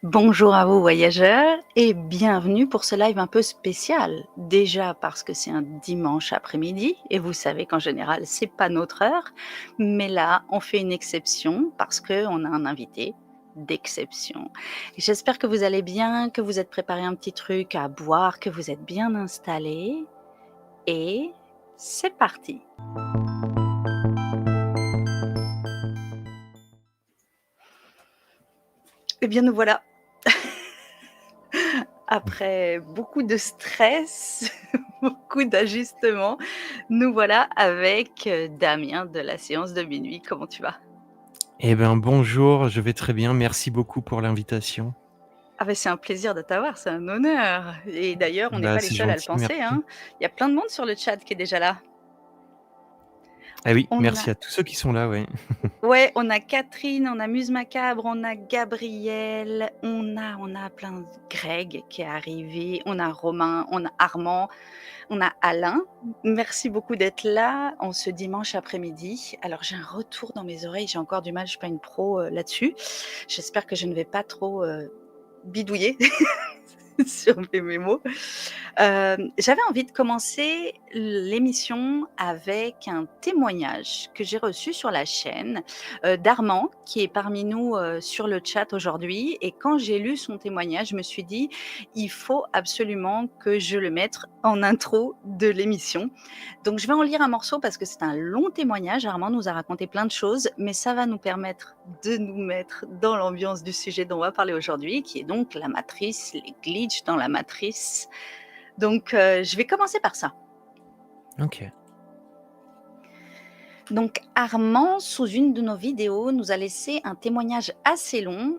Bonjour à vous voyageurs et bienvenue pour ce live un peu spécial. Déjà parce que c'est un dimanche après-midi et vous savez qu'en général c'est pas notre heure, mais là on fait une exception parce qu'on a un invité d'exception. Et j'espère que vous allez bien, que vous êtes préparé un petit truc à boire, que vous êtes bien installés et c'est parti. Eh bien nous voilà. Après beaucoup de stress, beaucoup d'ajustements, nous voilà avec Damien de la séance de minuit. Comment tu vas? Eh ben, bonjour, je vais très bien, merci beaucoup pour l'invitation. Ah ben c'est un plaisir de t'avoir, c'est un honneur. Et d'ailleurs, on n'est Bah, pas les c'est seuls à le gentil, penser, merci. hein. Il y a plein de monde sur le chat qui est déjà là. Ah oui, On a merci à tous ceux qui sont là, ouais. Ouais, on a Catherine, on a Muse Macabre, on a Gabriel, on a plein de Greg qui est arrivé, on a Romain, on a Armand, on a Alain. Merci beaucoup d'être là en ce dimanche après-midi. Alors j'ai un retour dans mes oreilles, j'ai encore du mal, je suis pas une pro là-dessus. J'espère que je ne vais pas trop bidouiller sur mes mémos. J'avais envie de commencer l'émission avec un témoignage que j'ai reçu sur la chaîne, d'Armand qui est parmi nous, sur le chat aujourd'hui et quand j'ai lu son témoignage, je me suis dit: «Il faut absolument que je le mette en intro de l'émission». Donc je vais en lire un morceau parce que c'est un long témoignage. Armand nous a raconté plein de choses, mais ça va nous permettre de nous mettre dans l'ambiance du sujet dont on va parler aujourd'hui, qui est donc la matrice, les glitches dans la matrice. Donc je vais commencer par ça. OK. Donc Armand, sous une de nos vidéos, nous a laissé un témoignage assez long,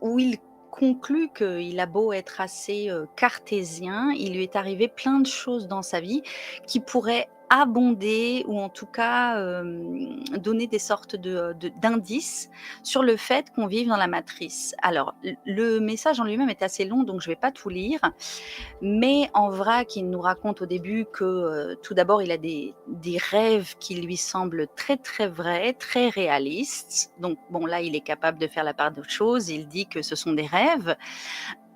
où il conclut qu'il a beau être assez, cartésien, il lui est arrivé plein de choses dans sa vie qui pourraient abonder ou en tout cas, donner des sortes d'indices sur le fait qu'on vive dans la matrice. Alors le message en lui-même est assez long, donc je ne vais pas tout lire. Mais en vrac, il nous raconte au début que, tout d'abord, il a des rêves qui lui semblent très, très vrais, très réalistes. Donc bon, là, il est capable de faire la part des choses. Il dit que ce sont des rêves.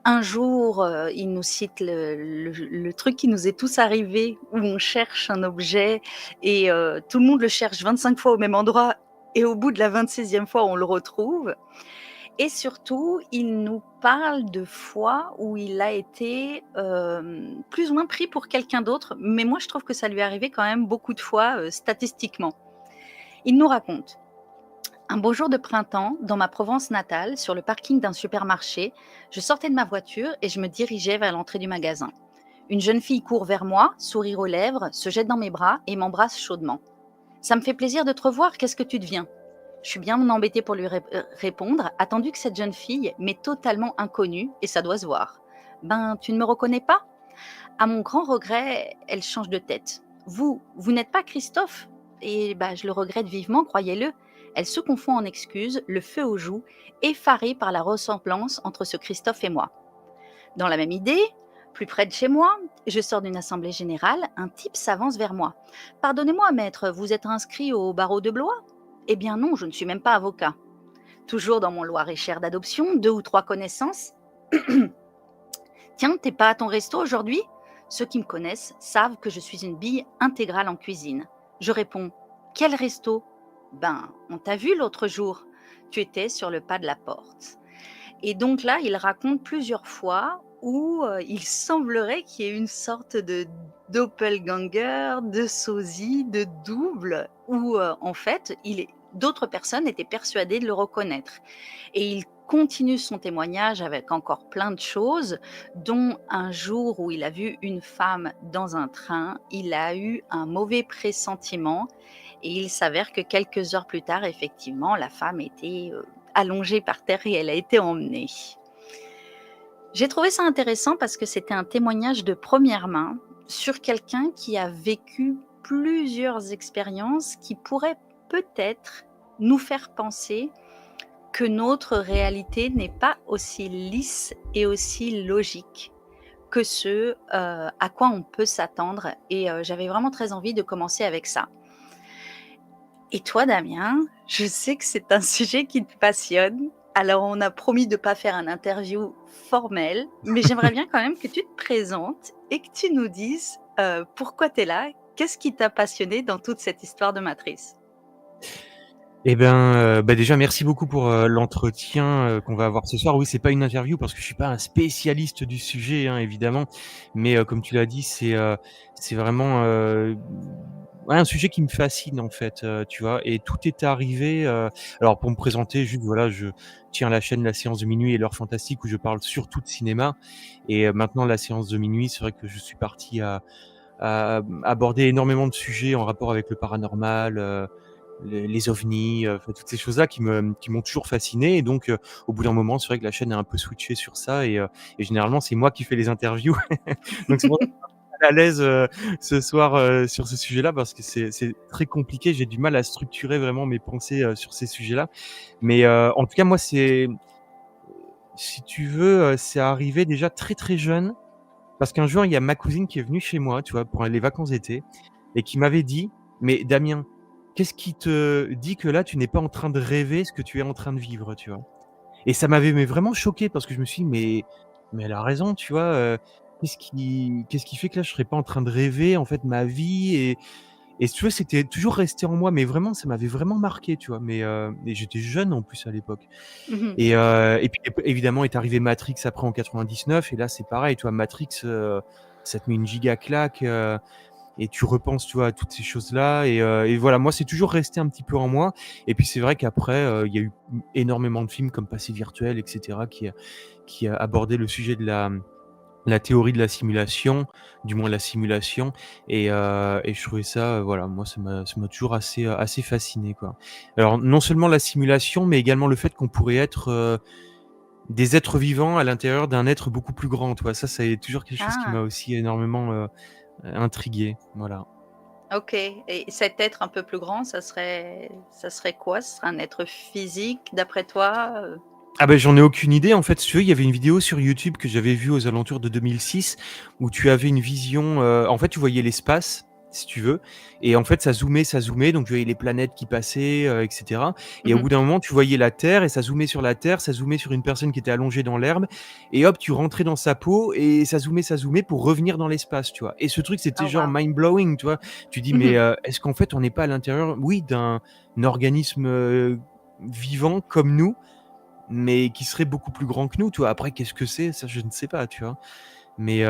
Un jour, il nous cite le truc qui nous est tous arrivé, où on cherche un objet et tout le monde le cherche 25 fois au même endroit et au bout de la 26e fois, on le retrouve. Et surtout, il nous parle de fois où il a été, plus ou moins pris pour quelqu'un d'autre, mais moi je trouve que ça lui est arrivé quand même beaucoup de fois, statistiquement. Il nous raconte: «Un beau jour de printemps, dans ma Provence natale, sur le parking d'un supermarché, je sortais de ma voiture et je me dirigeais vers l'entrée du magasin. Une jeune fille court vers moi, sourire aux lèvres, se jette dans mes bras et m'embrasse chaudement. Ça me fait plaisir de te revoir, qu'est-ce que tu deviens?» Je suis bien embêtée pour lui répondre, attendu que cette jeune fille m'est totalement inconnue et ça doit se voir. Ben, tu ne me reconnais pas? À mon grand regret, elle change de tête. Vous n'êtes pas Christophe? Et bah, je le regrette vivement, croyez-le. Elle se confond en excuses, le feu aux joues, effarée par la ressemblance entre ce Christophe et moi. Dans la même idée, plus près de chez moi, je sors d'une assemblée générale, un type s'avance vers moi. Pardonnez-moi, maître, vous êtes inscrit au barreau de Blois? Eh bien non, je ne suis même pas avocat. Toujours dans mon Loir-et-Cher d'adoption, 2 ou 3 connaissances. Tiens, t'es pas à ton resto aujourd'hui? Ceux qui me connaissent savent que je suis une bille intégrale en cuisine. Je réponds: quel resto? Ben, on t'a vu l'autre jour. Tu étais sur le pas de la porte. Et donc là, il raconte plusieurs fois où il semblerait qu'il y ait une sorte de doppelganger, de sosie, de double, où en fait, d'autres personnes étaient persuadées de le reconnaître. Et il continue son témoignage avec encore plein de choses, dont un jour où il a vu une femme dans un train, il a eu un mauvais pressentiment et il s'avère que quelques heures plus tard, effectivement, la femme était allongée par terre et elle a été emmenée. J'ai trouvé ça intéressant parce que c'était un témoignage de première main sur quelqu'un qui a vécu plusieurs expériences qui pourraient peut-être nous faire penser que notre réalité n'est pas aussi lisse et aussi logique que ce à quoi on peut s'attendre. Et j'avais vraiment très envie de commencer avec ça. Et toi, Damien, je sais que c'est un sujet qui te passionne. Alors, on a promis de pas faire un interview formel, mais j'aimerais bien quand même que tu te présentes et que tu nous dises, pourquoi tu es là? Qu'est-ce qui t'a passionné dans toute cette histoire de Matrice? Eh ben, bah, déjà merci beaucoup pour, l'entretien, qu'on va avoir ce soir. Oui, c'est pas une interview parce que je suis pas un spécialiste du sujet, hein, évidemment, mais comme tu l'as dit, c'est vraiment, ouais, un sujet qui me fascine en fait, tu vois? Et tout est arrivé, alors pour me présenter juste, voilà, je tiens la chaîne La Séance de Minuit et l'Heure Fantastique où je parle surtout de cinéma et maintenant La Séance de Minuit, c'est vrai que je suis parti à aborder énormément de sujets en rapport avec le paranormal, les ovnis, enfin toutes ces choses-là qui m'ont toujours fasciné et donc au bout d'un moment, c'est vrai que la chaîne a un peu switché sur ça et généralement, c'est moi qui fais les interviews. Donc c'est pour ça que je suis à l'aise, ce soir, sur ce sujet-là parce que c'est très compliqué. J'ai du mal à structurer vraiment mes pensées, sur ces sujets-là. Mais en tout cas, moi, c'est si tu veux, c'est arrivé déjà très, très jeune parce qu'un jour, il y a ma cousine qui est venue chez moi, tu vois, pour les vacances d'été et qui m'avait dit: «Mais Damien, qu'est-ce qui te dit que là, tu n'es pas en train de rêver ce que tu es en train de vivre?» tu vois? Et ça m'avait mais vraiment choqué parce que je me suis dit: «Mais elle a raison», tu vois, qu'est-ce qui fait que là, je serais pas en train de rêver, en fait, ma vie et si tu veux, c'était toujours resté en moi, mais vraiment, ça m'avait vraiment marqué, tu vois? Mais j'étais jeune en plus à l'époque. Mmh. Et puis évidemment est arrivé Matrix après en 99 et là c'est pareil, tu vois? Matrix, ça te met une giga claque, et tu repenses, tu vois, à toutes ces choses-là et voilà, moi c'est toujours resté un petit peu en moi et puis c'est vrai qu'après, il y a eu énormément de films comme Passé virtuel et cetera qui a abordé le sujet de la théorie de la simulation, du moins la simulation et je trouvais ça, voilà, moi ça m'a toujours assez fasciné, quoi. Alors non seulement la simulation, mais également le fait qu'on pourrait être, des êtres vivants à l'intérieur d'un être beaucoup plus grand, tu vois? Ça, c'est toujours quelque chose qui m'a Ah, aussi énormément, intrigué, voilà. OK, et cet être un peu plus grand, ça serait quoi? Ce serait un être physique d'après toi? Ah bah, j'en ai aucune idée, en fait, si tu veux, il y avait une vidéo sur YouTube que j'avais vue aux alentours de 2006 où tu avais une vision, en fait, tu voyais l'espace, si tu veux et en fait, ça zoomait, donc tu voyais les planètes qui passaient, et cetera et au Mmh. bout d'un moment, tu voyais la Terre et ça zoomait sur la Terre, ça zoomait sur une personne qui était allongée dans l'herbe et hop, tu rentrais dans sa peau et ça zoomait pour revenir dans l'espace, tu vois? Et ce truc, c'était Oh genre waouh! mind blowing, tu vois? Tu dis: «Mais, Mmh. est-ce qu'en fait, on n'est pas à l'intérieur, oui, d'un organisme, vivant comme nous, mais qui serait beaucoup plus grand que nous, tu vois? Après qu'est-ce que c'est? Ça, je ne sais pas, tu vois? Mais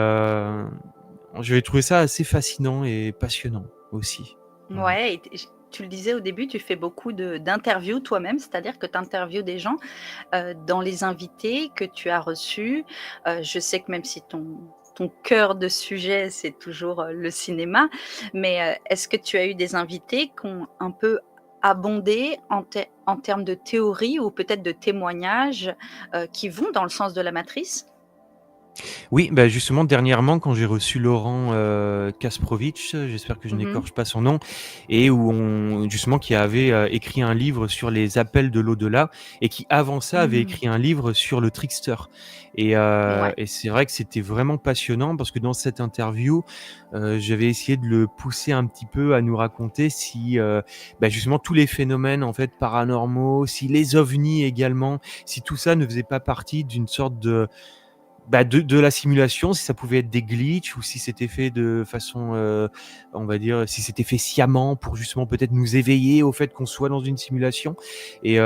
j'avais trouvé ça assez fascinant et passionnant aussi. Voilà. Ouais, et tu le disais au début, tu fais beaucoup d'interviews toi-même, c'est-à-dire que tu interviews des gens, dans les invités que tu as reçus. Je sais que même si ton cœur de sujet, c'est toujours, le cinéma, mais, est-ce que tu as eu des invités qui ont un peu abondé en termes de théorie ou peut-être de témoignages, qui vont dans le sens de la matrice? Oui, bah, justement dernièrement quand j'ai reçu Laurent, Kasprowicz, j'espère que je Mmh. n'écorche pas son nom et où on justement qui avait, écrit un livre sur les appels de l'au-delà et qui avant ça avait Mmh. écrit un livre sur le trickster Ouais. et c'est vrai que c'était vraiment passionnant parce que dans cette interview, j'avais essayé de le pousser un petit peu à nous raconter si, bah, justement tous les phénomènes en fait paranormaux, si les ovnis également, si tout ça ne faisait pas partie d'une sorte de bah, de la simulation, si ça pouvait être des glitches ou si c'était fait de façon, on va dire, si c'était fait sciemment pour justement peut-être nous éveiller au fait qu'on soit dans une simulation et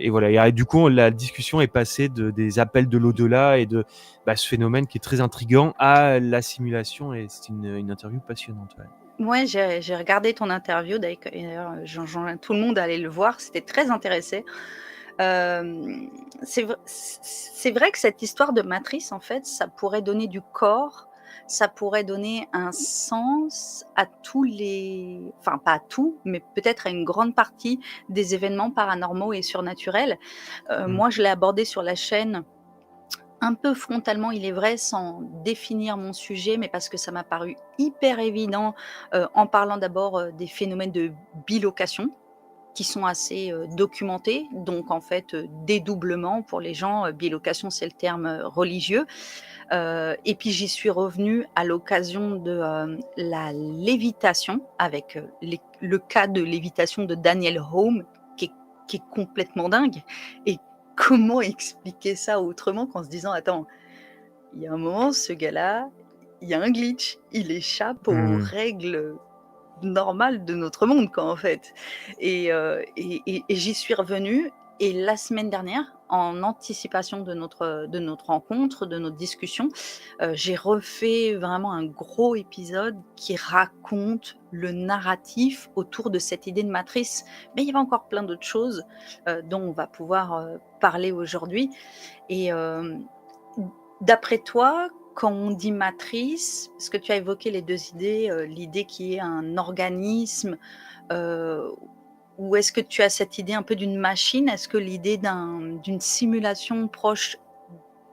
voilà et du coup, la discussion est passée des appels de l'au-delà et de, bah, ce phénomène qui est très intriguant à la simulation et c'est une interview passionnante, ouais. Ouais, j'ai regardé ton interview d'ailleurs, j'enjoins tout le monde à aller le voir, c'était très intéressé. C'est vrai que cette histoire de matrice, en fait, ça pourrait donner du corps, ça pourrait donner un sens à tous les enfin, pas à tout, mais peut-être à une grande partie des événements paranormaux et surnaturels. Mmh. Moi, je l'ai abordé sur la chaîne un peu frontalement, il est vrai, sans définir mon sujet, mais parce que ça m'a paru hyper évident, en parlant d'abord, des phénomènes de bilocation qui sont assez, documentés. Donc en fait, dédoublement pour les gens, bilocation, c'est le terme, religieux. Et puis j'y suis revenue à l'occasion de, la lévitation avec, le cas de lévitation de Daniel Home qui est complètement dingue et comment expliquer ça autrement qu'en se disant: «Attends, il y a un moment, ce gars-là, il y a un glitch, il échappe aux Mmh. règles normales de notre monde, quoi, en fait». Et j'y suis revenue et la semaine dernière, en anticipation de notre rencontre, de notre discussion, j'ai refait vraiment un gros épisode qui raconte le narratif autour de cette idée de matrice. Mais il y avait encore plein d'autres choses, dont on va pouvoir, parler aujourd'hui et d'après toi, quand on dit matrice, parce que tu as évoqué les 2 idées, l'idée qui est un organisme, heu, ou est-ce que tu as cette idée un peu d'une machine? Est-ce que l'idée d'une simulation proche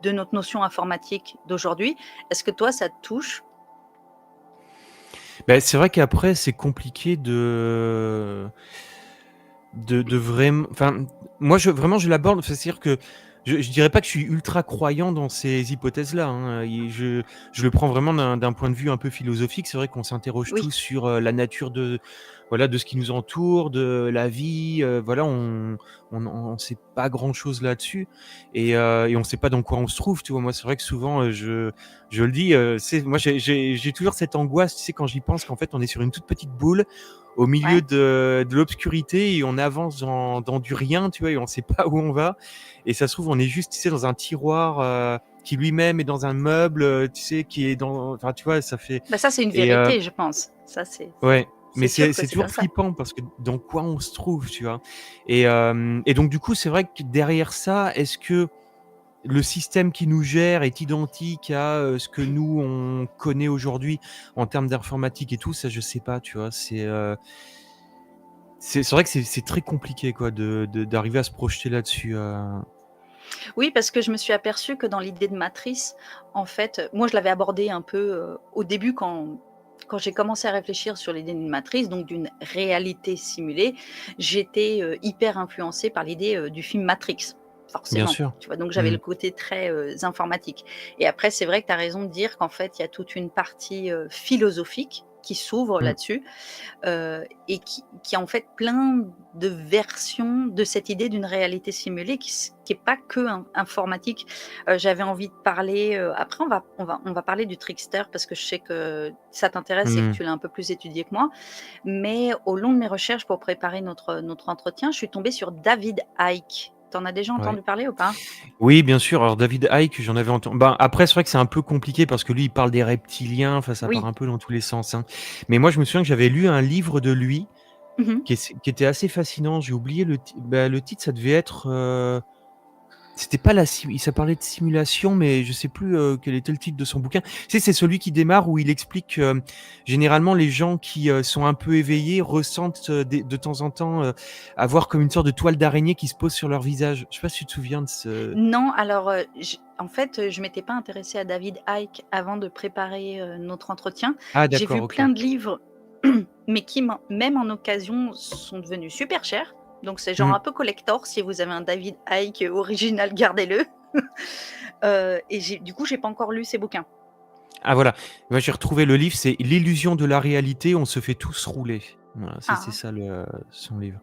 de notre notion informatique d'aujourd'hui, est-ce que toi ça te touche? Bah, c'est vrai qu'après c'est compliqué de enfin, moi je l'aborde, enfin, c'est-à-dire que je dirais pas que je suis ultra croyant dans ces hypothèses-là, hein, et je le prends vraiment d'un point de vue un peu philosophique. C'est vrai qu'on s'interroge Oui, tous sur, la nature de voilà, de ce qui nous entoure, de la vie, voilà, on sait pas grand-chose là-dessus et on sait pas dans quoi on se trouve, tu vois? Moi, c'est vrai que souvent, je le dis, c'est moi j'ai toujours cette angoisse, tu sais, quand j'y pense, qu'en fait, on est sur une toute petite boule au milieu ouais. de l'obscurité et on avance dans du rien, tu vois? Et on sait pas où on va et ça se trouve, on est juste, tu sais, dans un tiroir, qui lui-même est dans un meuble, tu sais, qui est dans enfin, tu vois? Ça fait Bah, ça c'est une et vérité, je pense. Ça ouais, mais c'est sûr que c'est c'est toujours comme ça. flippant parce que dans quoi on se trouve, tu vois? Et donc du coup, c'est vrai que derrière ça, est-ce que le système qui nous gère est identique à, ce que nous, on connaît aujourd'hui en termes d'informatique et tout? Ça, je sais pas, tu vois? C'est vrai que c'est très compliqué quoi de d'arriver à se projeter là-dessus, Oui, parce que je me suis aperçue que dans l'idée de matrice, en fait, moi je l'avais abordé un peu, au début quand j'ai commencé à réfléchir sur l'idée d'une matrice, donc d'une réalité simulée, j'étais, hyper influencée par l'idée, du film Matrix, bien forcément, sûr. tu vois? Donc j'avais Mmh. le côté très, informatique et après c'est vrai que tu as raison de dire qu'en fait, il y a toute une partie, philosophique qui s'ouvre Mmh. là-dessus. Et qui a en fait plein de versions de cette idée d'une réalité simulée qui est pas que informatique. J'avais envie de parler, après on va parler du trickster parce que je sais que ça t'intéresse et que Mmh. tu l'as un peu plus étudié que moi. Mais au long de mes recherches pour préparer notre entretien, je suis tombée sur David Icke. Tu en as déjà Ouais. entendu parler ou pas? Oui, bien sûr. Alors David Icke, j'en avais entendu. Ben, après, c'est vrai que c'est un peu compliqué parce que lui, il parle des reptiliens, enfin, ça part Oui. un peu dans tous les sens, hein. Mais moi, je me souviens que j'avais lu un livre de lui Mmh. qui était assez fascinant. J'ai oublié le titre, ça devait être, c'était pas la sim ça parlait de simulation, mais je sais plus, quel était le titre de son bouquin. Tu sais, c'est celui qui démarre où il explique que, généralement les gens qui, sont un peu éveillés ressentent, des de temps en temps, avoir comme une sorte de toile d'araignée qui se pose sur leur visage. Je sais pas si tu te souviens de ce Non, alors, j en fait, je m'étais pas intéressée à David Icke avant de préparer, notre entretien. ah J'ai d'accord, vu OK. plein de livres, mais qui même en occasion sont devenus super chers. Donc c'est genre Mmh. un peu collector, si vous avez un David Icke original, gardez-le. Et j'ai pas encore lu ses bouquins. Ah voilà, moi j'ai retrouvé le livre, c'est «L'illusion de la réalité, on se fait tous rouler». Voilà, c'est Ah, ça son livre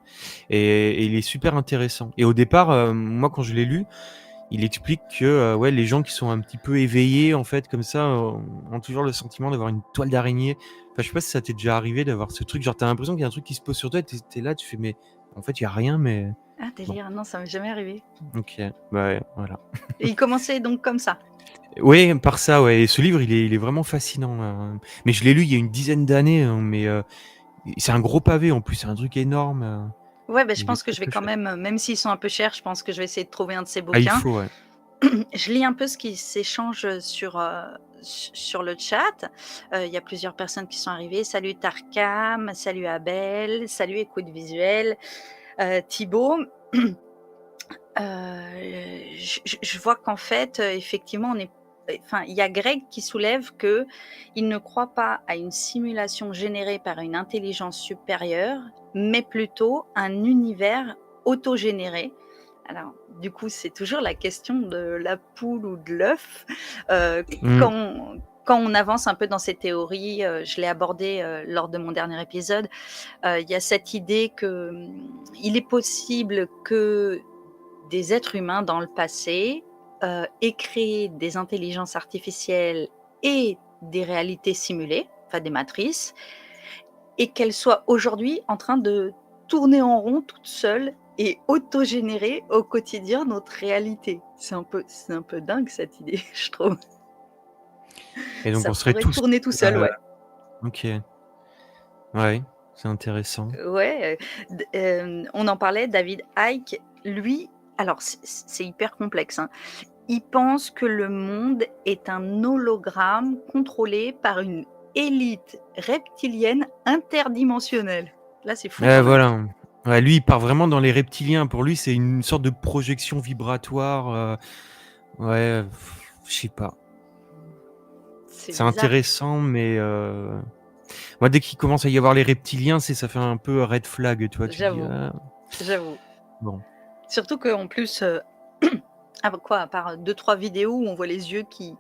et il est super intéressant et au départ, moi quand je l'ai lu, il explique que, ouais, les gens qui sont un petit peu éveillés, en fait, comme ça, ont toujours le sentiment d'avoir une toile d'araignée. Enfin, je sais pas si ça t'est déjà arrivé d'avoir ce truc, genre, tu as l'impression qu'il y a un truc qui se pose sur toi et tu es là, tu fais: «Mais en fait, il y a rien, mais ah bon, délire, non, ça m'est jamais arrivé. OK». Bah, ouais, voilà. Et il commençait donc comme ça? Oui, par ça, ouais et ce livre, il est vraiment fascinant, mais je l'ai lu il y a une dizaine d'années, hein, mais c'est un gros pavé, en plus, c'est un truc énorme, Ouais, beh, je il est pense que très, je vais très quand chouette. même, même s'ils sont un peu chers, je pense que je vais essayer de trouver un de ses Ah, il bouquins. faut, ouais. Je lis un peu ce qui s'échange sur le chat. Il y a plusieurs personnes qui sont arrivées. Salut Tarkam, salut Abel, salut Écoute Visuelle, Thibaut. Je vois qu'en fait, effectivement, on est enfin, il y a Greg qui soulève que il ne croit pas à une simulation générée par une intelligence supérieure, mais plutôt un univers autogénéré. Alors, du coup, c'est toujours la question de la poule ou de l'œuf. Heu, Mmh. quand on avance un peu dans ces théories, je l'ai abordé, lors de mon dernier épisode, il y a cette idée que, il est possible que des êtres humains dans le passé aient créé des intelligences artificielles et des réalités simulées, enfin des matrices, et qu'elles soient aujourd'hui en train de tourner en rond toutes seules et autogénérer au quotidien notre réalité. C'est un peu dingue cette idée, je trouve. Et donc Ça on serait pourrait tous, tourner tout seul, ouais. OK, ouais, c'est intéressant. Ouais, on en parlait, David Icke, lui, alors c'est hyper complexe, hein. Il pense que le monde est un hologramme contrôlé par une élite reptilienne interdimensionnelle. Là, c'est fou Ouais, quand même. voilà. Ouais, lui, il part vraiment dans les reptiliens. Pour lui, c'est une sorte de projection vibratoire, ouais, je sais pas. C'est C'est bizarre, intéressant, mais moi, dès qu'il commence à y avoir les reptiliens, ça fait un peu red flag, tu vois? Tu te dis: j'avoue, «Ah, j'avoue. bon». Surtout qu'en plus, à part 2-3 vidéos où on voit les yeux qui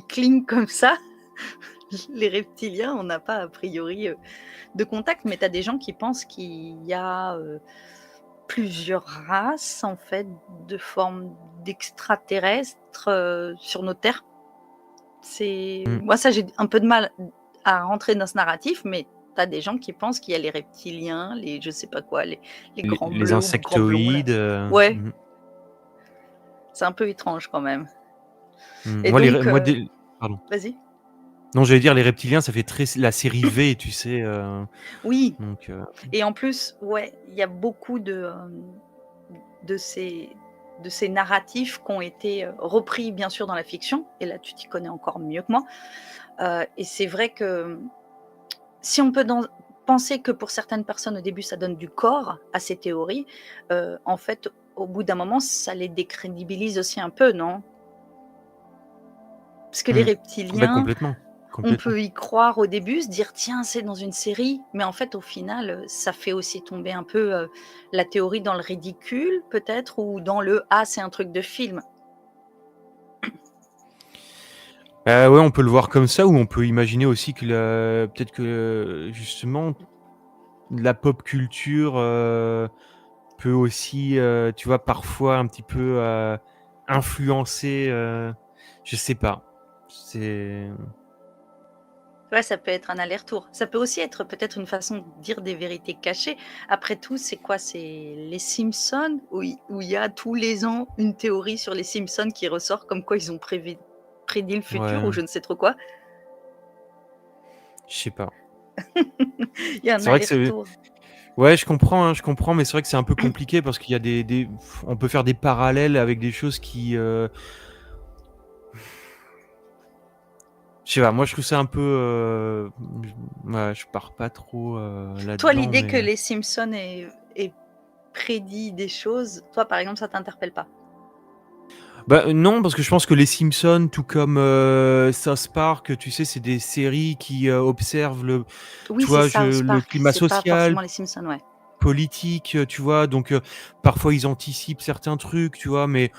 clignent comme ça, les reptiliens, on n'a pas a priori, de contact, mais tu as des gens qui pensent qu'il y a, plusieurs races, en fait, de formes d'extraterrestres, sur nos terres. C'est Mmh. moi ça j'ai un peu de mal à rentrer dans ce narratif, mais tu as des gens qui pensent qu'il y a les reptiliens, les je sais pas quoi, les grands Les bleus ou grands blonds là. insectoïdes, Ouais, mmh c'est un peu étrange quand même mmh. et Moi, donc moi, pardon. vas-y? Non, j'allais dire les reptiliens, ça fait très la série V, tu sais? Oui Donc et en plus, ouais, il y a beaucoup de ces de ces narratifs qui ont été, repris bien sûr dans la fiction et là tu t'y connais encore mieux que moi, et c'est vrai que si on peut penser que pour certaines personnes au début ça donne du corps à ces théories, en fait au bout d'un moment ça les décrédibilise aussi un peu, non? Parce que les mmh. Bah, reptiliens, complètement, on complètement. peut y croire au début, se dire: «Tiens, c'est dans une série», mais en fait, au final, ça fait aussi tomber un peu, la théorie dans le ridicule peut-être ou dans le: «Ah, c'est un truc de film». Ouais, on peut le voir comme ça ou on peut imaginer aussi que peut-être que, justement, la pop culture, peut aussi, tu vois, parfois un petit peu, influencer, je sais pas. C'est Ouais, ça peut être un aller-retour. Ça peut aussi être peut-être une façon de dire des vérités cachées. Après tout, c'est quoi? C'est les Simpsons où il y a tous les ans une théorie sur les Simpsons qui ressort comme quoi ils ont prédit le futur ou ouais, je ne sais trop quoi. je sais pas. Il y a un C'est vrai que c'est aller-retour. ouais, je comprends, mais c'est vrai que c'est un peu compliqué parce qu'il y a des on peut faire des parallèles avec des choses qui, je sais pas, moi je trouve ça un peu, ouais, je pars pas trop, Toi, là-dedans, l'idée que mais les Simpsons aient prédit des choses, toi, par exemple, ça t'interpelle pas? bah, non, parce que je pense que les Simpsons, tout comme, South Park, tu sais, c'est des séries qui, observent Oui, tu c'est vois, South le Park, climat c'est pas social, forcément les Simpsons, ouais. politique, tu vois? Donc, parfois ils anticipent certains trucs, tu vois? Mais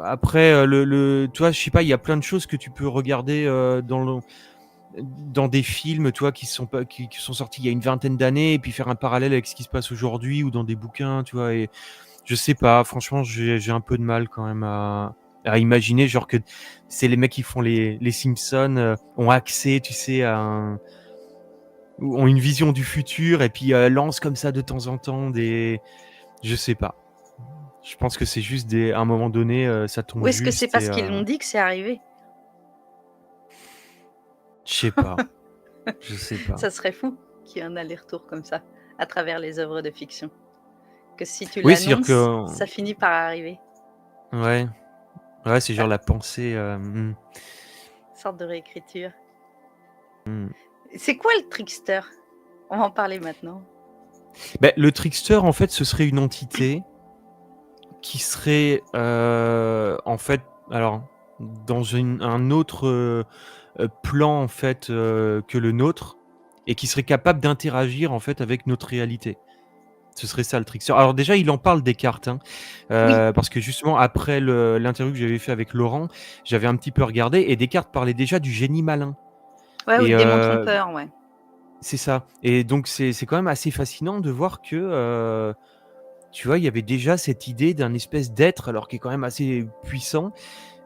après, tu vois, je sais pas, il y a plein de choses que tu peux regarder, dans des films, tu vois, qui sont sortis il y a une vingtaine d'années et puis faire un parallèle avec ce qui se passe aujourd'hui ou dans des bouquins, tu vois? Et je sais pas, franchement, j'ai un peu de mal quand même à imaginer, genre que c'est les mecs qui font les Simpsons, ont accès, tu sais, à un ou ont une vision du futur et puis, lancent comme ça de temps en temps des je sais pas. Je pense que c'est juste à un moment donné, ça Ou tombe est-ce que c'est juste et parce qu'ils l'ont dit que c'est arrivé? je sais pas, je sais pas. Ça serait fou qu'il y ait un aller-retour comme ça, à travers les œuvres de fiction. Que si tu Oui, c'est-à-dire l'annonces, que ça finit par arriver. ouais, ouais, c'est Heu, genre la pensée, sorte de réécriture. mmh. C'est quoi le trickster? On va en parler maintenant. Beh, le trickster, en fait, ce serait une entité qui serait, en fait, alors, dans un autre, plan, en fait, que le nôtre et qui serait capable d'interagir, en fait, avec notre réalité. Ce serait ça le trickster. Alors déjà, il en parle Descartes, hein, Oui, parce que justement après l'interview que j'avais fait avec Laurent, j'avais un petit peu regardé et Descartes parlait déjà du génie malin ouais, ou le et démon trompeur, ouais. c'est ça et donc c'est quand même assez fascinant de voir que, tu vois, il y avait déjà cette idée d'un espèce d'être, alors qui est quand même assez puissant,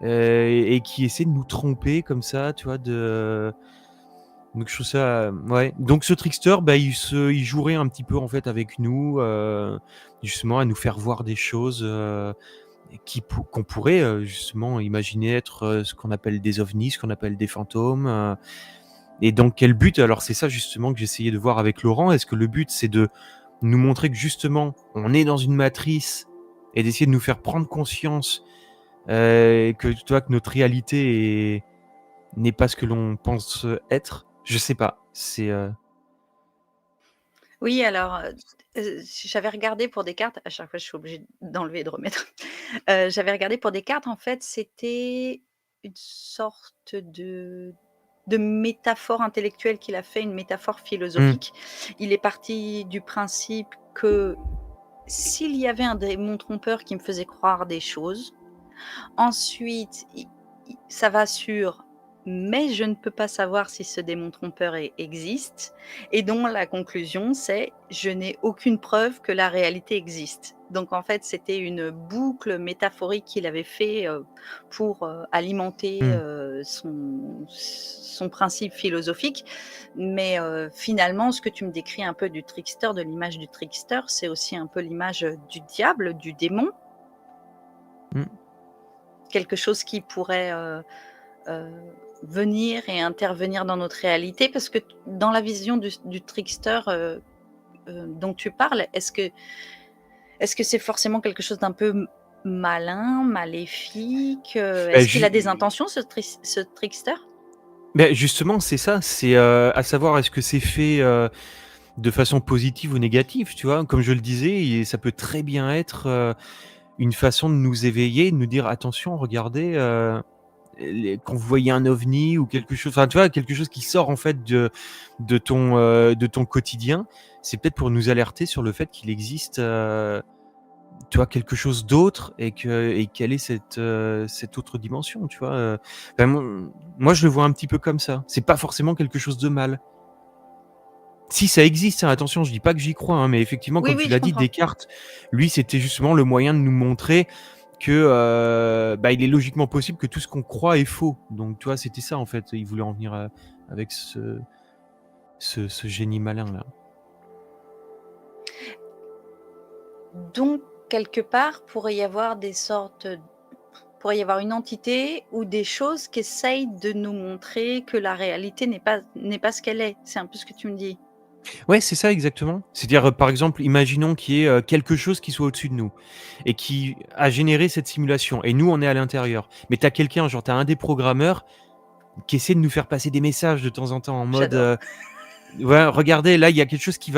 et qui essaie de nous tromper comme ça, tu vois? Donc je trouve ça, ouais. Donc ce trickster, bah, il jouerait un petit peu, en fait, avec nous, justement à nous faire voir des choses, qu'on pourrait, justement imaginer être, ce qu'on appelle des ovnis, ce qu'on appelle des fantômes, et dans quel but? Alors c'est ça justement que j'essayais de voir avec Laurent. Est-ce que le but c'est de nous montrer que justement on est dans une matrice et d'essayer de nous faire prendre conscience, que tu vois que notre réalité n'est pas ce que l'on pense être? Je sais pas, Oui, alors, j'avais regardé pour des cartes. À chaque fois, je suis obligée d'enlever et de remettre. J'avais regardé pour des cartes, en fait, c'était une sorte de métaphore intellectuelle qu'il a fait, une métaphore mmh, philosophique. Il est parti du principe que s'il y avait un démon trompeur qui me faisait croire des choses, ensuite i ça va sur: «Mais je ne peux pas savoir si ce démon trompeur existe», et dont la conclusion c'est: «Je n'ai aucune preuve que la réalité existe». Donc en fait, c'était une boucle métaphorique qu'il avait fait, pour, alimenter, mmh. son principe philosophique. Mais finalement, ce que tu me décris un peu du trickster, de l'image du trickster, c'est aussi un peu l'image, du diable, du démon. Mmh. Quelque chose qui pourrait, heu, venir et intervenir dans notre réalité, parce que dans la vision du trickster, dont tu parles, est-ce que c'est forcément quelque chose d'un peu malin, maléfique? Bah, Est-ce qu'il a des intentions, ce trickster? justement c'est ça, c'est, à savoir est-ce que c'est fait, de façon positive ou négative, tu vois? Comme je le disais, ça peut très bien être, une façon de nous éveiller, de nous dire: «Attention, regardez, quand vous voyez un ovni ou quelque chose», enfin, tu vois? Quelque chose qui sort en fait de ton quotidien, c'est peut-être pour nous alerter sur le fait qu'il existe, tu vois? Quelque chose d'autre, et quelle est cette autre dimension, tu vois? Enfin, moi je le vois un petit peu comme ça. C'est pas forcément quelque chose de mal. Si ça existe, hein, attention, je dis pas que j'y crois, hein, mais effectivement, Oui, comme tu oui, je l'as dit, comprends. Descartes, lui, c'était justement le moyen de nous montrer que, bah, il est logiquement possible que tout ce qu'on croit est faux. Donc, tu vois, c'était ça, en fait, il voulait en venir, avec ce génie malin là. Donc quelque part, pourrait y avoir une entité ou des choses qui essayent de nous montrer que la réalité n'est pas ce qu'elle est. C'est un peu ce que tu me dis? Ouais, c'est ça exactement. C'est-à-dire, par exemple, imaginons qu'il y ait, quelque chose qui soit au-dessus de nous et qui a généré cette simulation et nous, on est à l'intérieur. Mais tu as quelqu'un, genre, tu as un des programmeurs qui essaie de nous faire passer des messages de temps en temps en mode, J'adore. ouais, regardez, là, il y a quelque chose qui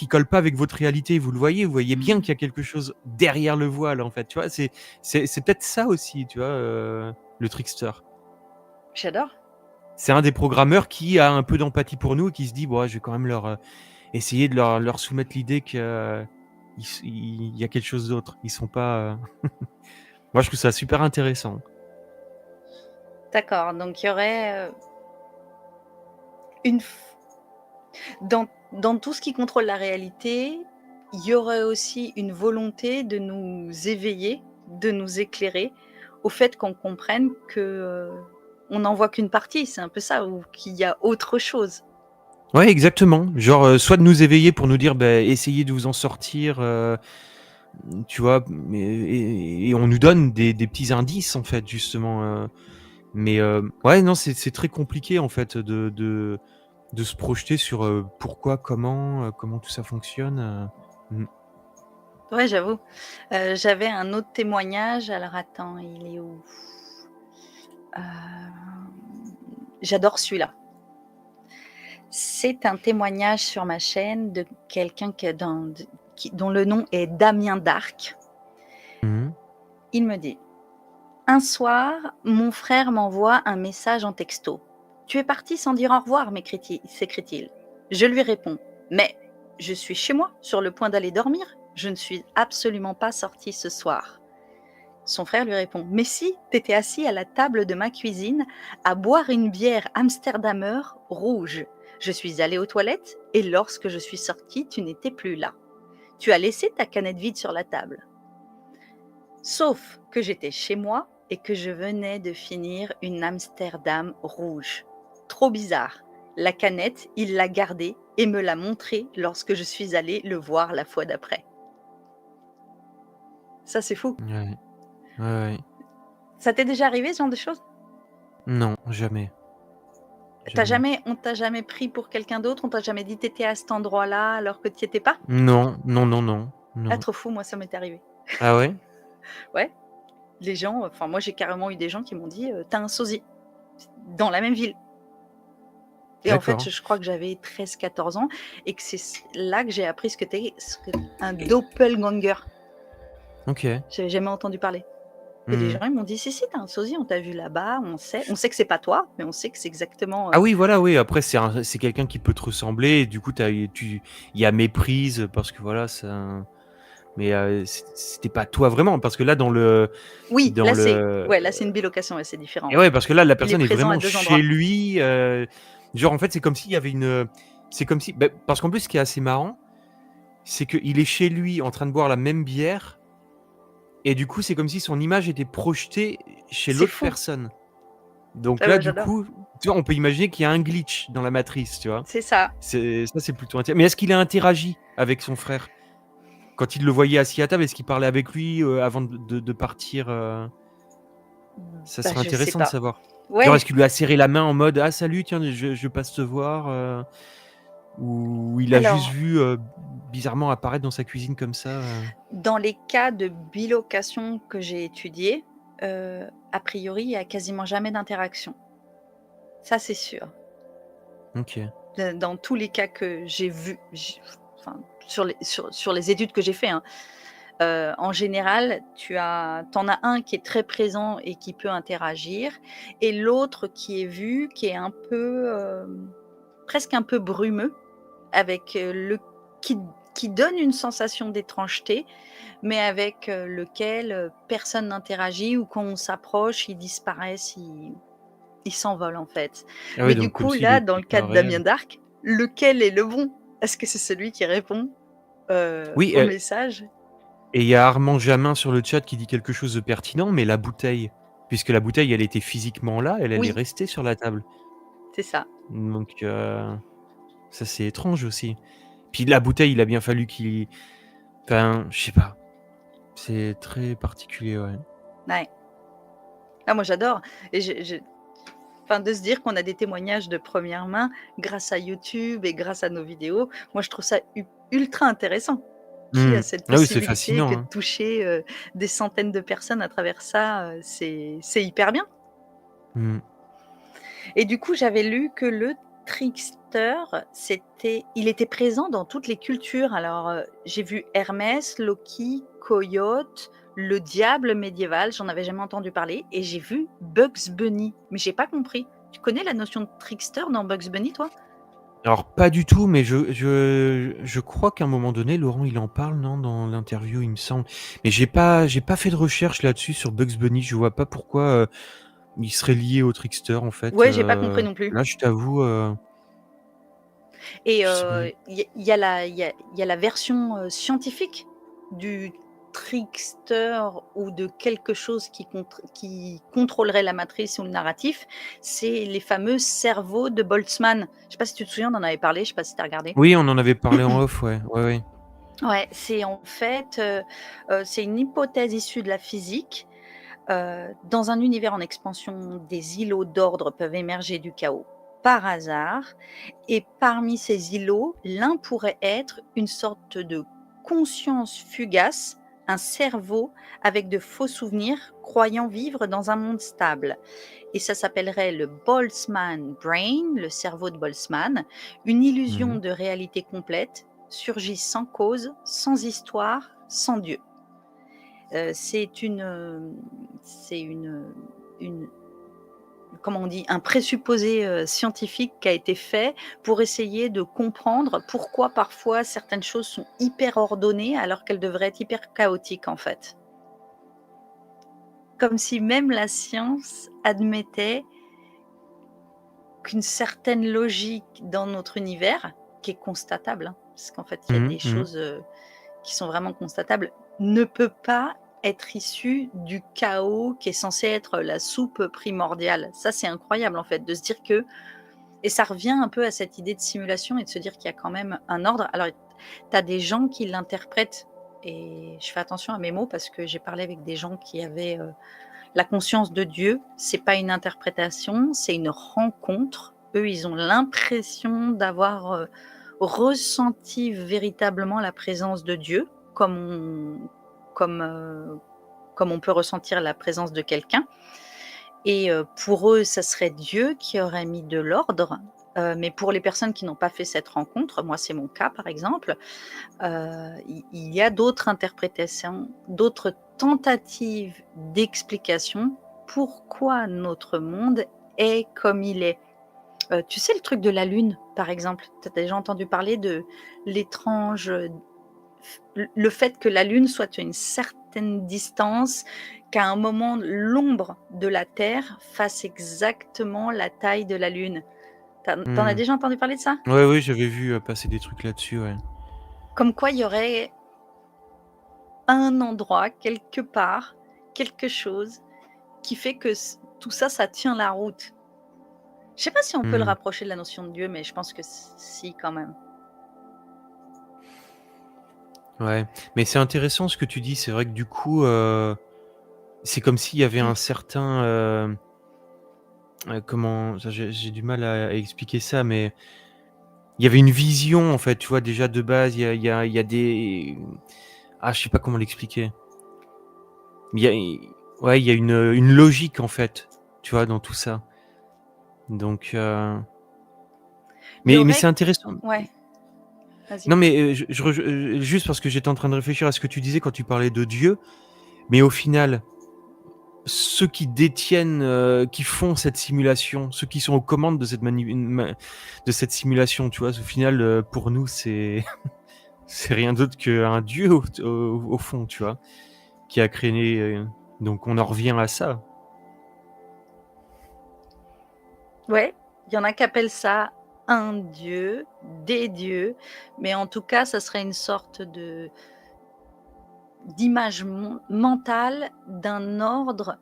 colle pas avec votre réalité. Vous voyez bien qu'il y a quelque chose derrière le voile, en fait, tu vois? C'est peut-être ça aussi, tu vois, le trickster. J'adore. C'est un des programmeurs qui a un peu d'empathie pour nous et qui se dit: «Bon, ouais, je vais quand même essayer de leur soumettre l'idée que il y a quelque chose d'autre. Ils sont pas, moi, je trouve ça super intéressant. D'accord, donc il y aurait, une f dans tout ce qui contrôle la réalité, il y aurait aussi une volonté de nous éveiller, de nous éclairer au fait qu'on comprenne que, on n'en voit qu'une partie, c'est un peu ça? Ou qu'il y a autre chose? Ouais, exactement. Genre, soit de nous éveiller pour nous dire: «Beh, essayez de vous en sortir», tu vois? Mais et on nous donne des petits indices, en fait, justement, mais ouais, non, c'est très compliqué, en fait, de se projeter sur, pourquoi, comment tout ça fonctionne, mmh. Ouais, j'avoue. J'avais un autre témoignage, alors attends, il est où? J'adore celui-là. C'est un témoignage sur ma chaîne de quelqu'un dont le nom est Damien Darc. Mmh. Il me dit: «Un soir, mon frère m'envoie un message en texto. "Tu es parti sans dire au revoir", s'écrit-il. Je lui réponds: "Mais je suis chez moi, sur le point d'aller dormir. Je ne suis absolument pas sorti ce soir." Son frère lui répond: "Mais si, t'étais assis à la table de ma cuisine à boire une bière Amsterdamer rouge. Je suis allé aux toilettes et lorsque je suis sorti, tu n'étais plus là. Tu as laissé ta canette vide sur la table. Sauf que j'étais chez moi et que je venais de finir une Amsterdam rouge. Trop bizarre. La canette, il l'a gardée et me l'a montrée lorsque je suis allée le voir la fois d'après. Ça, c'est fou. Ouais, ouais, ouais. Ça t'est déjà arrivé ce genre de choses? Non, jamais, T'as jamais. jamais On t'a jamais pris pour quelqu'un d'autre? On t'a jamais dit: «Tu étais à cet endroit-là alors que tu y étais pas»? Non, non, non, non, Ah non. trop fou, moi ça m'est arrivé. Ah ouais? Ouais, les gens, enfin moi j'ai carrément eu des gens qui m'ont dit: «Tu un sosie», dans la même ville. Et en fait, D'accord. je crois que j'avais 13, 14 ans et que c'est là que j'ai appris ce que un doppelganger. OK. J'avais jamais entendu parler. Et les gens Mmh. ils m'ont dit: «Si, si, tu un sosie, on t'a vu là-bas, on sait que c'est pas toi, mais on sait que c'est exactement, Ah oui, voilà, oui, après c'est quelqu'un qui peut te ressembler et du coup il y a méprise parce que voilà, ça mais c'était pas toi vraiment parce que là oui, dans le là c'est une bilocation, ouais, c'est différent, et ouais. ouais, parce que là, la Il est personne est présent à vraiment 2 chez endroits. lui, genre, en fait, c'est comme s'il y avait c'est comme si parce qu'en plus, ce qui est assez marrant, c'est qu'il est chez lui en train de boire la même bière et du coup, c'est comme si son image était projetée chez C'est l'autre fou. personne. Donc Ah là, ouais, du j'adore. coup, tu vois, on peut imaginer qu'il y a un glitch dans la matrice, tu vois? C'est ça. C'est plutôt inté mais est-ce qu'il a interagi avec son frère? Quand il le voyait assis à table, est-ce qu'il parlait avec lui, avant de partir, Ça Bah, serait je sais intéressant de pas. savoir. Genre, est-ce Ouais, qu'il lui a serré la main en mode: «Ah salut, tiens, je passe te voir», ou il l'a juste alors vu, bizarrement apparaître dans sa cuisine comme ça, dans les cas de bilocation que j'ai étudiés, a priori, il y a quasiment jamais d'interaction. Ça, c'est sûr. OK. Dans tous les cas que j'ai vus, enfin, sur les études que j'ai fait, hein, en général, tu en as un qui est très présent et qui peut interagir et l'autre qui est vu, qui est un peu, presque un peu brumeux avec, le qui qui donne une sensation d'étrangeté, mais avec, lequel, personne n'interagit ou quand on s'approche, ils disparaissent, ils s'envolent, en fait. Ah oui, Mais du donc comme coup, s'il là, dans était le cas de pas réel. Damien d'Arc, lequel est le bon? Est-ce que c'est celui qui répond, Oui, au message? et il y a Armand Jamin sur le chat qui dit quelque chose de pertinent, mais la bouteille? Puisque la bouteille, elle était physiquement là, elle est Oui, restée sur la table. c'est ça. Donc ça, c'est étrange aussi. Puis la bouteille, il a bien fallu qu'il enfin, je sais pas, c'est très particulier, ouais. Ouais. Ah moi j'adore et je enfin de se dire qu'on a des témoignages de première main grâce à YouTube et grâce à nos vidéos, moi je trouve ça ultra intéressant qu'il y a Mmh. cette Ah oui, c'est possibilité fascinant, que de hein. toucher, des centaines de personnes à travers ça, c'est hyper bien. Mmh. Et du coup, j'avais lu que le trickster, il était présent dans toutes les cultures. Alors, j'ai vu Hermès, Loki, Coyote, le diable médiéval, j'en avais jamais entendu parler et j'ai vu Bugs Bunny, mais j'ai pas compris. Tu connais la notion de trickster dans Bugs Bunny, toi? Alors pas du tout, mais je crois qu'à un moment donné, Laurent, il en parle, non, dans l'interview, il me semble. Mais j'ai pas fait de recherche là-dessus sur Bugs Bunny. Je vois pas pourquoi, il serait lié au Trickster, en fait, Ouais, j'ai pas compris non plus. là, je t'avoue, Et je sais même il y a la version, scientifique du trickster ou de quelque chose qui contrôlerait la matrice ou le narratif, c'est les fameux cerveaux de Boltzmann. Je sais pas si tu te souviens, on en avait parlé, je sais pas si tu as regardé? oui, on en avait parlé en off, ouais. Ouais, ouais. Ouais, c'est en fait, c'est une hypothèse issue de la physique. Dans un univers en expansion, des îlots d'ordre peuvent émerger du chaos par hasard et parmi ces îlots, l'un pourrait être une sorte de conscience fugace, un cerveau avec de faux souvenirs croyant vivre dans un monde stable. Et ça s'appellerait le Boltzmann Brain, le cerveau de Boltzmann, une illusion Mmh. de réalité complète, surgit sans cause, sans histoire, sans Dieu. C'est une comment on dit? Un présupposé, scientifique qui a été fait pour essayer de comprendre pourquoi parfois certaines choses sont hyper ordonnées alors qu'elles devraient être hyper chaotiques, en fait. Comme si même la science admettait qu'une certaine logique dans notre univers, qui est constatable, hein, parce qu'en fait, il y a Mmh des mh. choses, qui sont vraiment constatables, ne peut pas être issu du chaos qui est censé être la soupe primordiale. Ça, c'est incroyable en fait, de se dire que et ça revient un peu à cette idée de simulation et de se dire qu'il y a quand même un ordre. Alors, tu as des gens qui l'interprètent et je fais attention à mes mots parce que j'ai parlé avec des gens qui avaient, la conscience de Dieu. C'est pas une interprétation, c'est une rencontre. Eux, ils ont l'impression d'avoir, ressenti véritablement la présence de Dieu comme, comme on peut ressentir la présence de quelqu'un et pour eux, ça serait Dieu qui aurait mis de l'ordre, mais pour les personnes qui n'ont pas fait cette rencontre, moi c'est mon cas par exemple, il y a d'autres interprétations, d'autres tentatives d'explication pourquoi notre monde est comme il est. Tu sais le truc de la lune par exemple? Tu as déjà entendu parler de l'étrange, le fait que la lune soit à une certaine distance, qu'à un moment l'ombre de la Terre fasse exactement la taille de la lune. Tu en as Mmh. déjà entendu parler de ça? Ouais, oui, j'avais vu, passer des trucs là-dessus, ouais. Comme quoi il y aurait un endroit, quelque part, quelque chose qui fait que tout ça, ça tient la route. Je sais pas si on peut le Mmh. rapprocher de la notion de Dieu, mais je pense que si quand même. Ouais, mais c'est intéressant ce que tu dis. C'est vrai que du coup, c'est comme s'il y avait un certain, comment ça j'ai du mal à expliquer ça, mais il y avait une vision en fait, tu vois? Déjà de base, il y a des je sais pas comment l'expliquer. Il y a ouais, il y a une logique en fait, tu vois? Dans tout ça. Donc Il y mais aurait c'est intéressant. ouais, vas-y. Non mais, juste parce que j'étais en train de réfléchir à ce que tu disais quand tu parlais de Dieu, mais au final, ceux qui détiennent, qui font cette simulation, ceux qui sont aux commandes de cette de cette simulation, tu vois? Au final, pour nous, c'est c'est rien d'autre qu'un dieu au fond, tu vois? Qui a créé, donc on en revient à ça. Ouais, il y en a qui appellent ça un dieu, des dieux, mais en tout cas, ça serait une sorte de d'image mentale d'un ordre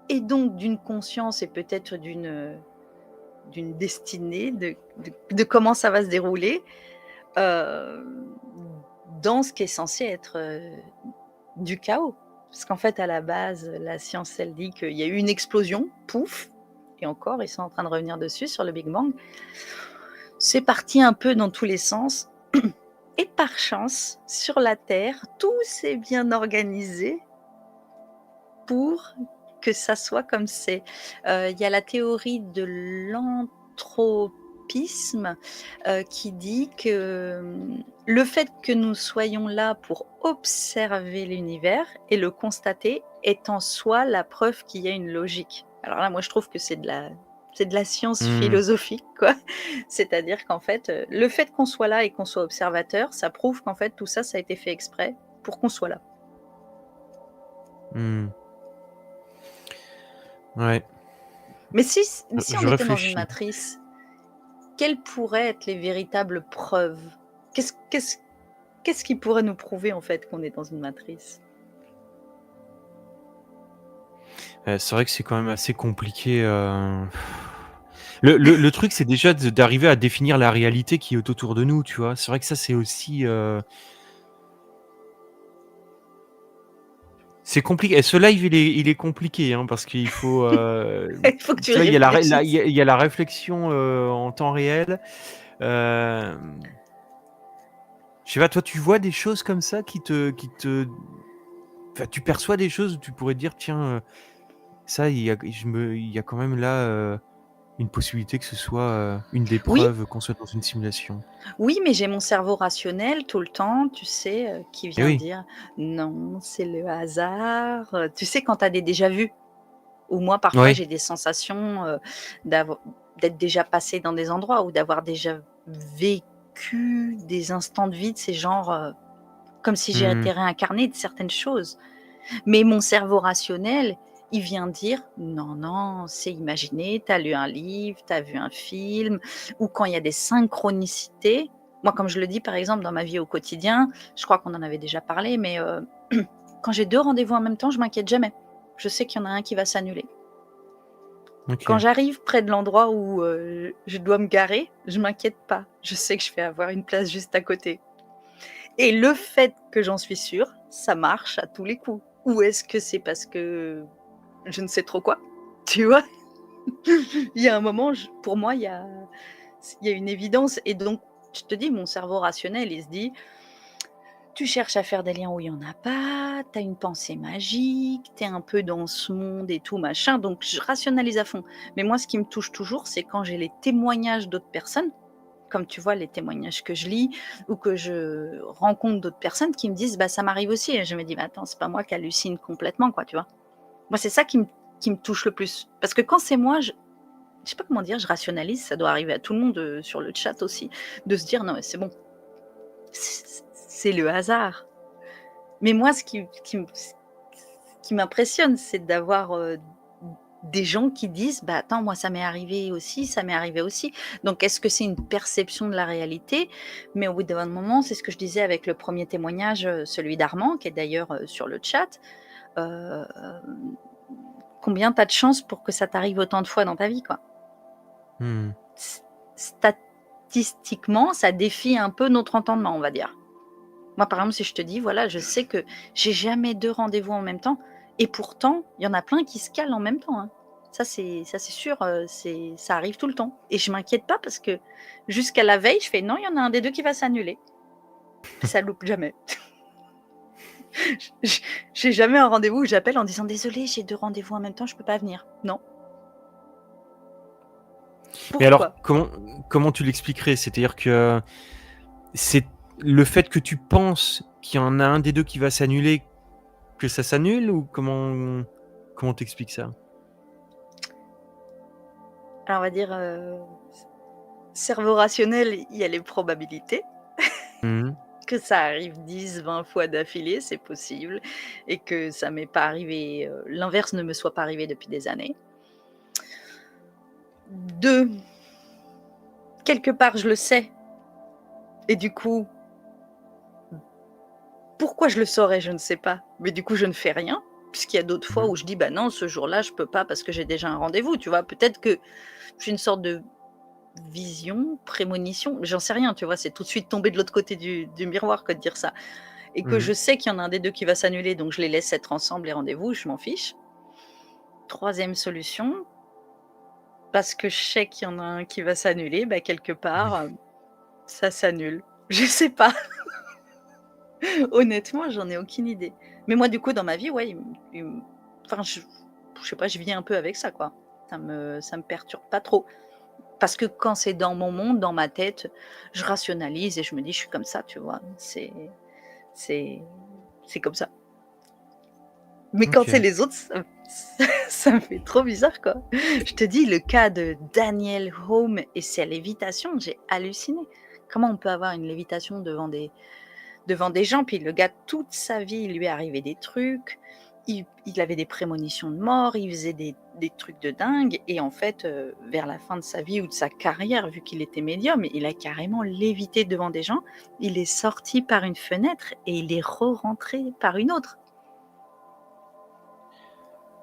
et donc d'une conscience et peut-être d'une destinée de comment ça va se dérouler, heu, dans ce qui est censé être, du chaos. Parce qu'en fait, à la base, la science, elle dit qu'il y a eu une explosion, pouf et encore, ils sont en train de revenir dessus, sur le Big Bang. C'est parti un peu dans tous les sens et par chance, sur la Terre, tout s'est bien organisé pour que ça soit comme c'est. Il y a la théorie de l'anthropisme, qui dit que, le fait que nous soyons là pour observer l'univers et le constater est en soi la preuve qu'il y a une logique. Alors là, moi, je trouve que c'est de la science Mmh. philosophique, quoi. C'est-à-dire qu'en fait, le fait qu'on soit là et qu'on soit observateur, ça prouve qu'en fait, tout ça, ça a été fait exprès pour qu'on soit là. Mmh. Ouais, Mais si on je était dans une réfléchis. matrice, quelles pourraient être les véritables preuves? Qu'est-ce qui pourrait nous prouver, en fait, qu'on est dans une matrice? C'est vrai que c'est quand même assez compliqué, le truc, c'est déjà d'arriver à définir la réalité qui est autour de nous, tu vois? C'est vrai que ça, c'est aussi, c'est compliqué et ce live, il est compliqué, hein, parce qu'il faut, Il faut que tu tu vois, il y a la ré la réfléchisses. il y a la réflexion, en temps réel. Hem, je sais pas, toi, tu vois des choses comme ça qui te enfin, tu perçois des choses où tu pourrais te dire: «Tiens, ça, il y a quand même là, une possibilité que ce soit, une des Oui, preuves qu'on soit dans une simulation». oui, mais j'ai mon cerveau rationnel tout le temps, tu sais, qui Eh vient oui, dire: «Non, c'est le hasard», tu sais, quand tu as des déjà-vus? Ou moi, parfois, oui. j'ai des sensations, d'avo d'être déjà passée dans des endroits ou d'avoir déjà vécu des instants de vie, de ces genres, comme si j'ai Mmh. été réincarnée de certaines choses. Mais mon cerveau rationnel, il vient dire: «Non, non, c'est imaginé, tu as lu un livre, tu as vu un film» ou quand il y a des synchronicités, Moi, comme je le dis, par exemple, dans ma vie au quotidien, je crois qu'on en avait déjà parlé, mais quand j'ai 2 rendez-vous en même temps, je m'inquiète jamais. Je sais qu'il y en a un qui va s'annuler. Quand OK. j'arrive près de l'endroit où, je dois me garer, je m'inquiète pas. Je sais que je vais avoir une place juste à côté et le fait que j'en suis sûre, ça marche à tous les coups. Ou est-ce que c'est parce que je ne sais trop quoi? Tu vois? Il y a un moment, pour moi, il y a une évidence et donc je te dis, mon cerveau rationnel, il se dit: «Tu cherches à faire des liens où il y en a pas, tu as une pensée magique, tu es un peu dans ce monde et tout machin», donc je rationalise à fond. Mais moi, ce qui me touche toujours, c'est quand j'ai les témoignages d'autres personnes, comme tu vois les témoignages que je lis ou que je rencontre d'autres personnes qui me disent: «Bah, ça m'arrive aussi» et je me dis: «Mais attends, c'est pas moi qui hallucine complètement quoi», tu vois? Moi, c'est ça qui me touche le plus. Parce que quand c'est moi, je sais pas comment dire, je rationalise, ça doit arriver à tout le monde, sur le chat aussi, de se dire: «Non mais c'est bon, c'est le hasard». Mais moi ce qui m'impressionne, c'est d'avoir, des gens qui disent: «Bah, attends, moi ça m'est arrivé aussi, ça m'est arrivé aussi». Donc est-ce que c'est une perception de la réalité? Mais au bout d'un moment, c'est ce que je disais avec le premier témoignage, celui d'Armand, qui est d'ailleurs, sur le chat, heu, combien tu as de chances pour que ça t'arrive autant de fois dans ta vie, quoi? Mmh. S Statistiquement, ça défie un peu notre entendement, on va dire. Moi, par exemple, si je te dis, voilà, je sais que j'ai jamais 2 rendez-vous en même temps et pourtant, il y en a plein qui se calent en même temps, hein. Ça c'est sûr, ça arrive tout le temps et je m'inquiète pas parce que jusqu'à la veille, je fais: «Non, il y en a un des 2 qui va s'annuler». Ça loupe jamais. J j'ai jamais un rendez-vous où j'appelle en disant: «Désolée, j'ai 2 rendez-vous en même temps, je peux pas venir». Non. Mais alors, Pourquoi? comment tu l'expliquerais? C'est-à-dire que c'est le fait que tu penses qu'il y en a un des 2 qui va s'annuler, que ça s'annule ou comment tu ça? Alors on va dire, cerveau rationnel, il y a les probabilités. Mmh mh. Que ça arrive 10, 20 fois d'affilée, c'est possible et que ça m'est pas arrivé, l'inverse ne me soit pas arrivé depuis des années. 2, quelque part je le sais et du coup, pourquoi je le saurais? Je ne sais pas, mais du coup je ne fais rien, puisqu'il y a d'autres fois Mmh. où je dis: «Bah non, ce jour-là je peux pas parce que j'ai déjà un rendez-vous», tu vois? Peut-être que j'ai une sorte de vision, prémonition, j'en sais rien, tu vois? C'est tout de suite tomber de l'autre côté du miroir que de dire ça et que Mmh. je sais qu'il y en a un des 2 qui va s'annuler, donc je les laisse être ensemble les rendez-vous, je m'en fiche. Troisième solution, parce que je sais qu'il y en a un qui va s'annuler, bah, quelque part, ça s'annule. Je sais pas, honnêtement, j'en ai aucune idée. Mais moi, du coup, dans ma vie, ouais, enfin, je sais pas, je vis un peu avec ça, quoi. Ça me perturbe pas trop. Parce que quand c'est dans mon monde, dans ma tête, je rationalise et je me dis: «Je suis comme ça», tu vois? C'est c'est comme ça. Mais quand c'est OK. les autres, ça me fait trop bizarre, quoi. Je te dis, le cas de Daniel Home et sa lévitation, j'ai halluciné. Comment on peut avoir une lévitation devant des gens? Puis le gars, toute sa vie, il lui est arrivé des trucs, il avait des prémonitions de mort, il faisait des trucs de dingue et en fait, vers la fin de sa vie ou de sa carrière, vu qu'il était médium, il a carrément lévité devant des gens. Il est sorti par une fenêtre et il est re-rentré par une autre.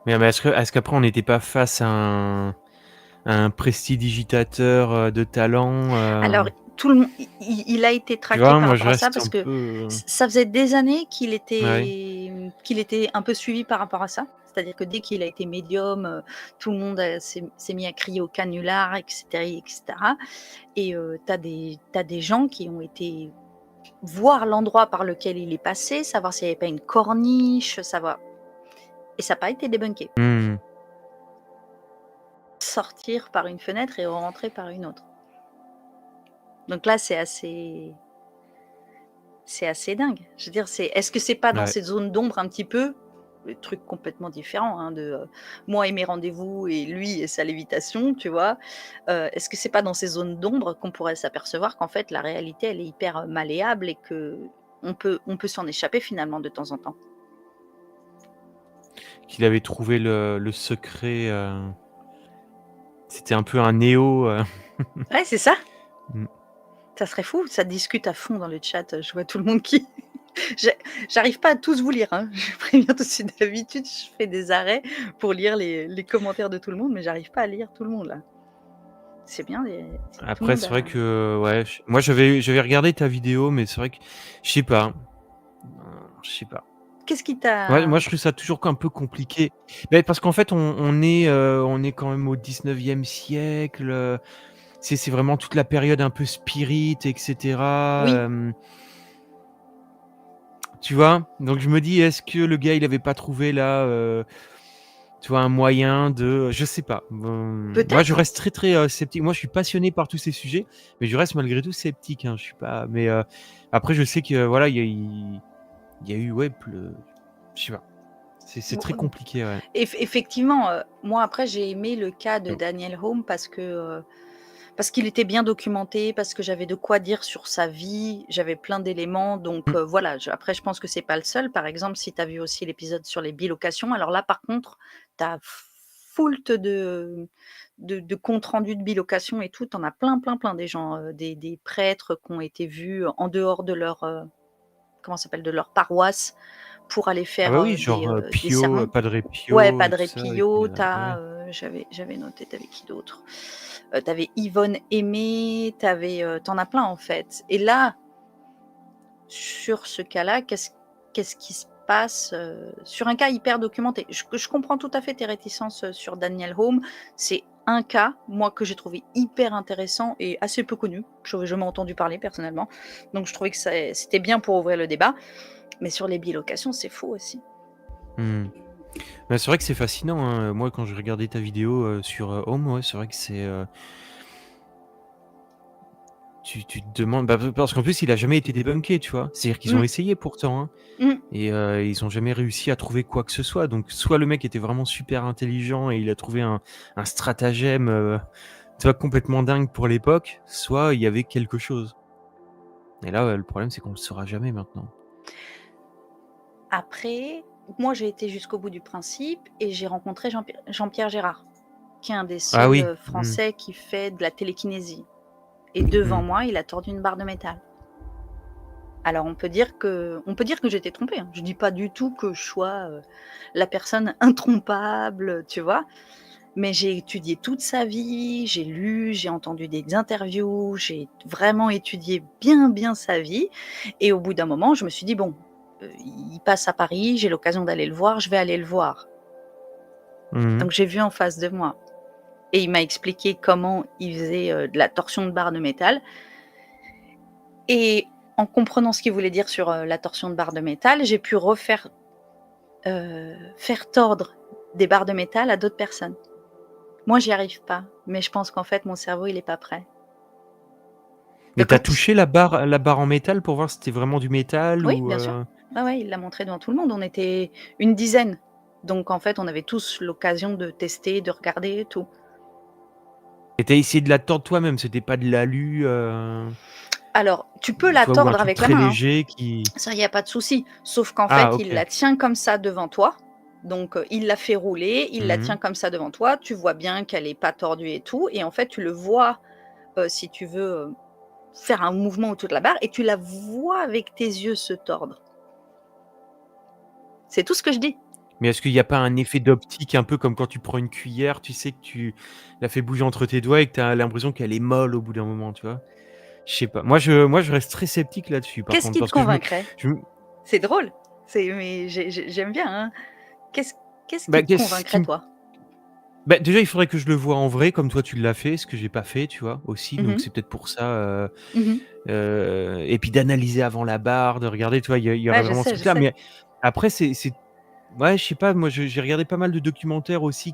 Mais est-ce qu'après on n'était pas face à un prestidigitateur, de talent, Alors, tout le mon il a été tu traqué vois? par Moi je rapport à ça reste parce un que peu, ça faisait des années ouais. qu'il était un peu suivi par rapport à ça. C'est-à-dire que dès qu'il a été médium, tout le monde, s'est mis à crier au canular et cetera et tu as des gens qui ont été voir l'endroit par lequel il est passé, savoir s'il n'y avait pas une corniche, savoir et ça n'a pas été débunké. Mmh. Sortir par une fenêtre et rentrer par une autre. Donc là, c'est assez dingue. Je veux dire, est-ce que c'est pas dans Ouais. cette zone d'ombre un petit peu, le truc complètement différent, hein, de, moi et mes rendez-vous et lui et sa lévitation, tu vois? Est-ce que c'est pas dans ces zones d'ombre qu'on pourrait s'apercevoir qu'en fait la réalité elle est hyper, malléable et qu'on peut s'en échapper finalement de temps en temps? Qu'il avait trouvé le secret, c'était un peu un Néo, Ouais, c'est ça. mmh. Ça serait fou, ça discute à fond dans le chat, je vois tout le monde qui j'ai j'arrive pas à tous vous lire, hein, je préviens tout de suite. D'habitude, je fais des arrêts pour lire les commentaires de tout le monde, mais j'arrive pas à lire tout le monde là. C'est bien tout le Après, monde c'est vrai a que, ouais, moi j'avais regardé ta vidéo, mais c'est vrai que je sais pas, je sais pas. qu'est-ce qui Ouais, t'a moi je trouve ça toujours un peu compliqué. Beh, parce qu'en fait on est quand même au 19e siècle, c'est vraiment toute la période un peu spirit et cetera, oui, tu vois? Donc je me dis: «Est-ce que le gars il avait pas trouvé là, tu vois, un moyen de» je sais pas. Moi je peut-être. reste très, très, sceptique. Moi je suis passionné par tous ces sujets, mais je reste malgré tout sceptique, hein. Je suis pas mais, après je sais que voilà, il y a eu ouais, je sais pas. C'est très Bon, compliqué, ouais. effectivement, moi après j'ai aimé le cas de Mmh. Daniel Home parce qu'il était bien documenté, parce que j'avais de quoi dire sur sa vie, j'avais plein d'éléments donc Mmh. voilà, après je pense que c'est pas le seul. Par exemple, si tu as vu aussi l'épisode sur les bilocations, alors là par contre, tu as foult de comptes rendus de bilocation et tout, tu en as plein, plein, plein des gens, des prêtres qui ont été vus en dehors de leur, comment ça s'appelle? De leur paroisse pour aller Ah faire, bah oui, genre, des Pio, sermons. Padre Ouais, Pio et tout Padre ça et puis, Pio, tu ouais. as, j'avais noté, tu avais qui d'autre? Tu avais Yvonne Aimée, tu avais, tu en as plein en fait et là, sur ce cas-là, qu'est-ce qui se passe, sur un cas hyper documenté? Je comprends tout à fait tes réticences, sur Daniel Home. C'est un cas, moi, que j'ai trouvé hyper intéressant et assez peu connu. Je n'avais jamais entendu parler personnellement, donc je trouvais que c'était bien pour ouvrir le débat, mais sur les bilocations, c'est fou aussi. Mmh. Bah, c'est vrai que c'est fascinant, hein, moi quand j'ai regardé ta vidéo, sur, Home, ouais, c'est vrai que tu te demandes bah, parce qu'en plus il a jamais été débunké, tu vois? C'est-à-dire qu'ils ont Mmh, essayé pourtant, hein, mmh. et ils ont jamais réussi à trouver quoi que ce soit, donc soit le mec était vraiment super intelligent et il a trouvé un stratagème, tu vois, complètement dingue pour l'époque, soit il y avait quelque chose et là, le problème c'est qu'on le saura jamais maintenant. Après, moi, j'ai été jusqu'au bout du principe et j'ai rencontré Jean-Pierre Gérard, qui est un des Ah seuls, oui, mmh, Français qui fait de la télékinésie et devant mmh. moi, il a tordu une barre de métal. Alors on peut dire que j'étais trompée, hein. Je dis pas du tout que je sois, la personne intrompable, tu vois? Mais j'ai étudié toute sa vie, j'ai lu, j'ai entendu des interviews, j'ai vraiment étudié bien, bien sa vie et au bout d'un moment, je me suis dit: «Bon, il passe à Paris, j'ai l'occasion d'aller le voir, je vais aller le voir». Mmh. Donc j'ai vu en face de moi et il m'a expliqué comment il faisait, de la torsion de barre de métal et en comprenant ce qu'il voulait dire sur, la torsion de barre de métal, j'ai pu faire tordre des barres de métal à d'autres personnes. Moi, j'y arrive pas, mais je pense qu'en fait, mon cerveau, il est pas prêt. Mais tu as Quand touché la barre en métal pour voir si c'était vraiment du métal Oui, ou, bien sûr. Ouais, ouais, il l'a montré devant tout le monde. On était une dizaine. Donc en fait, on avait tous l'occasion de tester, de regarder et tout. et tu as essayé de la tordre toi-même? C'était pas de l'alu, Alors, tu peux la tu vois, ou un tordre truc avec la très main, hein. léger qui Ça, il y a pas de souci. Sauf qu'en ah fait, il OK. la tient comme ça devant toi. Donc, il la fait rouler, il la Mmh. tient comme ça devant toi. Tu vois bien qu'elle est pas tordue et tout. Et en fait, tu le vois, si tu veux, faire un mouvement autour de la barre et tu la vois avec tes yeux se tordre. C'est tout ce que je dis. Mais est-ce qu'il y a pas un effet d'optique un peu comme quand tu prends une cuillère, tu sais que tu la fais bouger entre tes doigts et que tu as l'impression qu'elle est molle au bout d'un moment, tu vois? Je sais pas. Moi je reste très sceptique là-dessus par Qu'est-ce contre qui te parce que convaincrait? je me C'est drôle. Mais j'aime bien, hein. Qu'est-ce qu'est-ce qui bah, te qu'est-ce qui convaincrait me toi? bah, déjà il faudrait que je le voie en vrai comme toi tu l'as fait, ce que j'ai pas fait, tu vois? Aussi, Mmh donc mh. c'est peut-être pour ça, Mmh. et puis d'analyser avant la barre, de regarder, tu vois? Il y aurait Ouais, je vraiment ce sais, je truc-là, sais. mais après c'est ouais, je sais pas, moi j'ai regardé pas mal de documentaires aussi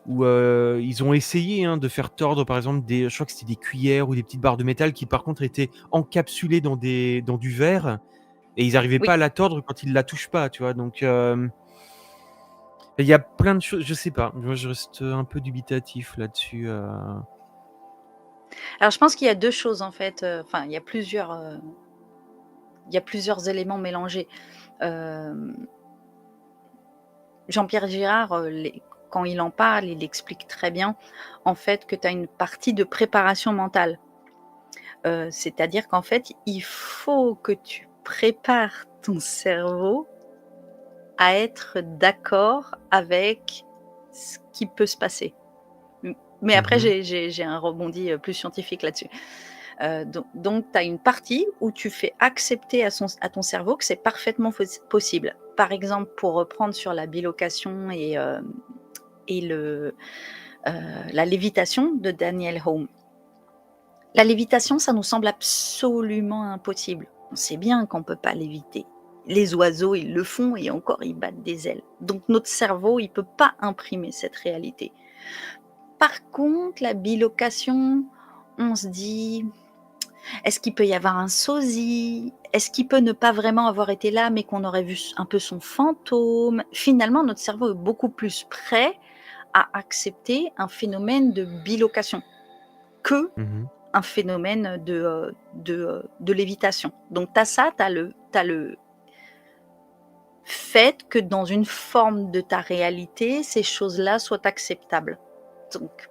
où, ils ont essayé, hein, de faire tordre par exemple je crois que c'était des cuillères ou des petites barres de métal qui par contre étaient encapsulées dans du verre et ils arrivaient pas Oui. à la tordre quand ils la touchent pas, tu vois? Donc, il y a plein de choses, je sais pas. Moi je reste, un peu dubitatif là-dessus, Alors je pense qu'il y a 2 choses en fait, enfin il y a plusieurs éléments mélangés. Hem, Jean-Pierre Girard, quand il en parle, il explique très bien en fait que tu as une partie de préparation mentale. C'est-à-dire qu'en fait, il faut que tu prépares ton cerveau à être d'accord avec ce qui peut se passer. Mais Mmh après mh. j'ai un rebondi, plus scientifique là-dessus. Donc tu as une partie où tu fais accepter à ton cerveau que c'est parfaitement possible. Par exemple, pour reprendre sur la bilocation et la lévitation de Daniel Home. La lévitation, ça nous semble absolument impossible. On sait bien qu'on ne peut pas léviter. Les oiseaux, ils le font et encore, ils battent des ailes. Donc notre cerveau, il ne peut pas imprimer cette réalité. Par contre, la bilocation, on se dit, est-ce qu'il peut y avoir un sosie? Est-ce qu'il peut ne pas vraiment avoir été là, mais qu'on aurait vu un peu son fantôme? Finalement, notre cerveau est beaucoup plus prêt à accepter un phénomène de bilocation que Mmh. un phénomène de lévitation. Donc tu as ça, tu as le fait que dans une forme de ta réalité, ces choses-là soient acceptables. Donc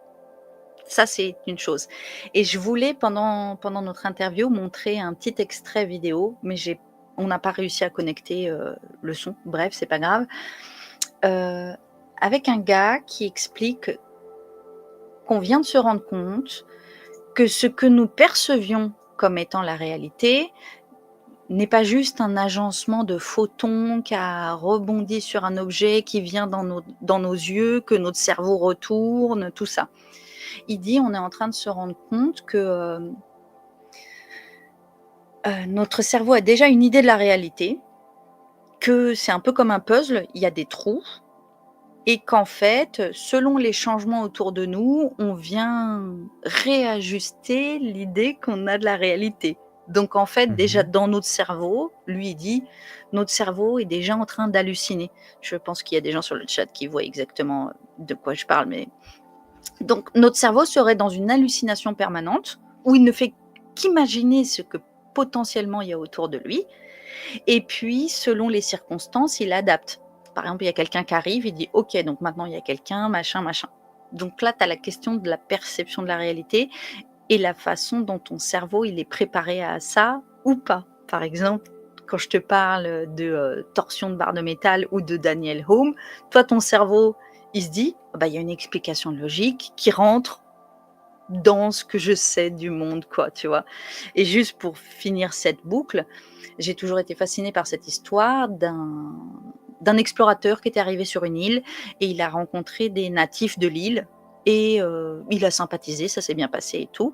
ça, c'est une chose. Et je voulais pendant notre interview montrer un petit extrait vidéo, mais on n'a pas réussi à connecter, le son. Bref, c'est pas grave. Heu, Avec un gars qui explique qu'on vient de se rendre compte que ce que nous percevions comme étant la réalité n'est pas juste un agencement de photons qui a rebondi sur un objet qui vient dans nos yeux, que notre cerveau retourne, tout ça. Il dit: «On est en train de se rendre compte que, notre cerveau a déjà une idée de la réalité, que c'est un peu comme un puzzle, il y a des trous et qu'en fait, selon les changements autour de nous, on vient réajuster l'idée qu'on a de la réalité. Donc en fait, déjà Mmh. dans notre cerveau, lui il dit, notre cerveau est déjà en train d'halluciner. Je pense qu'il y a des gens sur le chat qui voient exactement de quoi je parle, mais donc notre cerveau serait dans une hallucination permanente où il ne fait qu'imaginer ce que potentiellement il y a autour de lui et puis, selon les circonstances, il adapte. Par exemple, il y a quelqu'un qui arrive, il dit: «OK, donc maintenant il y a quelqu'un, machin, machin». Donc là, tu as la question de la perception de la réalité et la façon dont ton cerveau, il est préparé à ça ou pas. Par exemple, quand je te parle de, torsion de barre de métal ou de Daniel Home, toi, ton cerveau, il se dit: «Ah bah, il y a une explication logique qui rentre dans ce que je sais du monde, quoi», tu vois? Et juste pour finir cette boucle, j'ai toujours été fascinée par cette histoire d'un explorateur qui était arrivé sur une île et il a rencontré des natifs de l'île et il a sympathisé, ça s'est bien passé et tout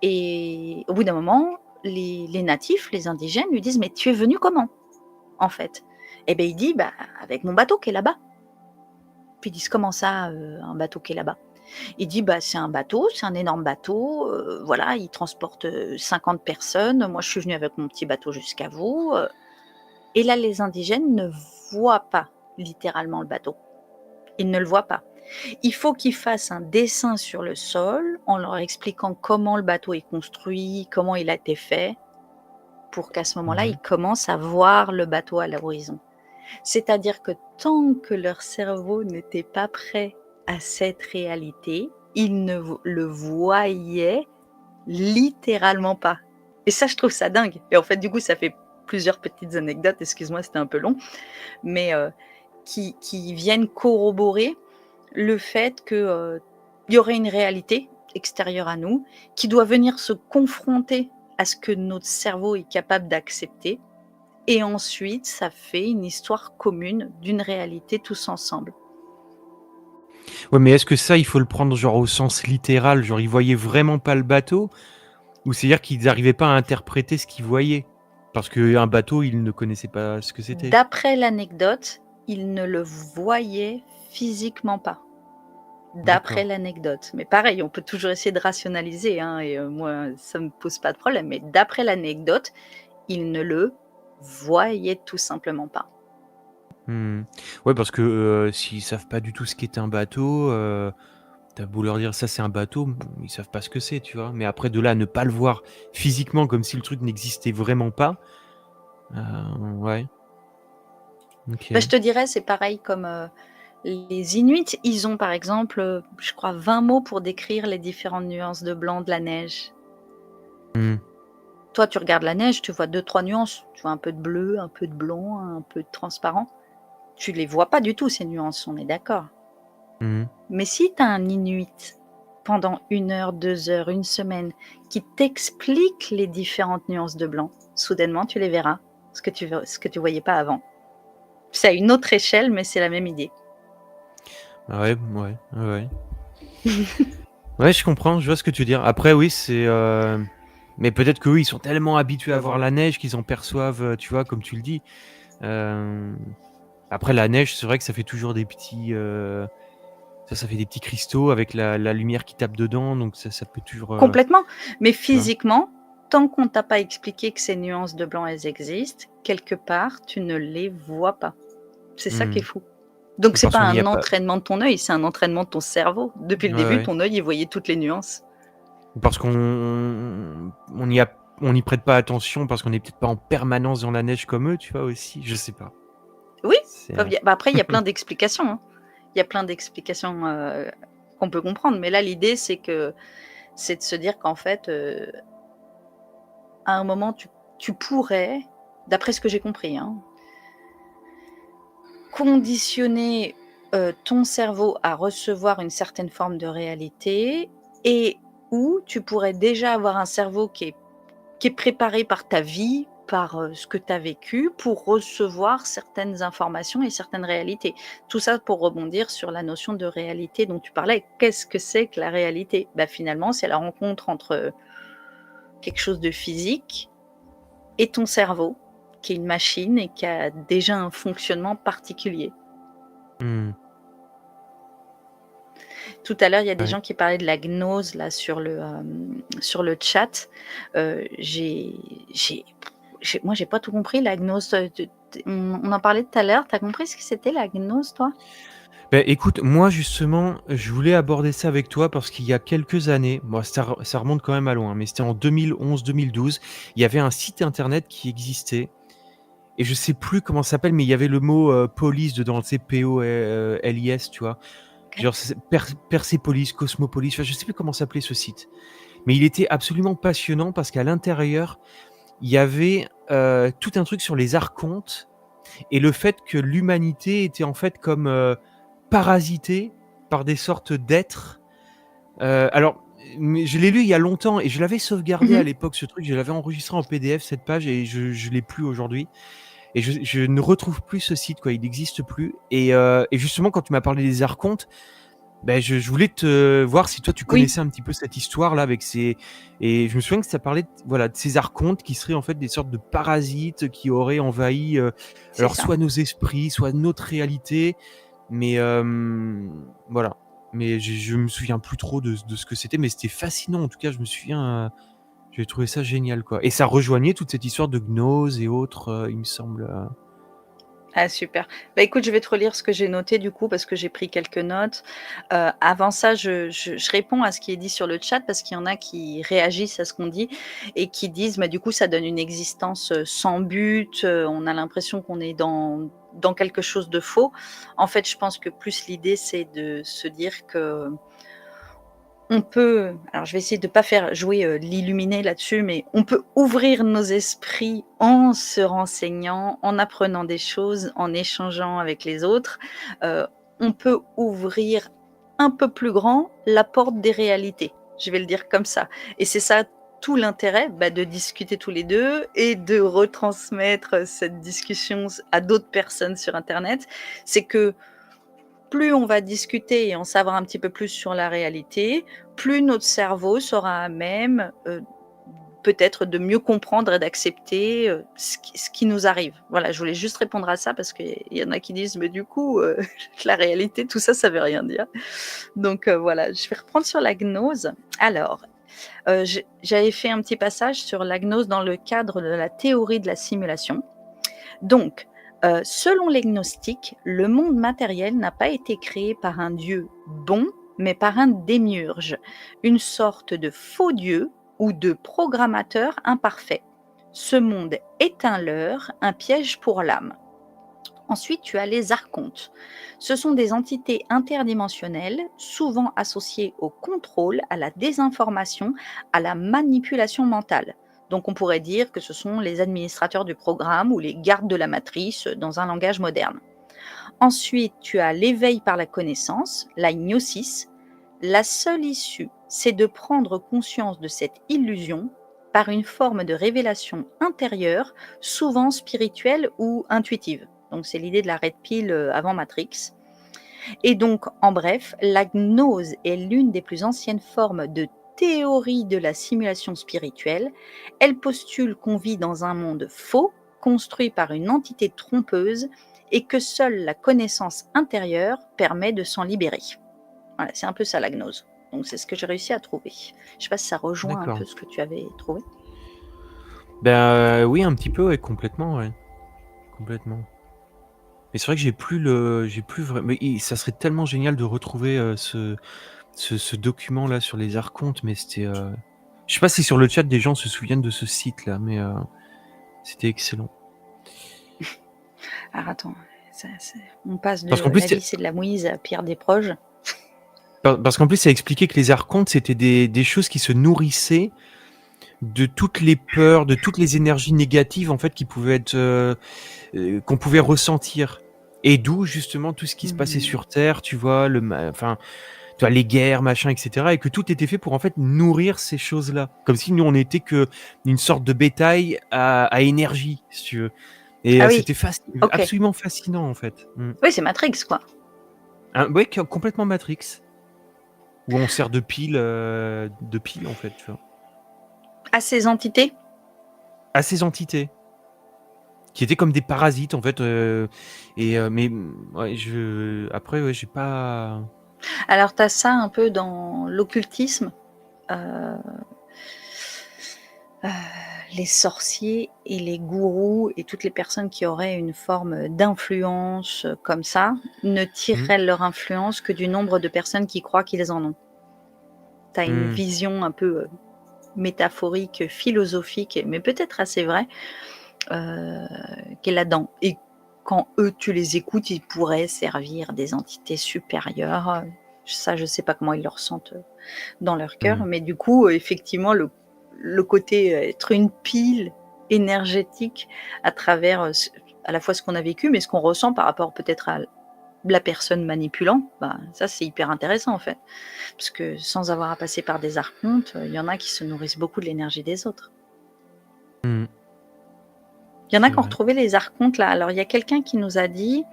et au bout d'un moment, les natifs, les indigènes lui disent: «Mais tu es venu comment, en fait?» Et beh, il dit: «Bah, avec mon bateau qui est là-bas». Puis ils disent: «Comment ça, un bateau qui est là-bas?» Il dit: «Bah, c'est un bateau, c'est un énorme bateau, voilà, il transporte, 50 personnes. Moi, je suis venu avec mon petit bateau jusqu'à vous», et là, les indigènes ne voient pas littéralement le bateau. Ils ne le voient pas. Il faut qu'ils fassent un dessin sur le sol en leur expliquant comment le bateau est construit, comment il a été fait, pour qu'à ce moment-là, ils Mmh. commencent à voir le bateau à l'horizon. C'est-à-dire que tant que leur cerveau n'était pas prêt à cette réalité, ils ne le voyaient littéralement pas. Et ça, je trouve ça dingue. Et en fait, du coup, ça fait plusieurs petites anecdotes, excuse-moi, c'était un peu long, mais qui viennent corroborer le fait que, il y aurait une réalité extérieure à nous, qui doit venir se confronter à ce que notre cerveau est capable d'accepter et ensuite ça fait une histoire commune d'une réalité tous ensemble. Ouais, mais est-ce que ça, il faut le prendre genre au sens littéral, genre ils voyaient vraiment pas le bateau? Ou c'est-à-dire qu'ils arrivaient pas à interpréter ce qu'ils voyaient? Parce qu'un bateau, ils ne connaissaient pas ce que c'était? D'après l'anecdote, il ne le voyait physiquement pas. D'après D'accord. l'anecdote. Mais pareil, on peut toujours essayer de rationaliser, hein, et moi, ça me pose pas de problème. Mais d'après l'anecdote, il ne le voyait tout simplement pas. Mmh. Ouais, parce que, s'ils savent pas du tout ce qu'est un bateau, tu beau leur dire: «Ça, c'est un bateau», ils savent pas ce que c'est, tu vois? Mais après de là à ne pas le voir physiquement comme si le truc n'existait vraiment pas, ouais, Bah, je OK. te dirais, c'est pareil comme, les Inuits, ils ont par exemple, je crois 20 mots pour décrire les différentes nuances de blanc de la neige. Mmh. Toi, tu regardes la neige, tu vois deux, trois nuances. Tu vois un peu de bleu, un peu de blanc, un peu de transparent. Tu les vois pas du tout, ces nuances, on est d'accord. Mmh. Mais si tu as un Inuit pendant 1 heure, 2 heures, une semaine, qui t'explique les différentes nuances de blanc, soudainement, tu les verras, ce que tu voyais pas avant. C'est à une autre échelle, mais c'est la même idée. Ah ouais, ouais, ouais, ouais. Ouais, je comprends, je vois ce que tu veux dire. Après oui, mais peut-être qu'eux, ils sont tellement habitués à voir la neige qu'ils en perçoivent, tu vois, comme tu le dis. Hem, Après la neige, c'est vrai que ça fait toujours des petits, ça fait des petits cristaux avec la lumière qui tape dedans, donc ça peut toujours, Complètement, mais tu vois? physiquement, tant qu'on t'a pas expliqué que ces nuances de blanc, elles existent, quelque part, tu ne les vois pas. C'est ça qui est Mmh. fou. Donc c'est Parce pas qu'on n'y a un pas entraînement de ton œil, c'est un entraînement de ton cerveau. Depuis le ouais, début, ouais. ton œil, il voyait toutes les nuances. Parce on n'y prête pas attention parce qu'on est peut-être pas en permanence dans la neige comme eux, tu vois aussi? Je sais pas. Oui, C'est, peuvent y bah, après il y a plein d'explications, hein. Il y a plein d'explications, qu'on peut comprendre, mais là, l'idée, c'est de se dire qu'en fait, à un moment, tu pourrais, d'après ce que j'ai compris, hein, conditionner, ton cerveau à recevoir une certaine forme de réalité et ou tu pourrais déjà avoir un cerveau qui est préparé par ta vie, par, ce que tu as vécu pour recevoir certaines informations et certaines réalités. Tout ça pour rebondir sur la notion de réalité dont tu parlais. Qu'est-ce que c'est que la réalité? Bah, finalement, c'est la rencontre entre quelque chose de physique et ton cerveau, qui est une machine et qui a déjà un fonctionnement particulier. mmh, Tout à l'heure, il y a des ouais. gens qui parlaient de la gnose là sur le chat. J'ai moi j'ai pas tout compris la gnose, on en parlait tout à l'heure. Tu as compris ce que c'était la gnose toi? Beh, écoute, moi justement, je voulais aborder ça avec toi parce qu'il y a quelques années, bon ça remonte quand même à loin, mais c'était en 2011-2012, il y avait un site internet qui existait et je sais plus comment ça s'appelle, mais il y avait le mot, police dedans, tu sais, POLIS, tu vois? OK. Genre c'est Persepolis, Cosmopolis, enfin je sais plus comment s'appelait ce site. Mais il était absolument passionnant parce qu'à l'intérieur, il y avait, tout un truc sur les archontes et le fait que l'humanité était en fait comme, parasitée par des sortes d'êtres. Alors, mais je l'ai lu il y a longtemps et je l'avais sauvegardé à Mmh. l'époque ce truc, je l'avais enregistré en PDF cette page et je l'ai plus aujourd'hui et je ne retrouve plus ce site quoi, il n'existe plus et justement quand tu m'as parlé des archontes, ben je voulais te voir si toi tu Oui, connaissais un petit peu cette histoire-là avec ces et je me souviens que ça parlait voilà, de ces archontes qui seraient en fait des sortes de parasites qui auraient envahi, c'est alors ça. soit nos esprits, soit notre réalité, mais voilà. Mais je me souviens plus trop de ce que c'était, mais c'était fascinant en tout cas, je me souviens, j'ai trouvé ça génial quoi et ça rejoignait toute cette histoire de gnose et autres, il me semble, Ah super. Bah, écoute, je vais te relire ce que j'ai noté du coup parce que j'ai pris quelques notes. Avant ça, je réponds à ce qui est dit sur le chat parce qu'il y en a qui réagissent à ce qu'on dit et qui disent: «Bah, du coup, ça donne une existence, sans but, on a l'impression qu'on est dans quelque chose de faux». En fait, je pense que plus l'idée, c'est de se dire que on peut, alors je vais essayer de pas faire jouer, l'illuminé là-dessus, mais on peut ouvrir nos esprits en se renseignant, en apprenant des choses, en échangeant avec les autres. Heu, on peut ouvrir un peu plus grand la porte des réalités. Je vais le dire comme ça et c'est ça tout l'intérêt, bah, de discuter tous les 2 et de retransmettre cette discussion à d'autres personnes sur internet. C'est que plus on va discuter et en savoir un petit peu plus sur la réalité, plus notre cerveau sera à même, peut-être de mieux comprendre et d'accepter, ce qui nous arrive. Voilà, je voulais juste répondre à ça parce qu'il y en a qui disent: «Mais du coup, la réalité, tout ça, ça veut rien dire». Donc voilà, je vais reprendre sur la gnose. Alors, j'avais fait un petit passage sur la gnose dans le cadre de la théorie de la simulation. Donc, selon les gnostiques, le monde matériel n'a pas été créé par un dieu bon, mais par un démiurge, une sorte de faux dieu ou de programmateur imparfait. Ce monde est un leurre, un piège pour l'âme. Ensuite, tu as les archontes. Ce sont des entités interdimensionnelles, souvent associées au contrôle, à la désinformation, à la manipulation mentale. Donc on pourrait dire que ce sont les administrateurs du programme ou les gardes de la matrice dans un langage moderne. Ensuite, tu as l'éveil par la connaissance, la gnosis. La seule issue, c'est de prendre conscience de cette illusion par une forme de révélation intérieure, souvent spirituelle ou intuitive. Donc c'est l'idée de la red pill avant Matrix. Et donc, en bref, la gnose est l'une des plus anciennes formes de théorie de la simulation spirituelle. Elle postule qu'on vit dans un monde faux, construit par une entité trompeuse, et que seule la connaissance intérieure permet de s'en libérer. Voilà, c'est un peu ça la gnose. Donc c'est ce que j'ai réussi à trouver. Je ne sais pas si ça rejoint un D'accord. peu ce que tu avais trouvé. Ben, oui, un petit peu, ouais, complètement, ouais. Complètement. Mais c'est vrai que j'ai plus vraiment. Mais ça serait tellement génial de retrouver ce document-là sur les archontes, mais c'était. Je sais pas si sur le chat des gens se souviennent de ce site-là, mais c'était excellent. Alors attends, on passe Parce qu'en de plus, la vie c'est de la mouise à Pierre Desproges. parce qu'en plus, ça expliquait que les archontes, c'était des choses qui se nourrissaient de toutes les peurs, de toutes les énergies négatives en fait qui pouvaient être qu'on pouvait ressentir. Et d'où justement tout ce qui se passait sur Terre, tu vois, enfin, tu vois, les guerres, machin, etc. Et que tout était fait pour en fait nourrir ces choses-là, comme si nous on était que une sorte de bétail à énergie, si tu veux. Et Ah oui, c'était ok. absolument fascinant en fait. Oui, c'est Matrix quoi. Ouais, complètement Matrix, où on sert de pile en fait, tu vois. À ces entités. À ces entités. Qui étaient comme des parasites en fait, mais ouais, après ouais, j'ai pas. Alors tu as ça un peu dans l'occultisme. Les sorciers et les gourous et toutes les personnes qui auraient une forme d'influence comme ça ne tireraient leur influence que du nombre de personnes qui croient qu'ils en ont. Tu as une vision un peu métaphorique, philosophique, mais peut-être assez vraie, qui est là-dedans. Et quand eux, tu les écoutes, ils pourraient servir des entités supérieures. Ça, je ne sais pas comment ils le ressentent dans leur cœur, mais du coup, effectivement, le côté être une pile énergétique à travers à la fois ce qu'on a vécu, mais ce qu'on ressent par rapport peut-être à la personne manipulant, bah, ça c'est hyper intéressant en fait. Parce que sans avoir à passer par des archontes, il y en a qui se nourrissent beaucoup de l'énergie des autres. Il y en a C'est qui ont vrai. retrouvé les archontes là. Alors il y a quelqu'un qui nous a dit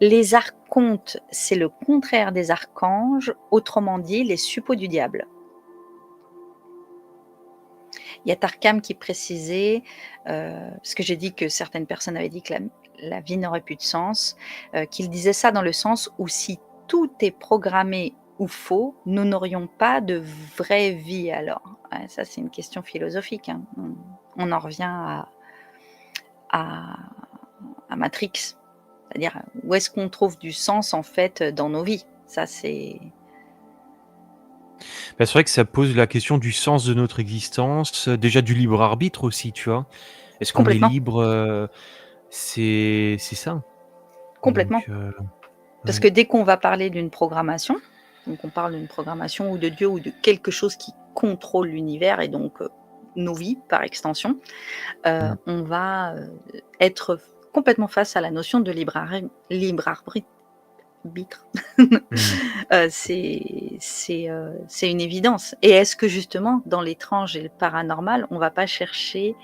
les archontes, c'est le contraire des archanges, autrement dit les suppôts du diable. Il y a Tarkam qui précisait, parce que j'ai dit que certaines personnes avaient dit que la vie n'aurait plus de sens, qu'il disait ça dans le sens où si tout est programmé ou faux, nous n'aurions pas de vraie vie alors. Ouais, ça, c'est une question philosophique. Hein. On en revient à Matrix. C'est-à-dire, où est-ce qu'on trouve du sens en fait dans nos vies? Ça, c'est... Bah, c'est vrai que ça pose la question du sens de notre existence, déjà du libre arbitre aussi, tu vois? Est-ce qu'on est Complètement. libre, c'est ça. Complètement. Donc Parce ouais. que dès qu'on va parler d'une programmation, donc on parle d'une programmation ou de Dieu ou de quelque chose qui contrôle l'univers et donc nos vies par extension, on va être complètement face à la notion de libre arbitre. C'est une évidence. Et est-ce que justement, dans l'étrange et le paranormal, on ne va pas chercher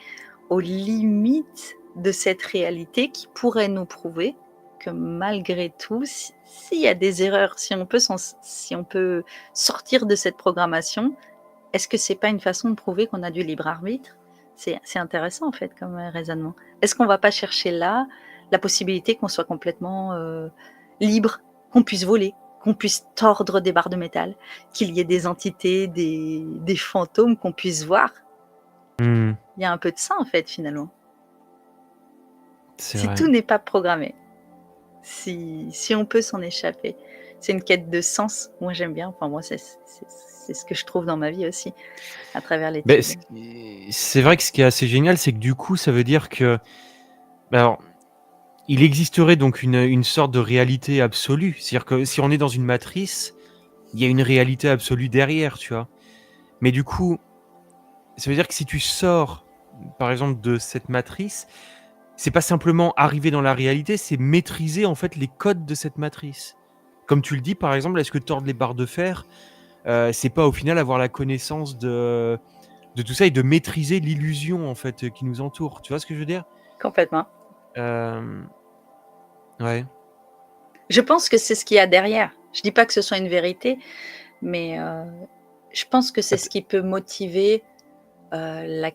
aux limites de cette réalité qui pourrait nous prouver que malgré tout, s'il y a des erreurs, si on peut sortir de cette programmation, est-ce que c'est pas une façon de prouver qu'on a du libre arbitre? C'est intéressant en fait comme raisonnement. Est-ce qu'on va pas chercher là la possibilité qu'on soit complètement libre, qu'on puisse voler, qu'on puisse tordre des barres de métal, qu'il y ait des entités, des fantômes qu'on puisse voir? Il y a un peu de ça en fait finalement. C'est Si vrai. tout n'est pas programmé, si on peut s'en échapper, c'est une quête de sens. Moi j'aime bien, enfin moi c'est ce que je trouve dans ma vie aussi, à travers Beh, l'étude. c'est vrai que ce qui est assez génial, c'est que du coup, ça veut dire que alors il existerait donc une sorte de réalité absolue. C'est-à-dire que si on est dans une matrice, il y a une réalité absolue derrière, tu vois? Mais du coup, ça veut dire que si tu sors, par exemple, de cette matrice, c'est pas simplement arriver dans la réalité, c'est maîtriser, en fait, les codes de cette matrice. Comme tu le dis, par exemple, est-ce que tordre les barres de fer, c'est pas, au final, avoir la connaissance de tout ça et de maîtriser l'illusion, en fait, qui nous entoure? Tu vois ce que je veux dire? Complètement. Hem, ouais. Je pense que c'est ce qu'il y a derrière. Je dis pas que ce soit une vérité, mais je pense que c'est Ah ce t qui peut motiver, la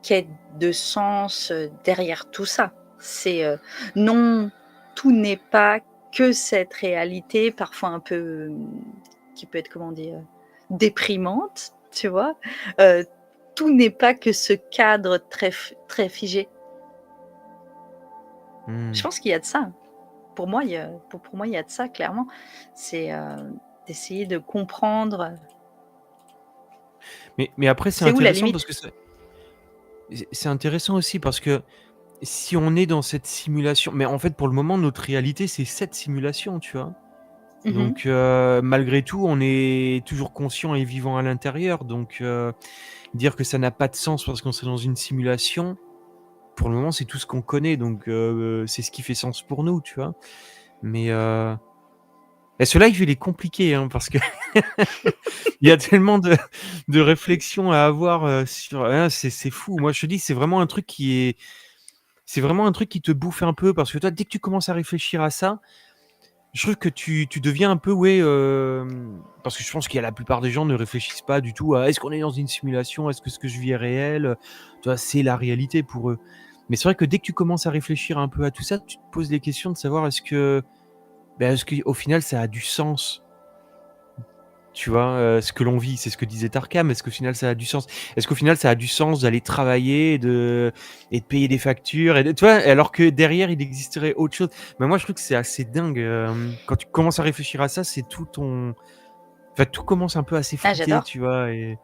quête de sens, derrière tout ça. C'est, non, tout n'est pas que cette réalité parfois un peu, qui peut être, comment dire? Déprimante, tu vois? Heu, tout n'est pas que ce cadre très figé. Je mmh. pense qu'il y a de ça. Pour moi, il y a pour moi, il y a de ça clairement. C'est, d'essayer de comprendre, Mais après, c'est c'est où la intéressant parce limite? que c'est intéressant aussi parce que si on est dans cette simulation mais en fait, pour le moment, notre réalité, c'est cette simulation, tu vois? Mmh mh. Donc malgré tout, on est toujours conscient et vivant à l'intérieur donc dire que ça n'a pas de sens parce qu'on serait dans une simulation, pour le moment, c'est tout ce qu'on connaît donc c'est ce qui fait sens pour nous, tu vois? Mais et ce live, il est compliqué, hein, parce que il y a tellement de réflexions à avoir, sur c'est fou. Moi, je te dis, c'est vraiment un truc qui te bouffe un peu parce que toi, dès que tu commences à réfléchir à ça, je trouve que tu deviens un peu, ouais, parce que je pense qu'il y a la plupart des gens ne réfléchissent pas du tout à: «Est-ce qu'on est dans une simulation? Est-ce que ce que je vis est réel?» Tu vois? C'est la réalité pour eux. Mais c'est vrai que dès que tu commences à réfléchir un peu à tout ça, tu te poses les questions de savoir est-ce qu'au final ça a du sens? Tu vois? Ce que l'on vit, c'est ce que disait Tarkam. Est-ce qu'au final ça a du sens? Est-ce qu'au final ça a du sens d'aller travailler et de payer des factures et de tu vois? Alors que derrière il existerait autre chose. Mais moi je trouve que c'est assez dingue, quand tu commences à réfléchir à ça, c'est tout ton enfin tout commence un peu à Ah, s'effriter, j'adore. tu vois? Et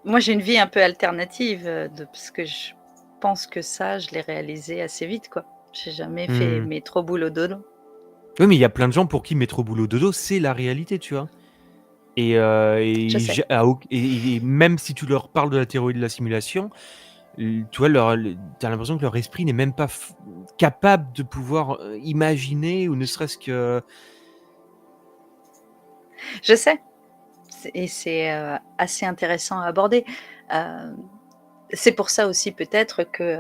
Moi, j'ai une vie un peu alternative, de parce que je pense que ça, je l'ai réalisé assez vite, quoi. J'ai jamais fait mmh. métro boulot dodo. Oui, mais il y a plein de gens pour qui métro boulot dodo, c'est la réalité, tu vois? Je Et sais. ja à auc et même si tu leur parles de la théorie de la simulation, tu vois, tu as l'impression que leur esprit n'est même pas capable de pouvoir, imaginer ou ne serait-ce que Je sais. C'est, assez intéressant à aborder. Hem, c'est pour ça aussi peut-être que,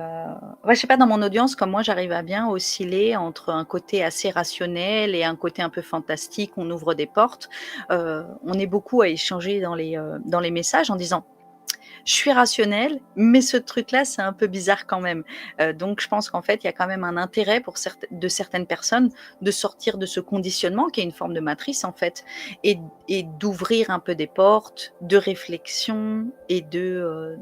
ouais, je sais pas, dans mon audience, comme moi, j'arrive à bien osciller entre un côté assez rationnel et un côté un peu fantastique. On ouvre des portes. On est beaucoup à échanger dans les messages en disant: «Je suis rationnel, mais ce truc-là, c'est un peu bizarre quand même». Donc je pense qu'en fait, il y a quand même un intérêt pour certaines personnes de sortir de ce conditionnement qui est une forme de matrice en fait et d'ouvrir un peu des portes de réflexion et de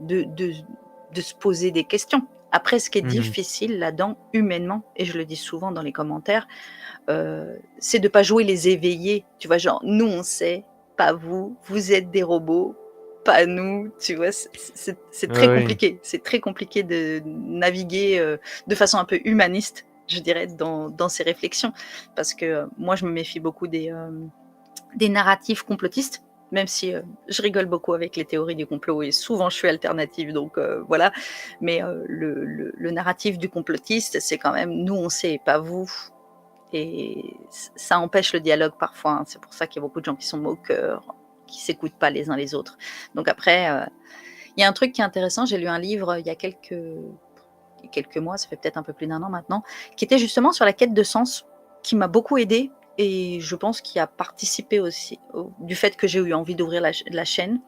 se poser des questions. Après ce qui est mmh difficile là-dedans, humainement, et je le dis souvent dans les commentaires, c'est de pas jouer les éveillés, tu vois? Genre: «Nous, on sait, pas vous, vous êtes des robots, pas nous», tu vois? C'est ouais, très ouais. compliqué. C'est très compliqué de naviguer, de façon un peu humaniste, je dirais, dans ces réflexions. Parce que, moi, je me méfie beaucoup des narratifs complotistes, même si, je rigole beaucoup avec les théories du complot et souvent je suis alternative donc voilà. Mais, le narratif du complotiste, c'est quand même: «Nous, on sait, pas vous». Et ça empêche le dialogue parfois, hein. C'est pour ça qu'il y a beaucoup de gens qui sont moqueurs, qui s'écoutent pas les uns les autres. Donc après, il y a un truc qui est intéressant, j'ai lu un livre il y a quelques mois, ça fait peut-être un peu plus d'un an maintenant, qui était justement sur la quête de sens, qui m'a beaucoup aidée et je pense qui a participé aussi au du fait que j'ai eu envie d'ouvrir la chaîne.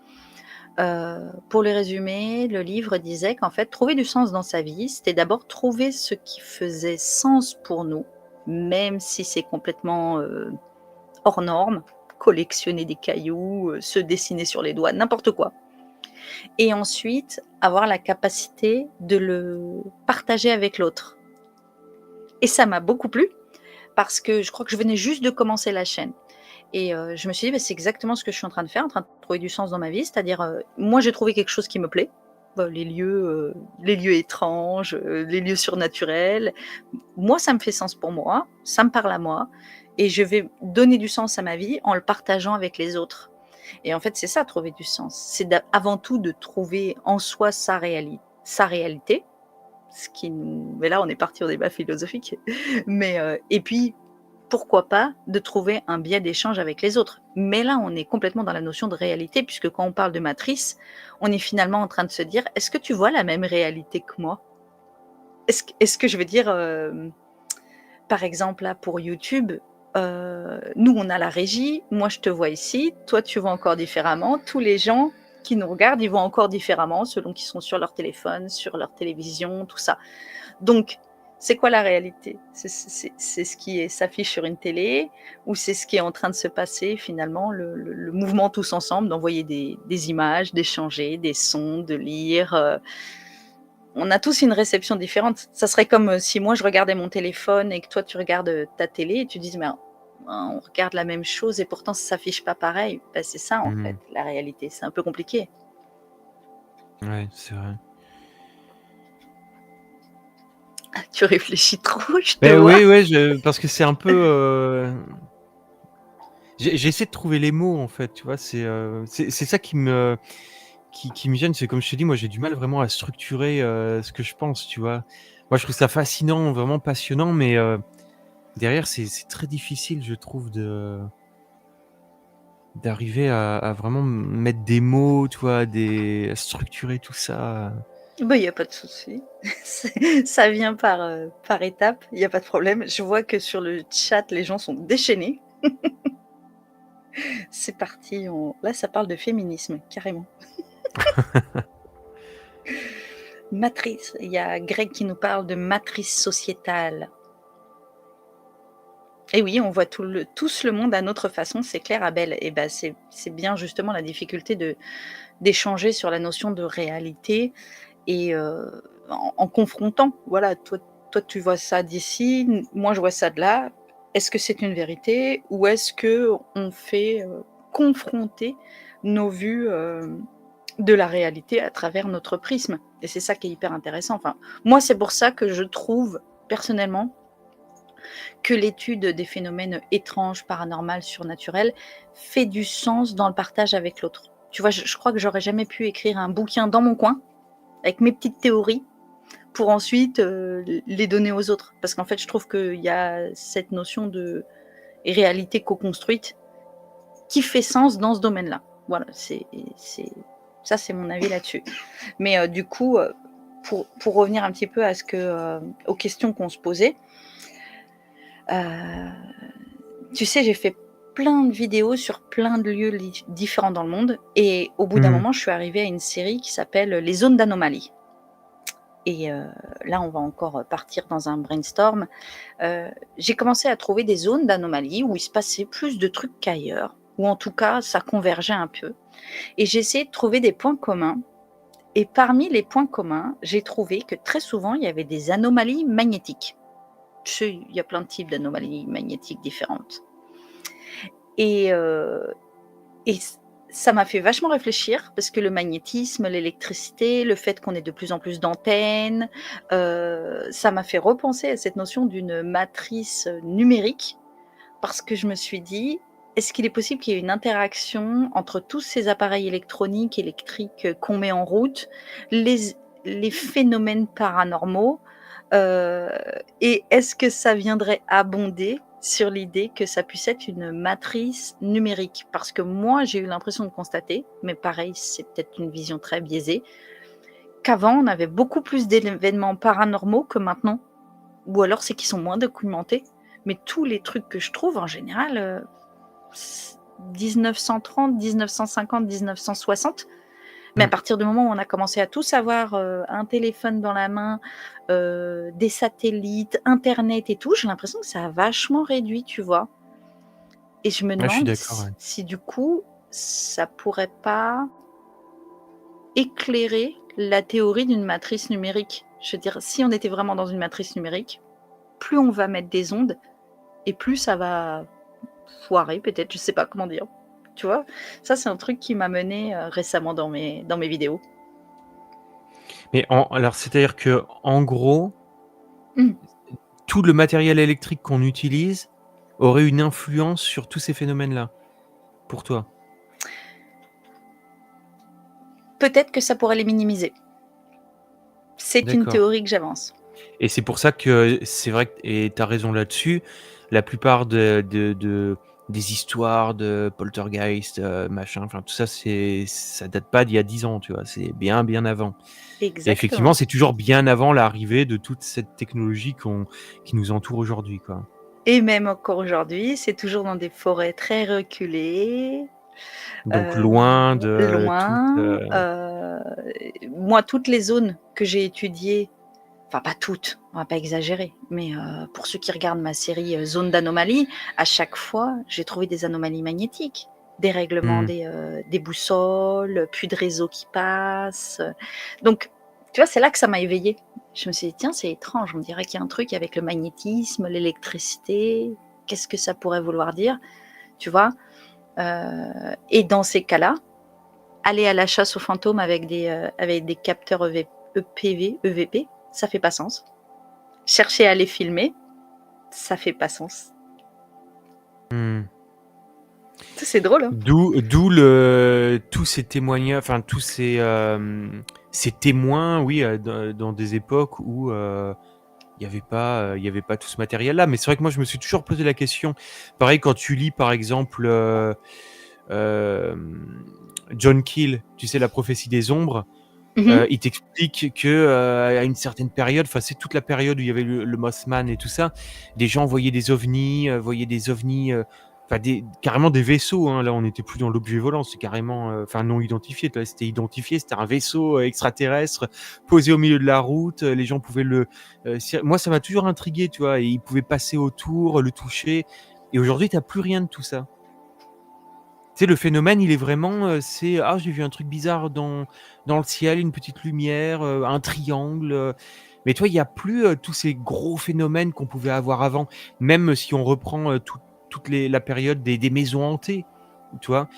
Pour le résumer, le livre disait qu'en fait, trouver du sens dans sa vie, c'était d'abord trouver ce qui faisait sens pour nous, même si c'est complètement, hors norme, collectionner des cailloux, se dessiner sur les doigts, n'importe quoi. Et ensuite, avoir la capacité de le partager avec l'autre. Et ça m'a beaucoup plu parce que je crois que je venais juste de commencer la chaîne et je me suis dit: «Bah, c'est exactement ce que je suis en train de faire, en train de trouver du sens dans ma vie». C'est-à-dire, moi j'ai trouvé quelque chose qui me plaît. les lieux étranges, les lieux surnaturels. Moi, ça me fait sens pour moi, ça me parle à moi et je vais donner du sens à ma vie en le partageant avec les autres. Et en fait, c'est ça, trouver du sens. C'est avant tout de trouver en soi sa réalité, ce qui nous... Mais là, on est parti au débat philosophique. Mais, et puis, pourquoi pas de trouver un biais d'échange avec les autres. Mais là, on est complètement dans la notion de réalité, puisque quand on parle de matrice, on est finalement en train de se dire, est-ce que tu vois la même réalité que moi? Est-ce que je veux dire, par exemple, là, pour YouTube, nous, on a la régie, moi, je te vois ici, toi, tu vois encore différemment, tous les gens qui nous regardent, ils voient encore différemment, selon qu'ils sont sur leur téléphone, sur leur télévision, tout ça. Donc, c'est quoi la réalité? C'est ce qui s'affiche sur une télé ou c'est ce qui est en train de se passer finalement, le mouvement tous ensemble, d'envoyer des images, d'échanger, des sons, de lire. On a tous une réception différente. Ça serait comme si moi je regardais mon téléphone et que toi tu regardes ta télé et tu dis mais on regarde la même chose et pourtant ça s'affiche pas pareil. Ben, c'est ça en fait, Mmh. la réalité. C'est un peu compliqué. Ouais, c'est vrai. Tu réfléchis trop, je te Beh, vois. oui, ouais, parce que c'est un peu, j'essaie de trouver les mots, en fait, tu vois? C'est ça qui me gêne. C'est comme je te dis, moi, j'ai du mal vraiment à structurer, ce que je pense, tu vois? Moi, je trouve ça fascinant, vraiment passionnant, mais derrière, c'est très difficile, je trouve, d'arriver à vraiment mettre des mots, tu vois? À structurer tout ça. Bah, il y a pas de souci. Ça vient par étapes, il y a pas de problème. Je vois que sur le chat, les gens sont déchaînés. C'est parti, là, ça parle de féminisme, carrément. Matrice, il y a Greg qui nous parle de matrice sociétale. Et oui, on voit tous le monde à notre façon, c'est clair, Abel. Et ben, c'est bien justement la difficulté d'échanger sur la notion de réalité et en confrontant. Voilà, toi, tu vois ça d'ici, moi, je vois ça de là. Est-ce que c'est une vérité ou est-ce que on fait confronter nos vues de la réalité à travers notre prisme? Et c'est ça qui est hyper intéressant. Enfin, moi, c'est pour ça que je trouve personnellement que l'étude des phénomènes étranges, paranormaux, surnaturels fait du sens dans le partage avec l'autre. Tu vois, je crois que j'aurais jamais pu écrire un bouquin dans mon coin avec mes petites théories pour ensuite les donner aux autres. Parce qu'en fait, je trouve qu'il y a cette notion de réalité co-construite qui fait sens dans ce domaine-là. Voilà, ça, c'est mon avis là-dessus. Mais du coup, pour revenir un petit peu à aux questions qu'on se posait, tu sais, j'ai fait plein de vidéos sur plein de lieux différents dans le monde. Et au bout d'un Mmh. moment, je suis arrivée à une série qui s'appelle Les zones d'anomalie. Et là, on va encore partir dans un brainstorm. J'ai commencé à trouver des zones d'anomalie où il se passait plus de trucs qu'ailleurs, ou en tout cas, ça convergeait un peu. Et j'ai essayé de trouver des points communs. Et parmi les points communs, j'ai trouvé que très souvent, il y avait des anomalies magnétiques. Tu sais, il y a plein de types d'anomalies magnétiques différentes. Et, et ça m'a fait vachement réfléchir parce que le magnétisme, l'électricité, le fait qu'on ait de plus en plus d'antennes, ça m'a fait repenser à cette notion d'une matrice numérique parce que je me suis dit, est-ce qu'il est possible qu'il y ait une interaction entre tous ces appareils électroniques, électriques qu'on met en route, les phénomènes paranormaux, euh, et est-ce que ça viendrait abonder sur l'idée que ça puisse être une matrice numérique? Parce que moi, j'ai eu l'impression de constater, mais pareil, c'est peut-être une vision très biaisée, qu'avant, on avait beaucoup plus d'événements paranormaux que maintenant. Ou alors, c'est qu'ils sont moins documentés. Mais tous les trucs que je trouve, en général, 1930, 1950, 1960, mais à Mmh. partir du moment où on a commencé à tous avoir un téléphone dans la main, des satellites, internet et tout, j'ai l'impression que ça a vachement réduit, tu vois? Et je me Ouais, je suis demande d'accord, si ouais. si du coup, ça pourrait pas éclairer la théorie d'une matrice numérique. Je veux dire, si on était vraiment dans une matrice numérique, plus on va mettre des ondes et plus ça va foirer peut-être, je sais pas comment dire. Tu vois? Ça, c'est un truc qui m'a menée récemment dans mes vidéos. Mais alors, c'est-à-dire que en gros, Mmh. tout le matériel électrique qu'on utilise aurait une influence sur tous ces phénomènes-là, pour toi? Peut-être que ça pourrait les minimiser. C'est une D'accord. théorie que j'avance. Et c'est pour ça que c'est vrai que et tu as raison là-dessus, la plupart des histoires de poltergeist, machin, enfin tout ça, ça date pas d'il y a 10 ans, tu vois? C'est bien, bien avant. Et effectivement, Exactement. c'est toujours bien avant l'arrivée de toute cette technologie qui nous entoure aujourd'hui, quoi. Et même encore aujourd'hui, c'est toujours dans des forêts très reculées, Donc loin de toute, loin. Moi, toutes les zones que j'ai étudiées, enfin pas toutes, on va pas exagérer, mais pour ceux qui regardent ma série, Zone d'anomalie, à chaque fois, j'ai trouvé des anomalies magnétiques. Dérèglement mmh, des boussoles, plus de réseau qui passe, donc tu vois, c'est là que ça m'a éveillée. Je me suis dit: «Tiens, c'est étrange, on dirait qu'il y a un truc avec le magnétisme, l'électricité, qu'est-ce que ça pourrait vouloir dire?» Tu vois? Et dans ces cas-là, aller à la chasse aux fantômes avec des capteurs EVP, ça fait pas sens. Chercher à les filmer, ça fait pas sens. mmh. C'est drôle, hein? D'où le tous ces témoignages, enfin tous ces témoins, oui, dans des époques où, il y avait pas tout ce matériel-là. Mais c'est vrai que moi, je me suis toujours posé la question. Pareil, quand tu lis, par exemple, John Keel, tu sais, La prophétie des ombres, Mmh. il t'explique que, à une certaine période, enfin, c'est toute la période où il y avait le Mothman et tout ça, les gens voyaient des ovnis, enfin carrément des vaisseaux, hein. Là, on n'était plus dans l'objet volant, c'est carrément, enfin non identifié. Là, c'était identifié, c'était un vaisseau, extraterrestre posé au milieu de la route, les gens pouvaient moi, ça m'a toujours intrigué, tu vois? Et ils pouvaient passer autour, le toucher et aujourd'hui, tu as plus rien de tout ça. Tu sais, le phénomène, il est vraiment, c'est: «Ah, j'ai vu un truc bizarre dans le ciel, une petite lumière, un triangle», mais tu vois, il y a plus, tous ces gros phénomènes qu'on pouvait avoir avant. Même si on reprend, toute la période des maisons hantées, tu vois?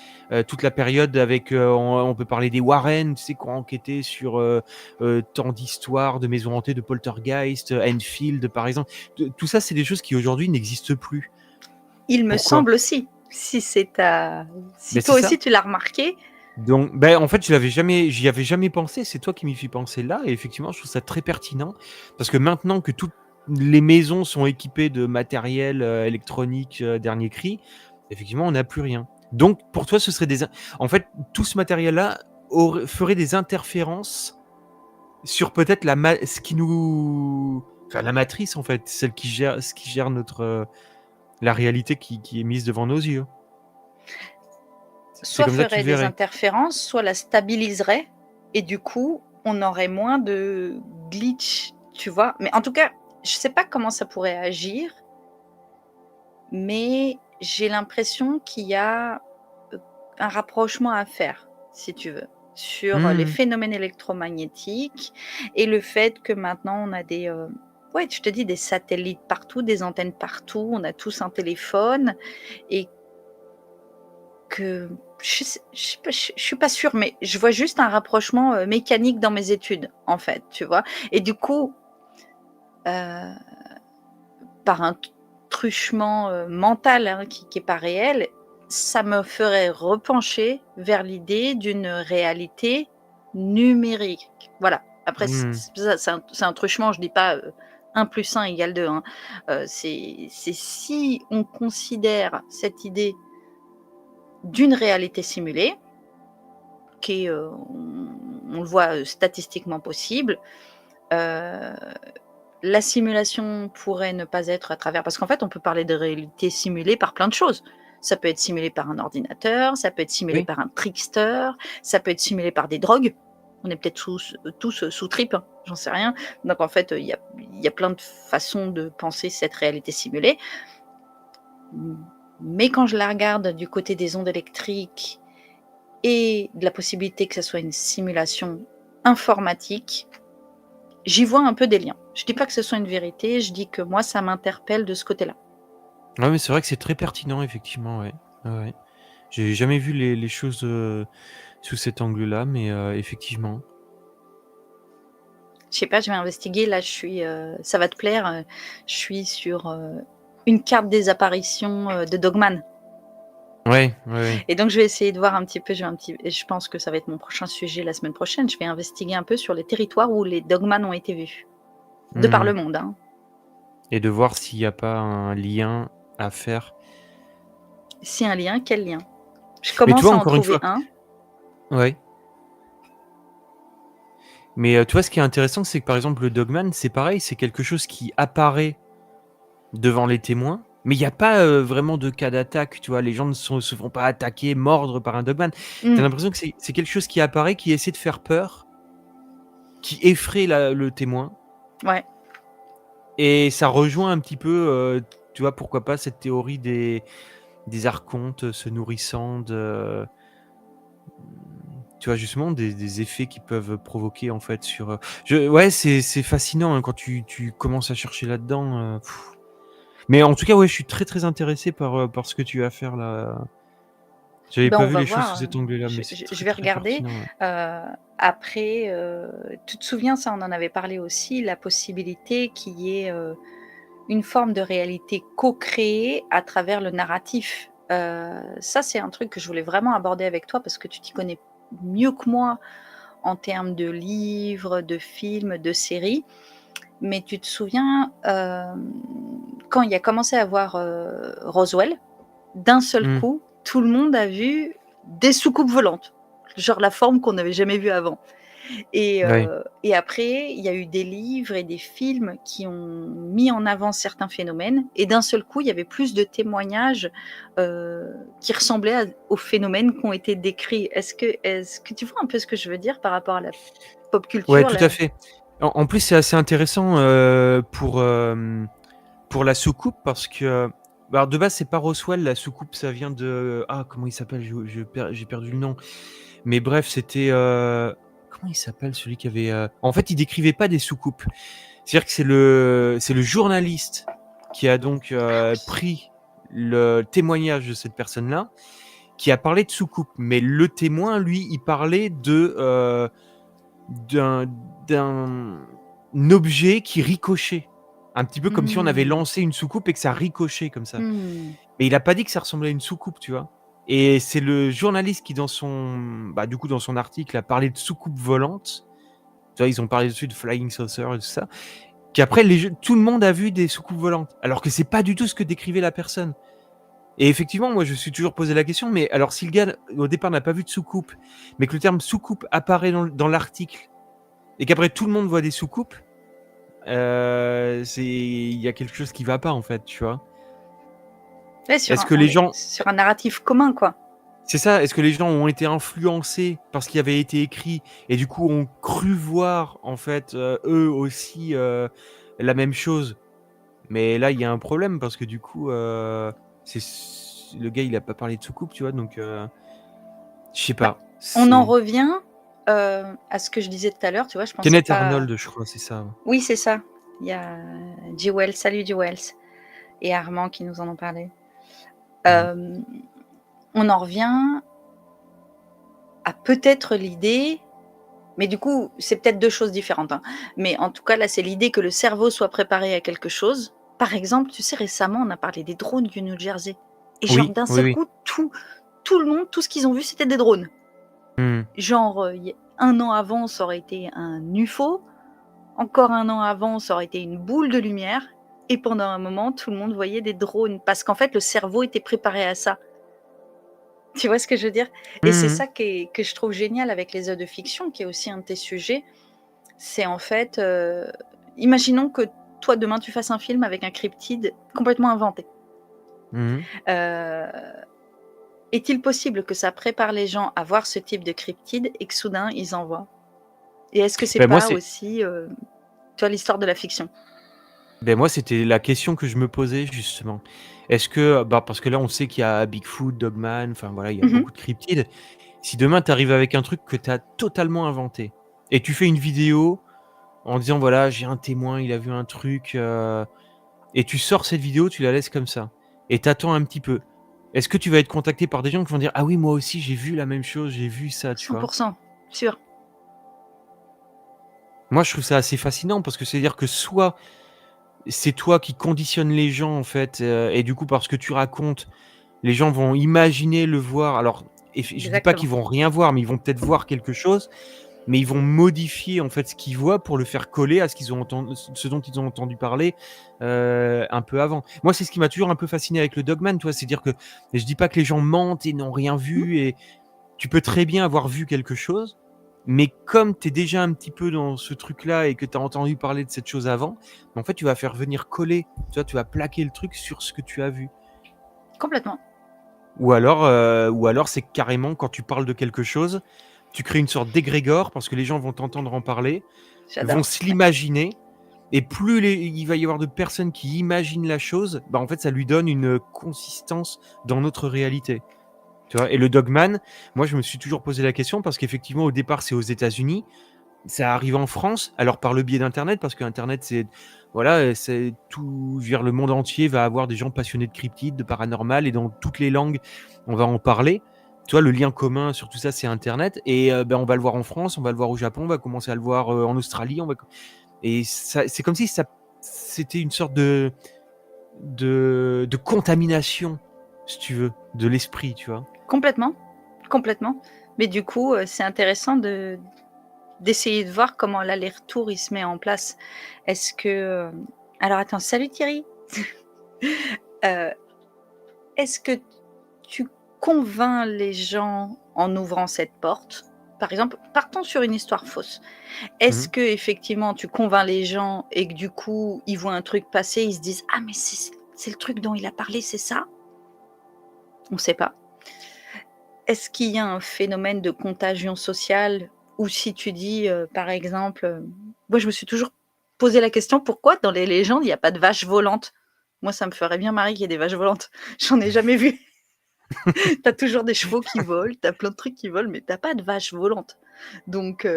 Toute la période avec, on peut parler des Warren, tu sais, qui ont enquêté sur, tant d'histoires de maisons hantées, de poltergeist, Enfield, par exemple. Tout ça, c'est des choses qui aujourd'hui n'existent plus. Il me Pourquoi? semble aussi, si Ben c'est toi aussi ça. tu l'as remarqué. Donc, en fait, j'y avais jamais pensé, c'est toi qui m'y fais penser là et effectivement, je trouve ça très pertinent parce que maintenant que toutes les maisons sont équipées de matériel, électronique, dernier cri, effectivement, on n'a plus rien. Donc pour toi, ce serait des in en fait, tout ce matériel-là ferait des interférences sur peut-être ce qui nous enfin la matrice en fait, celle qui gère notre, la réalité qui est mise devant nos yeux. C'est Soit comme ça que tu ferait le des verrais? interférences, soit la stabiliserait et du coup, on aurait moins de glitch, tu vois? Mais en tout cas, je sais pas comment ça pourrait agir, mais j'ai l'impression qu'il y a, un rapprochement à faire, si tu veux, sur, les Mmh. phénomènes électromagnétiques et le fait que maintenant on a ouais, je te dis des satellites partout, des antennes partout, on a tous un téléphone et que je suis pas sûre, mais je vois juste un rapprochement, mécanique dans mes études, en fait, tu vois? Et du coup, heu, par un truchement, mental, hein, qui est pas réel, ça me ferait repencher vers l'idée d'une réalité numérique. Voilà. Après Mmh. c'est un truchement, je dis pas, 1 + 1 = 2, hein. C'est si on considère cette idée d'une réalité simulée qui est, on le voit, statistiquement possible. Heu, la simulation pourrait ne pas être à travers parce qu'en fait, on peut parler de réalité simulée par plein de choses. Ça peut être simulé par un ordinateur, ça peut être simulé Oui. par un trickster, ça peut être simulé par des drogues. On est peut-être tous, sous trip, hein, j'en sais rien. Donc en fait, il y a plein de façons de penser cette réalité simulée. Mais quand je la regarde du côté des ondes électriques et de la possibilité que ça soit une simulation informatique, j'y vois un peu des liens. Je dis pas que ce soit une vérité, je dis que moi ça m'interpelle de ce côté-là. Ouais, mais c'est vrai que c'est très pertinent effectivement, ouais. Ouais, ouais. J'ai jamais vu les choses, sous cet angle-là, mais effectivement. Je sais pas, je vais investiguer. Là, ça va te plaire, je suis sur, une carte des apparitions, de Dogman Ouais, ouais, ouais. et donc je vais essayer de voir un petit peu, et je pense que ça va être mon prochain sujet la semaine prochaine. Je vais investiguer un peu sur les territoires où les Dogman ont été vus, de par Mmh. le monde, hein. Et de voir s'il y a pas un lien à faire. S'il y a un lien, quel lien? Je Mais tu commence vois, à en encore une trouver fois un. ouais. Mais, tu vois, ce qui est intéressant, c'est que, par exemple, le Dogman, c'est pareil, c'est quelque chose qui apparaît devant les témoins, mais il y a pas, vraiment de cas d'attaque, tu vois? Les gens ne se font pas attaquer, mordre par un Dogman. Tu as Mmh, l'impression que c'est quelque chose qui apparaît, qui essaie de faire peur, qui effraie le témoin ouais. et ça rejoint un petit peu, tu vois, pourquoi pas cette théorie des archontes se nourrissant de, tu vois, justement des effets qu'ils peuvent provoquer en fait sur, ouais, c'est fascinant, hein, quand tu commences à chercher là-dedans, mais en tout cas, ouais, je suis très, très intéressé par ce que tu vas faire là. J'avais Ben, pas on vu va les choses sous voir, cet angle-là, je mais c'est je je très, vais très regarder, pertinent, ouais. après, tu te souviens, ça, on en avait parlé aussi, la possibilité qu'il y ait, une forme de réalité co-créée à travers le narratif. Ça, c'est un truc que je voulais vraiment aborder avec toi parce que tu t'y connais mieux que moi en termes de livres, de films, de séries. Mais tu te souviens, quand il y a commencé à avoir, Roswell, d'un seul Mmh. coup, tout le monde a vu des soucoupes volantes, genre la forme qu'on n'avait jamais vue avant. Ouais. Et après, il y a eu des livres et des films qui ont mis en avant certains phénomènes et d'un seul coup, il y avait plus de témoignages, qui ressemblaient aux phénomènes qui ont été décrits. Est-ce que tu vois un peu ce que je veux dire par rapport à la pop Ouais, culture tout à là? fait. En plus, c'est assez intéressant, pour la soucoupe parce que, bah, alors de base, c'est pas Roswell, la soucoupe, ça vient de ah, comment il s'appelle? J'ai perdu le nom. Mais bref, c'était, comment il s'appelle celui qui avait, en fait, il décrivait pas des soucoupes. C'est-à-dire que c'est le journaliste qui a donc, Ah oui. pris le témoignage de cette personne-là, qui a parlé de soucoupe. Mais le témoin, lui, il parlait d'un d'un objet qui ricochait. Un petit peu comme si on avait Mmh. lancé une soucoupe et que ça ricochait comme ça. Mmh. Mais il a pas dit que ça ressemblait à une soucoupe, tu vois? Et c'est le journaliste qui du coup, dans son article, a parlé de soucoupe volante. Tu vois, ils ont parlé dessus de flying saucer et tout ça, qu'après tout le monde a vu des soucoupes volantes, alors que c'est pas du tout ce que décrivait la personne. Et effectivement, moi, je me suis toujours posé la question, mais alors si le gars, au départ, n'a pas vu de soucoupe, mais que le terme soucoupe apparaît dans l'article et qu'après tout le monde voit des soucoupes, il y a quelque chose qui va pas, en fait, tu vois? Ouais, Est-ce que les gens sur un narratif commun, quoi. C'est ça, est-ce que les gens ont été influencés par ce qui avait été écrit et du coup ont cru voir en fait, eux aussi, la même chose? Mais là, il y a un problème parce que du coup, le gars, il a pas parlé de soucoupe, tu vois? Donc, je sais Bah, pas, on en c'est revient, à ce que je disais tout à l'heure, tu vois? Je pensais Kenneth pas. Arnold, je crois, c'est ça, ouais. Oui, c'est ça. Il y a Jewel, salut Jewels et Armand qui nous en ont parlé. Mmh. Hem, on en revient à peut-être l'idée, mais du coup, c'est peut-être 2 choses différentes, hein. Mais en tout cas, là, c'est l'idée que le cerveau soit préparé à quelque chose. Par exemple, tu sais, récemment, on a parlé des drones du New Jersey et genre Oui, d'un oui, seul oui. coup, tout le monde, tout ce qu'ils ont vu, c'était des drones. Mmh. Genre, il y a 1 an avant, ça aurait été un UFO. Encore 1 an avant, ça aurait été une boule de lumière et pendant un moment, tout le monde voyait des drones parce qu'en fait, le cerveau était préparé à ça. Tu vois ce que je veux dire? Et c'est Mmh mh. ça que je trouve génial avec les œuvres de fiction, qui est aussi un de tes sujets. C'est en fait, imaginons que toi, demain, tu fasses un film avec un cryptide complètement inventé. Mmh. Heu, est-il possible que ça prépare les gens à voir ce type de cryptide et que soudain, ils en voient? Et est-ce que c'est Moi, pas c'est aussi, tu vois, l'histoire de la fiction? moi, c'était la question que je me posais justement. Est-ce que, bah, parce que là, on sait qu'il y a Bigfoot, Dogman, enfin voilà, il y a Mmh. beaucoup de cryptides. Si demain tu arrives avec un truc que tu as totalement inventé et tu fais une vidéo en disant: «Voilà, j'ai un témoin, il a vu un truc», et tu sors cette vidéo, tu la laisses comme ça et tu attends un petit peu. Est-ce que tu vas être contacté par des gens qui vont dire: «Ah oui, moi aussi j'ai vu la même chose, j'ai vu ça», tu vois? 100 sûr. Moi, je trouve ça assez fascinant parce que c'est-à-dire que soit c'est toi qui conditionnes les gens, en fait, et du coup, parce que tu racontes, les gens vont imaginer le voir. Alors, je dis pas qu'ils Exactement. vont rien voir, mais ils vont peut-être voir quelque chose, mais ils vont modifier, en fait, ce qu'ils voient pour le faire coller à ce dont ils ont entendu parler, un peu avant. Moi, c'est ce qui m'a toujours un peu fasciné avec le Dogman, tu vois? C'est-à-dire que je dis pas que les gens mentent et n'ont rien Mmh, vu, et tu peux très bien avoir vu quelque chose, mais comme tu es déjà un petit peu dans ce truc-là et que tu as entendu parler de cette chose avant, en fait, tu vas faire venir coller, tu vois? Tu vas plaquer le truc sur ce que tu as vu. complètement. Ou alors c'est carrément quand tu parles de quelque chose, tu crées une sorte d'égrégore parce que les gens vont t'entendre en parler, vont J'adore. se Ouais, l'imaginer, et plus il va y avoir de personnes qui imaginent la chose, bah, en fait, ça lui donne une consistance dans notre réalité. Tu vois? Et le Dogman, moi, je me suis toujours posé la question parce qu'effectivement, au départ, c'est aux États-Unis. Ça arrive en France, alors par le biais d'internet, parce qu'internet, c'est voilà, c'est tout, je veux dire, le monde entier va avoir des gens passionnés de cryptides, de paranormal, et dans toutes les langues, on va en parler. Tu vois, le lien commun sur tout ça, c'est internet, et ben, on va le voir en France, on va le voir au Japon, on va commencer à le voir, en Australie, et ça, c'est comme si c'était une sorte de contamination, si tu veux, de l'esprit, tu vois? complètement, complètement. Mais du coup, c'est intéressant d'essayer de voir comment l'aller-retour, il se met en place. Est-ce que, alors attends, salut Thierry! Heu, est-ce que tu convaincs les gens en ouvrant cette porte? Par exemple, partons sur une histoire fausse. Mmh Est-ce mh. qu'effectivement tu convaincs les gens et que du coup, ils voient un truc passer, ils se disent: «Ah mais c'est le truc dont il a parlé, c'est ça?» On ne sait pas. Est-ce qu'il y a un phénomène de contagion sociale? Ou si tu dis, par exemple, moi je me suis toujours posé la question, pourquoi dans les légendes, il y a pas de vaches volantes? Moi ça me ferait bien marrer qu'il y ait des vaches volantes. J'en ai jamais vu. Tu as toujours des chevaux qui volent, tu as plein de trucs qui volent, mais tu as pas de vaches volantes. Donc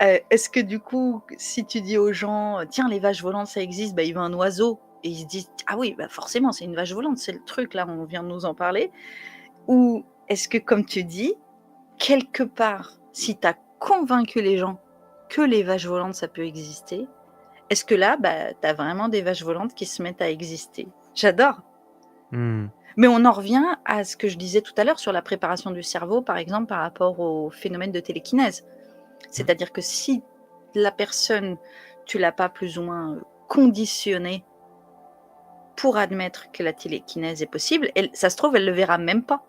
est-ce que du coup, si tu dis aux gens: «Tiens, les vaches volantes, ça existe», bah, ils voient un oiseau et ils se disent: «Ah oui, bah, forcément, c'est une vache volante, c'est le truc là, on vient de nous en parler». Ou est-ce que comme tu dis, quelque part, si tu as convaincu les gens que les vaches volantes, ça peut exister, est-ce que là, bah, tu as vraiment des vaches volantes qui se mettent à exister? J'adore! Mmh. Mais on en revient à ce que je disais tout à l'heure sur la préparation du cerveau, par exemple, par rapport au phénomène de télékinèse. Mmh. C'est-à-dire que si la personne, tu l'as pas plus ou moins, conditionnée pour admettre que la télékinèse est possible, elle ça se trouve, elle le verra même pas.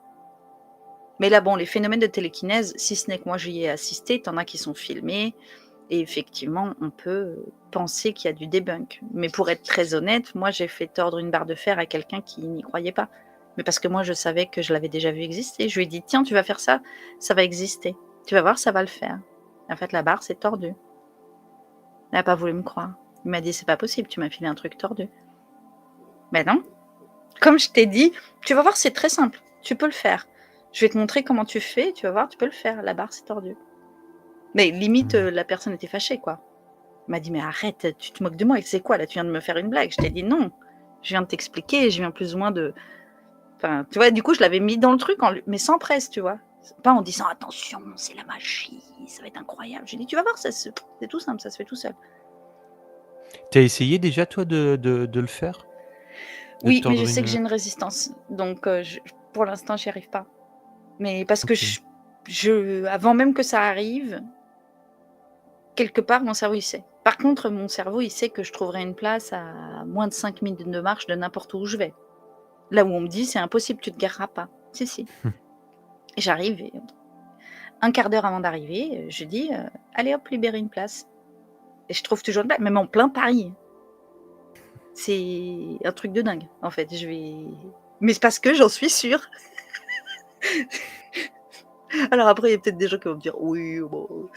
Mais là, bon, les phénomènes de télékinèse, si ce n'est que moi j'y ai assisté, tu en as qui sont filmés et effectivement, on peut penser qu'il y a du debunk. Mais pour être très honnête, moi, j'ai fait tordre une barre de fer à quelqu'un qui n'y croyait pas. Mais parce que moi, je savais que je l'avais déjà vu exister. Je lui ai dit: «Tiens, tu vas faire ça, ça va exister. Tu vas voir, ça va le faire». En fait, la barre s'est tordue. Il a pas voulu me croire. Il m'a dit: «C'est pas possible, tu m'as filé un truc tordu». Ben non, comme je t'ai dit, tu vas voir, c'est très simple, tu peux le faire. Je vais te montrer comment tu fais, tu vas voir, tu peux le faire, la barre s'est tordue. Mais limite, Mmh. la personne était fâchée, quoi. Elle m'a dit: «Mais arrête, tu te moques de moi, c'est quoi là? Tu viens de me faire une blague». Je t'ai dit: «Non, je viens de t'expliquer, je viens plus ou moins de» enfin, tu vois? Du coup, je l'avais mis dans le truc en lui mais sans presse, tu vois? Pas en disant: «Attention, c'est la magie, ça va être incroyable». J'ai dit: «Tu vas voir, ça se c'est tout simple, ça se fait tout seul». Tu as essayé déjà, toi, de le faire? De Oui, mais je tordre sais que une, j'ai une résistance, donc je pour l'instant, j'y arrive pas. Mais parce que OK. avant même que ça arrive, quelque part, mon cerveau, il sait. Par contre, mon cerveau, il sait que je trouverai une place à moins de 5 minutes de marche de n'importe où je vais. Là où on me dit: «C'est impossible, tu te gareras pas». Si, si. Et j'arrive et 1/4 d'heure avant d'arriver, je dis: «Allez hop, libérez une place» et je trouve toujours une place, même en plein Paris. C'est un truc de dingue, en fait. Mais c'est parce que j'en suis sûre. Alors après, il y a peut-être des gens qui vont me dire: «Oui, bon,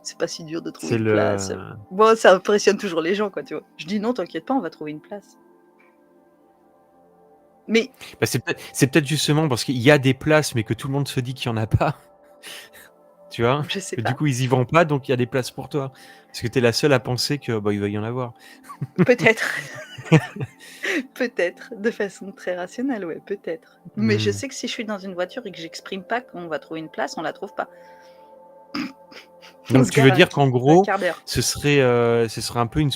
c'est pas si dur de trouver C'est une place». le Moi, ça impressionne toujours les gens, quoi, tu vois? Je dis: «Non, t'inquiète pas, on va trouver une place». Mais Bah, c'est peut-être justement parce qu'il y a des places, mais que tout le monde se dit qu'il y en a pas, tu vois? je sais Et du pas, coup, ils y vont pas, donc il y a des places pour toi. Parce que tu es la seule à penser que, bah, il va y en avoir. peut-être, peut-être, de façon très rationnelle, ouais, peut-être. Mais je Mmh. sais que si je suis dans une voiture et que j'exprime pas qu'on va trouver une place, on la trouve pas. On Donc se tu veux gare dire qu'en un gros, quart d'heure. ce serait un peu une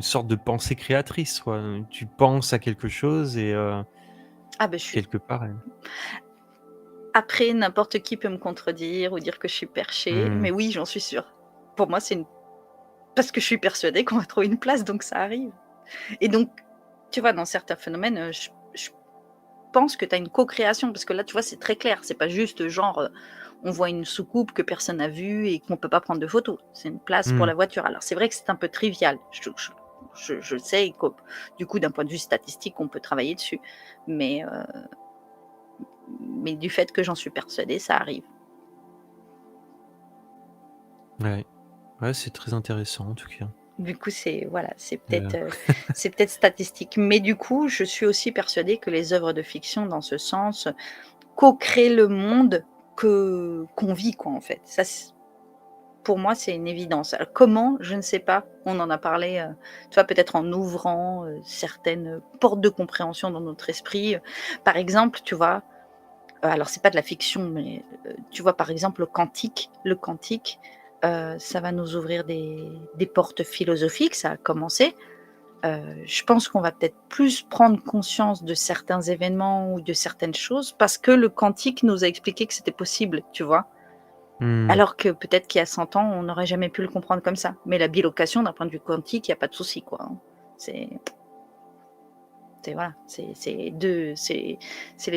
sorte de pensée créatrice, quoi? Tu penses à quelque chose et Ah ben je suis quelque part, après n'importe qui peut me contredire ou dire que je suis perchée, mmh, mais oui, j'en suis sûre. Pour moi, c'est une parce que je suis persuadée qu'on va trouver une place, donc ça arrive et donc, tu vois, dans certains phénomènes, je pense que tu as une co-création parce que là, tu vois, c'est très clair. C'est pas juste genre, on voit une soucoupe que personne n'a vue et qu'on peut pas prendre de photos. C'est une place pour mmh, la voiture. Alors c'est vrai que c'est un peu trivial. Je sais que du coup, d'un point de vue statistique, on peut travailler dessus. Mais, mais du fait que j'en suis persuadée, ça arrive. ouais. Ouais, c'est très intéressant en tout cas. Du coup, c'est voilà, Heu, c'est peut-être statistique. Mais du coup, je suis aussi persuadée que les œuvres de fiction, dans ce sens, co-créent le monde que qu'on vit, quoi, en fait. Ça, pour moi, c'est une évidence. Alors comment? Je ne sais pas. On en a parlé, tu vois, peut-être en ouvrant, certaines portes de compréhension dans notre esprit. Par exemple, tu vois, alors c'est pas de la fiction, mais, tu vois, par exemple, le quantique, ça va nous ouvrir des portes philosophiques, ça a commencé. Je pense qu'on va peut-être plus prendre conscience de certains événements ou de certaines choses parce que le quantique nous a expliqué que c'était possible, tu vois? mmh, Alors que peut-être qu'il y a 100 ans, on n'aurait jamais pu le comprendre comme ça. Mais la bilocation, d'un point de vue quantique, il y a pas de souci, quoi, hein. C'est c'est voilà, c'est les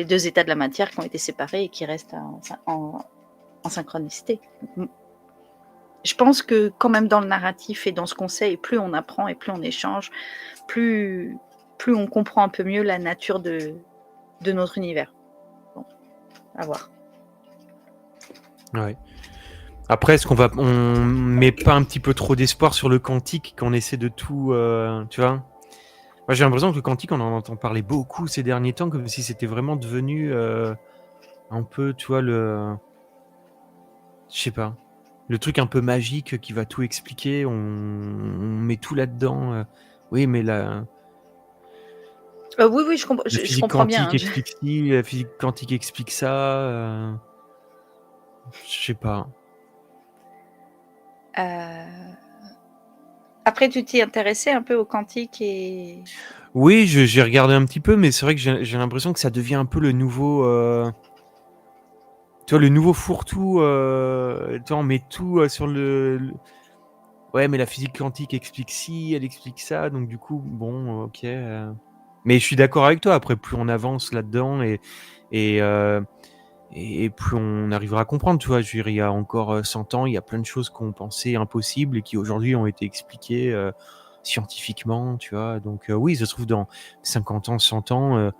2 états de la matière qui ont été séparés et qui restent en synchronicité. Je pense que quand même dans le narratif et dans ce qu'on sait et plus on apprend et plus on échange, plus plus on comprend un peu mieux la nature de notre univers. Bon, à voir. ouais. Après, est-ce on met pas un petit peu trop d'espoir sur le quantique quand on essaie de tout, tu vois? Moi, j'ai l'impression que le quantique, on en entend parler beaucoup ces derniers temps, comme si c'était vraiment devenu, un peu, tu vois, je sais pas, le truc un peu magique qui va tout expliquer. On met tout là-dedans, oui, mais Oui, oui, la je physique comprends bien, quantique hein, je explique ci, la physique quantique explique ça, je sais pas. heu Après, tu t'y intéressais un peu au quantique et Oui, j'ai regardé un petit peu, mais c'est vrai que j'ai l'impression que ça devient un peu le nouveau, tu vois, le nouveau fourre-tout, tu vois, on met tout, sur ouais, mais la physique quantique explique ci, elle explique ça, donc du coup, bon, OK, mais je suis d'accord avec toi, après plus on avance là-dedans et heu et plus on arrivera à comprendre, tu vois? Je veux dire, il y a encore, 100 ans, il y a plein de choses qu'on pensait impossibles et qui aujourd'hui ont été expliquées, scientifiquement, tu vois? Donc oui, ça se trouve dans 50 ans, 100 ans,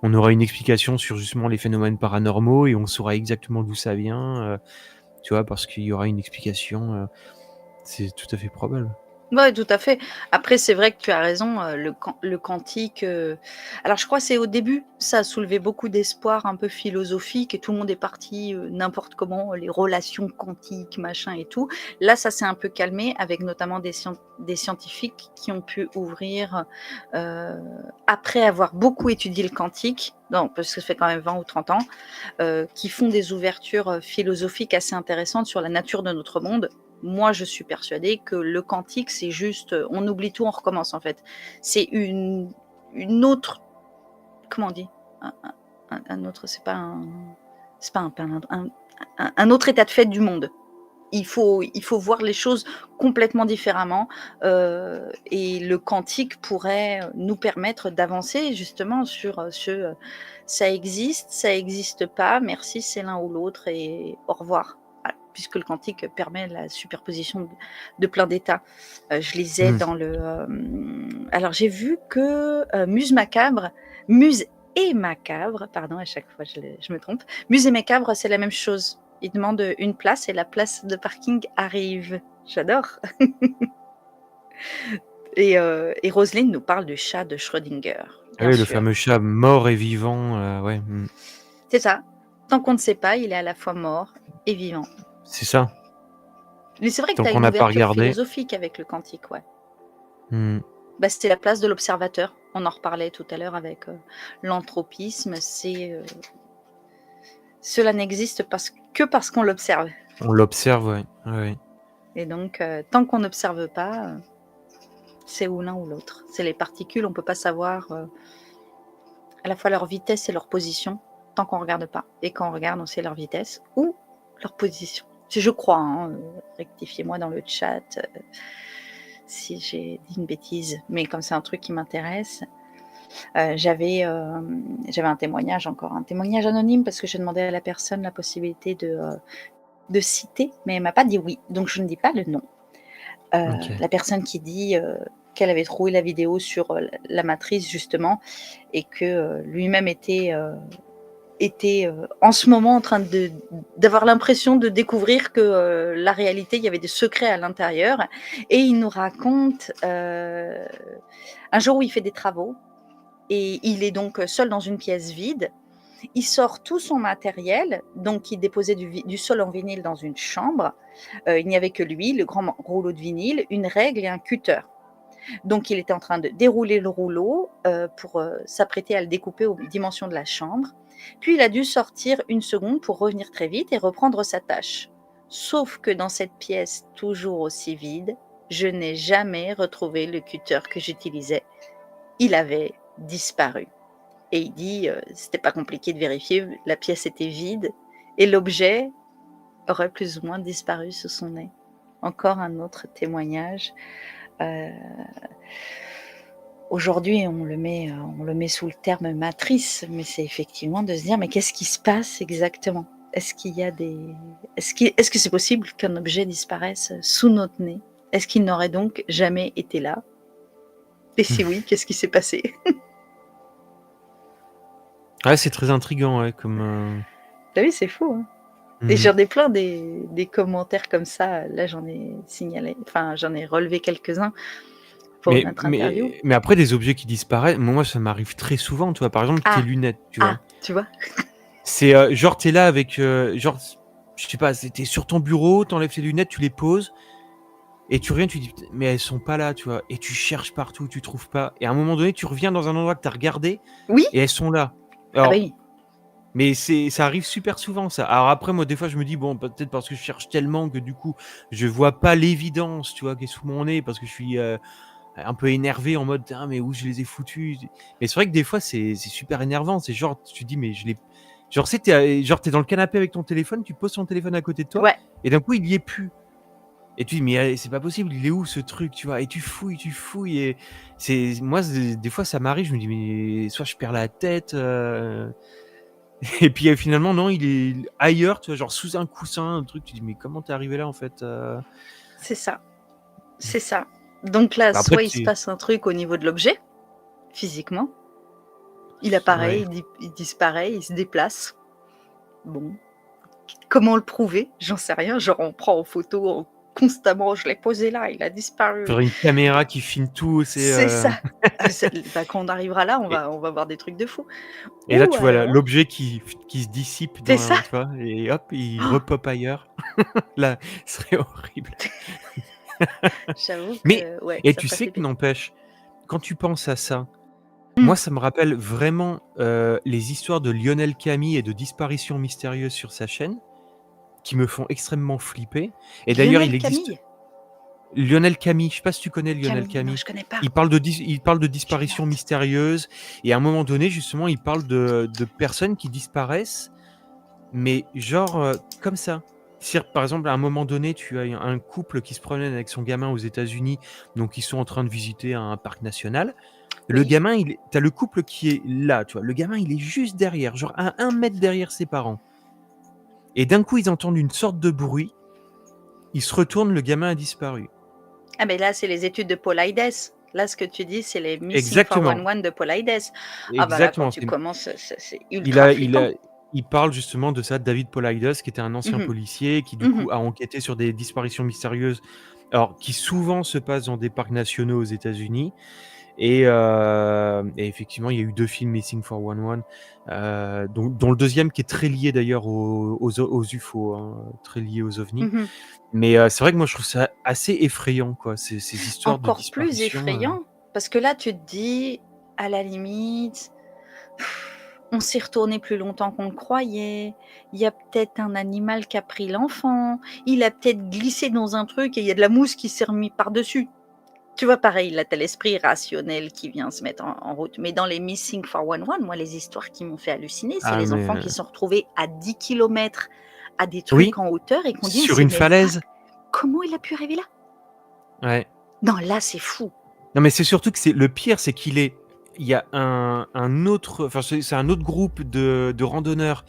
on aura une explication sur justement les phénomènes paranormaux et on saura exactement d'où ça vient, tu vois? Parce qu'il y aura une explication, c'est tout à fait probable. ouais, tout à fait. Après, c'est vrai que tu as raison, le quantique, alors je crois que c'est au début, ça a soulevé beaucoup d'espoir un peu philosophique et tout le monde est parti, n'importe comment, les relations quantiques, machin et tout. Là, ça s'est un peu calmé avec notamment des scientifiques qui ont pu ouvrir, heu, après avoir beaucoup étudié le quantique, non, parce que ça fait quand même 20 ou 30 ans, qui font des ouvertures, philosophiques assez intéressantes sur la nature de notre monde. Moi, je suis persuadée que le quantique, c'est juste, on oublie tout, on recommence, en fait. C'est une autre, comment on dit? Un un autre, c'est pas un palindrome, un autre état de fait du monde. Il faut voir les choses complètement différemment, et le quantique pourrait, nous permettre d'avancer justement sur, ça existe pas, merci, c'est l'un ou l'autre et au revoir. Voilà, puisque le quantique permet la superposition de plein d'états. Je lisais Mmh. dans alors j'ai vu que, Muse et Macabre, pardon, à chaque fois je me trompe. Muse et Macabre, c'est la même chose. Ils demandent une place et la place de parking arrive. J'adore. Et Roselyne nous parle du chat de Schrödinger, Ah bien oui, le sûr. fameux chat mort et vivant, ouais, mmh. C'est ça. Tant qu'on ne sait pas, il est à la fois mort et vivant. C'est ça, Mais c'est vrai que tant tu as qu'on une n'a pas ouverture regardé. philosophique avec le quantique, ouais. Mmh. Bah, c'est la place de l'observateur. On en reparlait tout à l'heure avec, l'anthropisme. Cela n'existe que parce qu'on l'observe. On l'observe, ouais, ouais, ouais. Et donc, tant qu'on n'observe pas, c'est ou l'un ou l'autre. C'est les particules, on ne peut pas savoir à la fois leur vitesse et leur position tant qu'on ne regarde pas. Et quand on regarde, on sait leur vitesse ou leur position. Si je crois, hein, rectifiez-moi dans le chat si j'ai dit une bêtise. Mais comme c'est un truc qui m'intéresse, j'avais un témoignage, encore un témoignage anonyme, parce que j'ai demandé à la personne la possibilité de citer, mais elle m'a pas dit oui, donc je ne dis pas le nom. OK. La personne qui dit qu'elle avait trouvé la vidéo sur la matrice justement, et que lui-même était en ce moment en train d'avoir l'impression de découvrir que la réalité, il y avait des secrets à l'intérieur. Et il nous raconte un jour où il fait des travaux, et il est donc seul dans une pièce vide. Il sort tout son matériel, donc il déposait du sol en vinyle dans une chambre. Il n'y avait que lui, le grand rouleau de vinyle, une règle et un cutter. Donc il était en train de dérouler le rouleau pour s'apprêter à le découper aux dimensions de la chambre. Puis il a dû sortir une seconde pour revenir très vite et reprendre sa tâche. Sauf que dans cette pièce toujours aussi vide, je n'ai jamais retrouvé le cutter que j'utilisais. Il avait disparu. Et il dit, c'était pas compliqué de vérifier, la pièce était vide et l'objet aurait plus ou moins disparu sous son nez. Encore un autre témoignage. Aujourd'hui, on le met sous le terme matrice, mais c'est effectivement de se dire, mais qu'est-ce qui se passe exactement? Est-ce que c'est possible qu'un objet disparaisse sous notre nez? Est-ce qu'il n'aurait donc jamais été là? Et si oui, qu'est-ce qui s'est passé? Ouais, c'est très intriguant, ouais, comme, T'as vu, c'est fou, hein? Et j'en ai plein des commentaires comme ça. Là, j'en ai relevé quelques-uns pour notre interview. Mais après des objets qui disparaissent, moi ça m'arrive très souvent, tu vois? Par exemple, tes lunettes, tu vois? Tu vois? C'est, genre tu es là avec, genre, je sais pas, tu es sur ton bureau, tu enlèves tes lunettes, tu les poses et tu reviens, tu dis: «Putain, mais elles sont pas là», tu vois? Et tu cherches partout, tu trouves pas et à un moment donné, tu reviens dans un endroit que tu as regardé Oui? et elles sont là. Ah Alors, oui. mais ça arrive super souvent ça. Alors après moi des fois je me dis: «Bon, peut-être parce que je cherche tellement que du coup, je vois pas l'évidence, tu vois, qui est sous mon nez parce que je suis, un peu énervé en mode: «Ah mais où je les ai foutus?» Mais c'est vrai que des fois c'est super énervant. C'est genre tu te dis: «Mais je l'ai» genre tu sais, tu es dans le canapé avec ton téléphone, tu poses ton téléphone à côté de toi Ouais. et d'un coup il y est plus et tu dis: «Mais c'est pas possible, il est où ce truc?» Tu vois? Et tu fouilles et c'est moi des fois ça m'arrive, je me dis: «Mais soit je perds la tête, et puis, finalement non, il est ailleurs, tu vois? Genre sous un coussin, un truc, tu dis: «Mais comment tu es arrivé là en fait?» C'est ça. C'est ça. Donc là, Bah, après soit il se tu passe un truc au niveau de l'objet, physiquement. Il apparaît, ouais. il disparaît, il se déplace. Bon, comment le prouver? J'en sais rien. Genre, on prend en photo constamment, je l'ai posé là, il a disparu. Faudrait une caméra qui filme tout, C'est ça. Quand on arrivera là, et on va voir des trucs de fou. et là, Ou tu vois alors l'objet qui se dissipe c'est ça! dans tu vois? Et hop, il Oh, repop ailleurs. Là, ce serait horrible. j'avoue Mais que ouais, et ça tu ferait sais que flipper. n'empêche, quand tu penses à ça, Mmh. moi, ça me rappelle vraiment, les histoires de Lionel Cammy et de disparitions mystérieuses sur sa chaîne, qui me font extrêmement flipper et d'ailleurs, Lionel il existe Camille? Lionel Cammy, je sais pas si tu connais Lionel Camille, non, Cammy? je connais pas. Il parle de Je disparitions note. mystérieuses et à un moment donné, justement, il parle de personnes qui disparaissent. Mais genre, comme ça. C'est-à-dire, par exemple, à un moment donné, tu as un couple qui se promène avec son gamin aux États-Unis, donc ils sont en train de visiter un parc national. Le Oui. gamin, tu as le couple qui est là, tu vois? Le gamin, il est juste derrière, genre à 1 mètre derrière ses parents et d'un coup, ils entendent une sorte de bruit, ils se retournent, le gamin a disparu. Ah mais là, c'est les études de Paul Heydes. Là, ce que tu dis, c'est les Missing Exactement, 411 de Paul Heydes. Ah bah là, quand exactement, tu c'est commences, c'est il ultra a flippant. il parle justement de ça, David Paulides, qui était un ancien Mmh mh. policier, qui du Mmh. coup a enquêté sur des disparitions mystérieuses, alors qui souvent se passent dans des parcs nationaux aux États-Unis et effectivement, il y a eu 2 films Missing 411, dont le deuxième qui est très lié d'ailleurs aux UFO, hein, très lié aux ovnis. Mmh. Mais c'est vrai que moi je trouve ça assez effrayant quoi, ces histoires de Encore plus disparitions, effrayant, parce que là, tu te dis: «À la limite, on s'est retourné plus longtemps qu'on le croyait, il y a peut-être un animal qui a pris l'enfant, il a peut-être glissé dans un truc et il y a de la mousse qui s'est remis par-dessus. Tu vois, pareil, là, tu l'esprit rationnel qui vient se mettre en route. Mais dans les Missing 411, moi, les histoires qui m'ont fait halluciner, c'est Ah les mais enfants qui sont retrouvés à 10 kilomètres à des trucs oui, en hauteur et qu'on dit: «On sur sait une même pas falaise. comment il a pu arriver là». Ouais. Non, là, c'est fou. Non, mais c'est surtout que c'est le pire, c'est il y a un autre enfin, c'est un autre groupe de randonneurs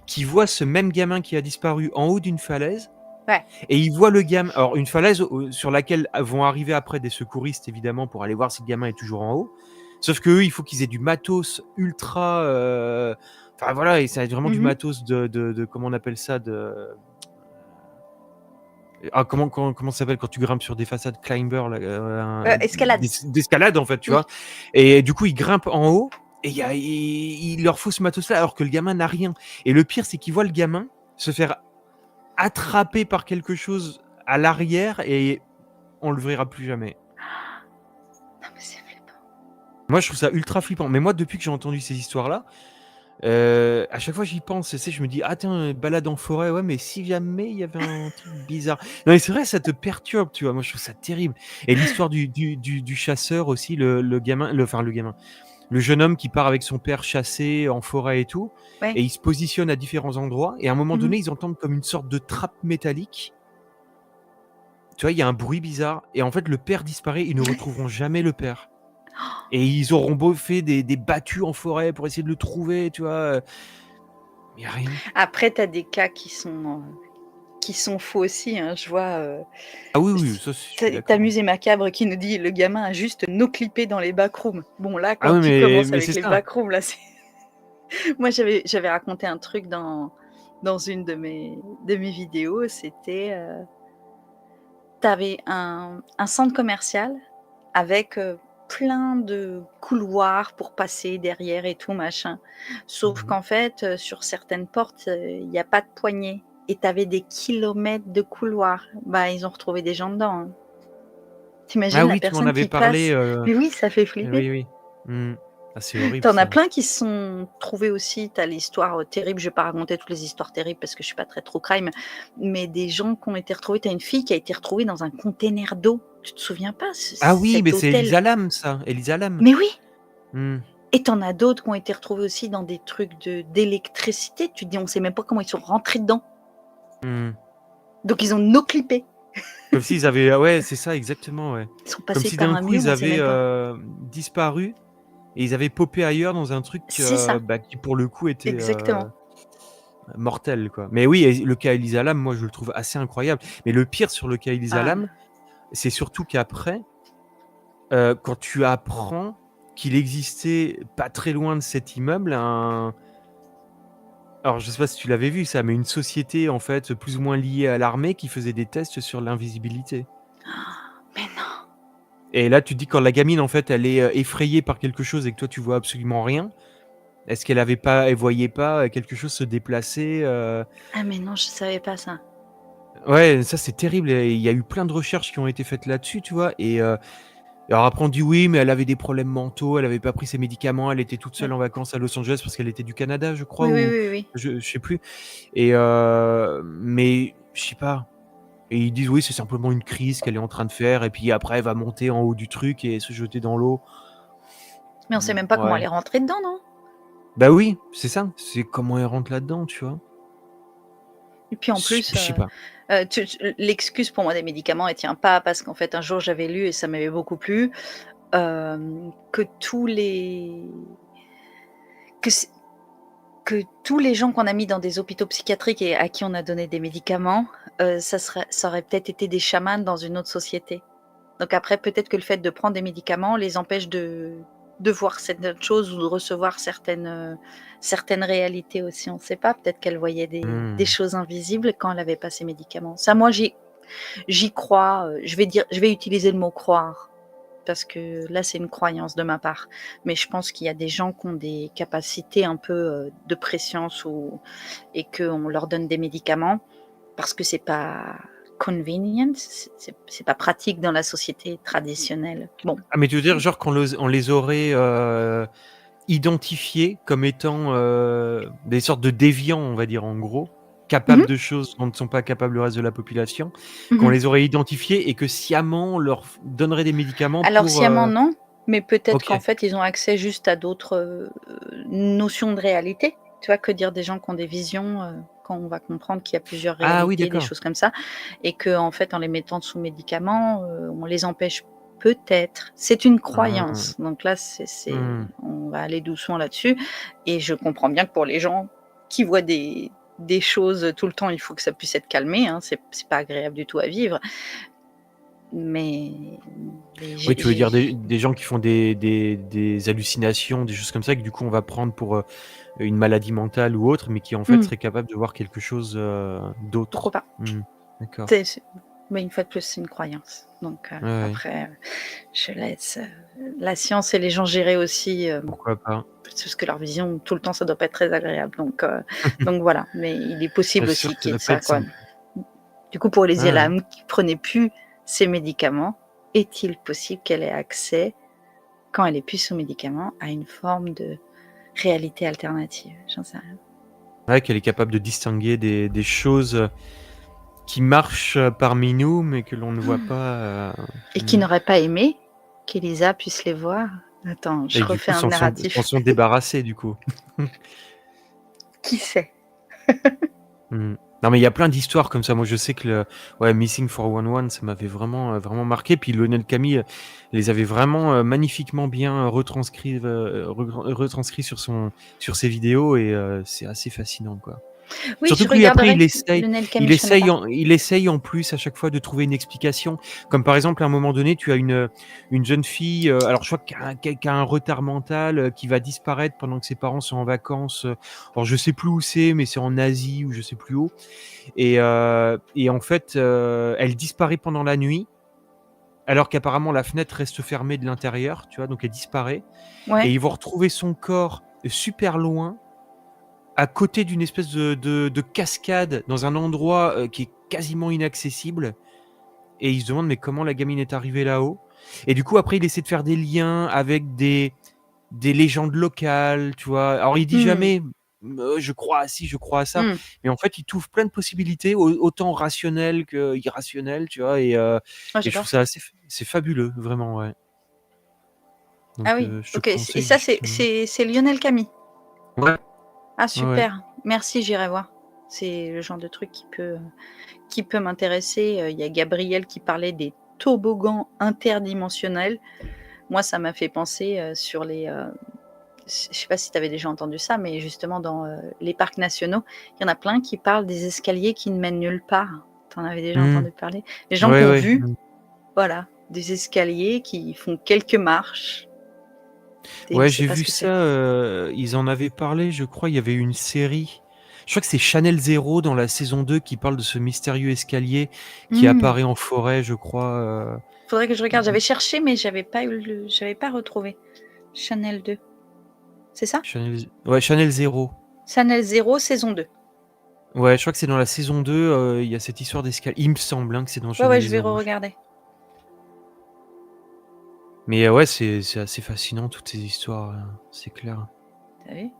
qui voient ce même gamin qui a disparu en haut d'une falaise Ouais. et ils voient le gamin alors une falaise sur laquelle vont arriver après des secouristes évidemment pour aller voir si le gamin est toujours en haut. Sauf qu'eux, il faut qu'ils aient du matos ultra, enfin voilà et ça va être vraiment du Mmh. matos de comment on appelle ça? Comment ça s'appelle quand tu grimpes sur des façades climber là, Escalade. d'escalade en fait, tu Oui. vois? Et du coup, ils grimpent en haut et il leur faut ce matos-là alors que le gamin n'a rien. Et le pire, c'est qu'ils voient le gamin se faire attraper par quelque chose à l'arrière et on le verra plus jamais. Non, mais c'est flippant. Moi, je trouve ça ultra flippant. Mais moi, depuis que j'ai entendu ces histoires-là, à chaque fois j'y pense, tu sais, je me dis: «Ah tiens, balade en forêt, ouais, mais si jamais il y avait un truc bizarre». Non mais c'est vrai, ça te perturbe, tu vois? Moi je trouve ça terrible et l'histoire du chasseur aussi, le gamin le gamin, le jeune homme qui part avec son père chasser en forêt et tout Ouais. et il se positionne à différents endroits et à un moment Mmh. donné, ils entendent comme une sorte de trappe métallique. Tu vois, il y a un bruit bizarre et en fait le père disparaît, ils ne retrouveront jamais le père et ils auront beau fait des battues en forêt pour essayer de le trouver, tu vois? Il y a rien. Après, tu as des cas qui sont faux aussi, hein. Je vois, Ah oui, oui, s ça, je suis tu d'accord, ouais. Musée Macabre qui nous dit: «Le gamin a juste no-clippé dans les backrooms». Bon là, Ah quand oui, tu mais commences mais avec c'est les ça. backrooms, là, c'est moi, j'avais raconté un truc dans une de mes vidéos, c'était, tu avais un centre commercial avec, plein de couloirs pour passer derrière et tout machin. Sauf Mmh. qu'en fait, sur certaines portes, il y a pas de poignée et tu avais des kilomètres de couloirs. Bah, ils ont retrouvé des gens dedans, hein. Tu Ah la oui, tu m'en personne avais qui parlé, passe, mais oui, ça fait flipper. oui, oui. Mmh. Ah, c'est horrible Tu en as ça. plein qui se sont trouvés aussi. Tu as l'histoire, terrible, je vais pas raconter toutes les histoires terribles parce que je suis pas très true crime, mais des gens qui ont été retrouvés. Tu as une fille qui a été retrouvée dans un container d'eau. Tu te souviens pas? Ah oui, Cet mais c'est hôtel, Elisa Lam ça, Elisa Lam. mais oui! Mmh. Et tu en as d'autres qui ont été retrouvés aussi dans des trucs d'électricité. Tu te dis: «On sait même pas comment ils sont rentrés dedans». Mmh. Donc ils ont no-clippé. Comme s'ils avaient ouais, c'est ça exactement, ouais. Ils sont Comme passés si par d'un un coup mur, ils on sait avaient, même pas. disparu et ils avaient popé ailleurs dans un truc, C'est ça, bah, qui pour le coup était, exactement. mortel quoi. Mais oui et le cas Elisa Lam, moi je le trouve assez incroyable. Mais le pire sur le cas Elisa Ah, Lam, c'est surtout qu'après quand tu apprends qu'il existait pas très loin de cet immeuble alors je sais pas si tu l'avais vu ça, mais une société en fait plus ou moins liée à l'armée qui faisait des tests sur l'invisibilité. mais non! Et là tu te dis quand la gamine en fait elle est, effrayée par quelque chose et que toi tu vois absolument rien, est-ce elle voyait pas, quelque chose se déplacer, Ah mais non, je savais pas ça. Ouais ça c'est terrible et il y a eu plein de recherches qui ont été faites là-dessus, tu vois? Et alors après on dit: «Oui, mais elle avait des problèmes mentaux, elle avait pas pris ses médicaments, elle était toute seule Ouais. en vacances à Los Angeles» parce qu'elle était du Canada je crois Oui, oui, ou oui, oui. je sais plus mais je sais pas et ils disent: «Oui, c'est simplement une crise qu'elle est en train de faire et puis après elle va monter en haut du truc et se jeter dans l'eau». Mais on sait même pas comment elle Ouais. est rentrée dedans, non? Bah oui, c'est ça, c'est comment elle rentre là-dedans, tu vois? Et puis en plus, Je sais pas. l'excuse pour moi des médicaments, elle tient pas parce qu'en fait un jour j'avais lu et ça m'avait beaucoup plu, que que c que tous les gens qu'on a mis dans des hôpitaux psychiatriques et à qui on a donné des médicaments, ça aurait peut-être été des chamans dans une autre société. Donc après, peut-être que le fait de prendre des médicaments les empêche de voir certaines choses ou de recevoir certaines réalités aussi, on ne sait pas. Peut-être qu'elle voyait des Mmh. choses invisibles quand elle avait pas ses médicaments. Ça, moi, j'y crois, je vais utiliser le mot «croire» parce que là, c'est une croyance de ma part. Mais je pense qu'il y a des gens qui ont des capacités un peu, de préscience ou et qu'on leur donne des médicaments parce que c'est pas convenient, c'est pas pratique dans la société traditionnelle. Bon, Ah mais tu veux dire genre qu'on les aurait, identifiés comme étant des sortes de déviants, on va dire en gros, Mmh capables mh. de choses dont ne sont pas capables le reste de la population, qu'on Mmh. les aurait identifiés et que sciemment on leur donnerait des médicaments Alors pour... sciemment non, mais peut-être Ok. qu'en fait, ils ont accès juste à d'autres, notions de réalité. Tu vois? Que dire des gens qui ont des visions, quand on va comprendre qu'il y a plusieurs Ah oui, réalités, des d'accord. choses comme ça et qu'en fait, en les mettant sous médicaments, on les empêche peut-être c'est une Ah, croyance, donc là, c'est hmm. on va aller doucement là-dessus et je comprends bien que pour les gens qui voient des choses tout le temps, il faut que ça puisse être calmé, hein, c'est pas agréable du tout à vivre, mais mais Oui, tu veux dire j'ai des gens qui font des hallucinations, des choses comme ça, que du coup on va prendre pour une maladie mentale ou autre, mais qui en fait mmh. seraient capables de voir quelque chose Pourquoi d'autre. pas? D'accord. C'est mais une fois de plus, c'est une croyance. Donc Ouais, ouais. après, je laisse, la science et les gens gérer aussi, Pourquoi pas. parce que leur vision, tout le temps, ça doit pas être très agréable. Donc voilà. Mais il est Je possible suis sûr aussi que ça qu'il y ait doit de pas ça, être quoi. simple. Du coup, pour Ouais, ouais. Elisée qui prenait plus ses médicaments, est-il possible qu'elle ait accès, quand elle est plus sous médicaments, à une forme de réalité alternative? J'en sais rien. Ouais, qu'elle est capable de distinguer des choses qui marchent parmi nous, mais que l'on ne voit pas. Et qui n'aurait pas aimé qu'Elisa puisse les voir? Attends, je Et du refais coup, un s'en narratif. sont débarrassés, du coup. Qui sait? Mmh. Non, mais il y a plein d'histoires comme ça. Moi, je sais que ouais, Missing 411, ça m'avait vraiment, vraiment marqué. Puis Lionel Camille les avait vraiment magnifiquement bien retranscrits sur ses vidéos et c'est assez fascinant, quoi. Oui, Surtout je que lui, après, regarderai. Lionel Camille, je connais pas. il essaye en plus à chaque fois de trouver une explication. Comme par exemple, à un moment donné, tu as une jeune fille, alors je crois qui a un retard mental, qui va disparaître pendant que ses parents sont en vacances. Alors je sais plus où c'est, mais c'est en Asie ou je sais plus où. Et en fait, elle disparaît pendant la nuit, alors qu'apparemment la fenêtre reste fermée de l'intérieur, tu vois, donc elle disparaît. Et Ouais. ils vont retrouver son corps super loin à côté d'une espèce de cascade dans un endroit qui est quasiment inaccessible. Et il se demande mais comment la gamine est arrivée là-haut. Et du coup après il essaie de faire des liens avec des légendes locales, tu vois. Alors il dit Mmh. jamais je crois à ci, je crois à ça, Mmh. mais en fait il trouve plein de possibilités, autant rationnelles que irrationnelles, tu vois. Ah, Et je trouve j'adore. ça c'est fabuleux, vraiment, ouais. Ah Donc oui, je te OK, et conseille ça, c'est justement. c'est Lionel Camille? Ouais, Ah ouais, ouais. super, merci, j'irai voir. C'est le genre de truc qui peut m'intéresser, il y a Gabriel qui parlait des toboggans interdimensionnels. Moi, ça m'a fait penser, sur les, je sais pas si tu avais déjà entendu ça, mais justement dans, les parcs nationaux, il y en a plein qui parlent des escaliers qui ne mènent nulle part. Tu en avais déjà Mmh. entendu parler? Les gens qui Ouais, ont ouais. vu, voilà, des escaliers qui font quelques marches et on Ouais, sait j'ai pas ce vu que c'est. ça, ils en avaient parlé, je crois, il y avait une série. Je crois que c'est Channel Zero dans la saison 2 qui parle de ce mystérieux escalier qui Mmh. apparaît en forêt, je crois. Faudrait que je regarde. J'avais cherché, mais j'avais pas retrouvé. Chanel 2, c'est ça? Ouais, Channel Zero. Chanel 0 saison 2. Ouais, je crois que c'est dans la saison 2, il y a cette histoire d'escalier. Il me semble hein, que c'est dans Ouais, ouais, Channel je vais Zero. re-regarder. Mais ouais, c'est assez fascinant toutes ces histoires, c'est clair. Tu vu?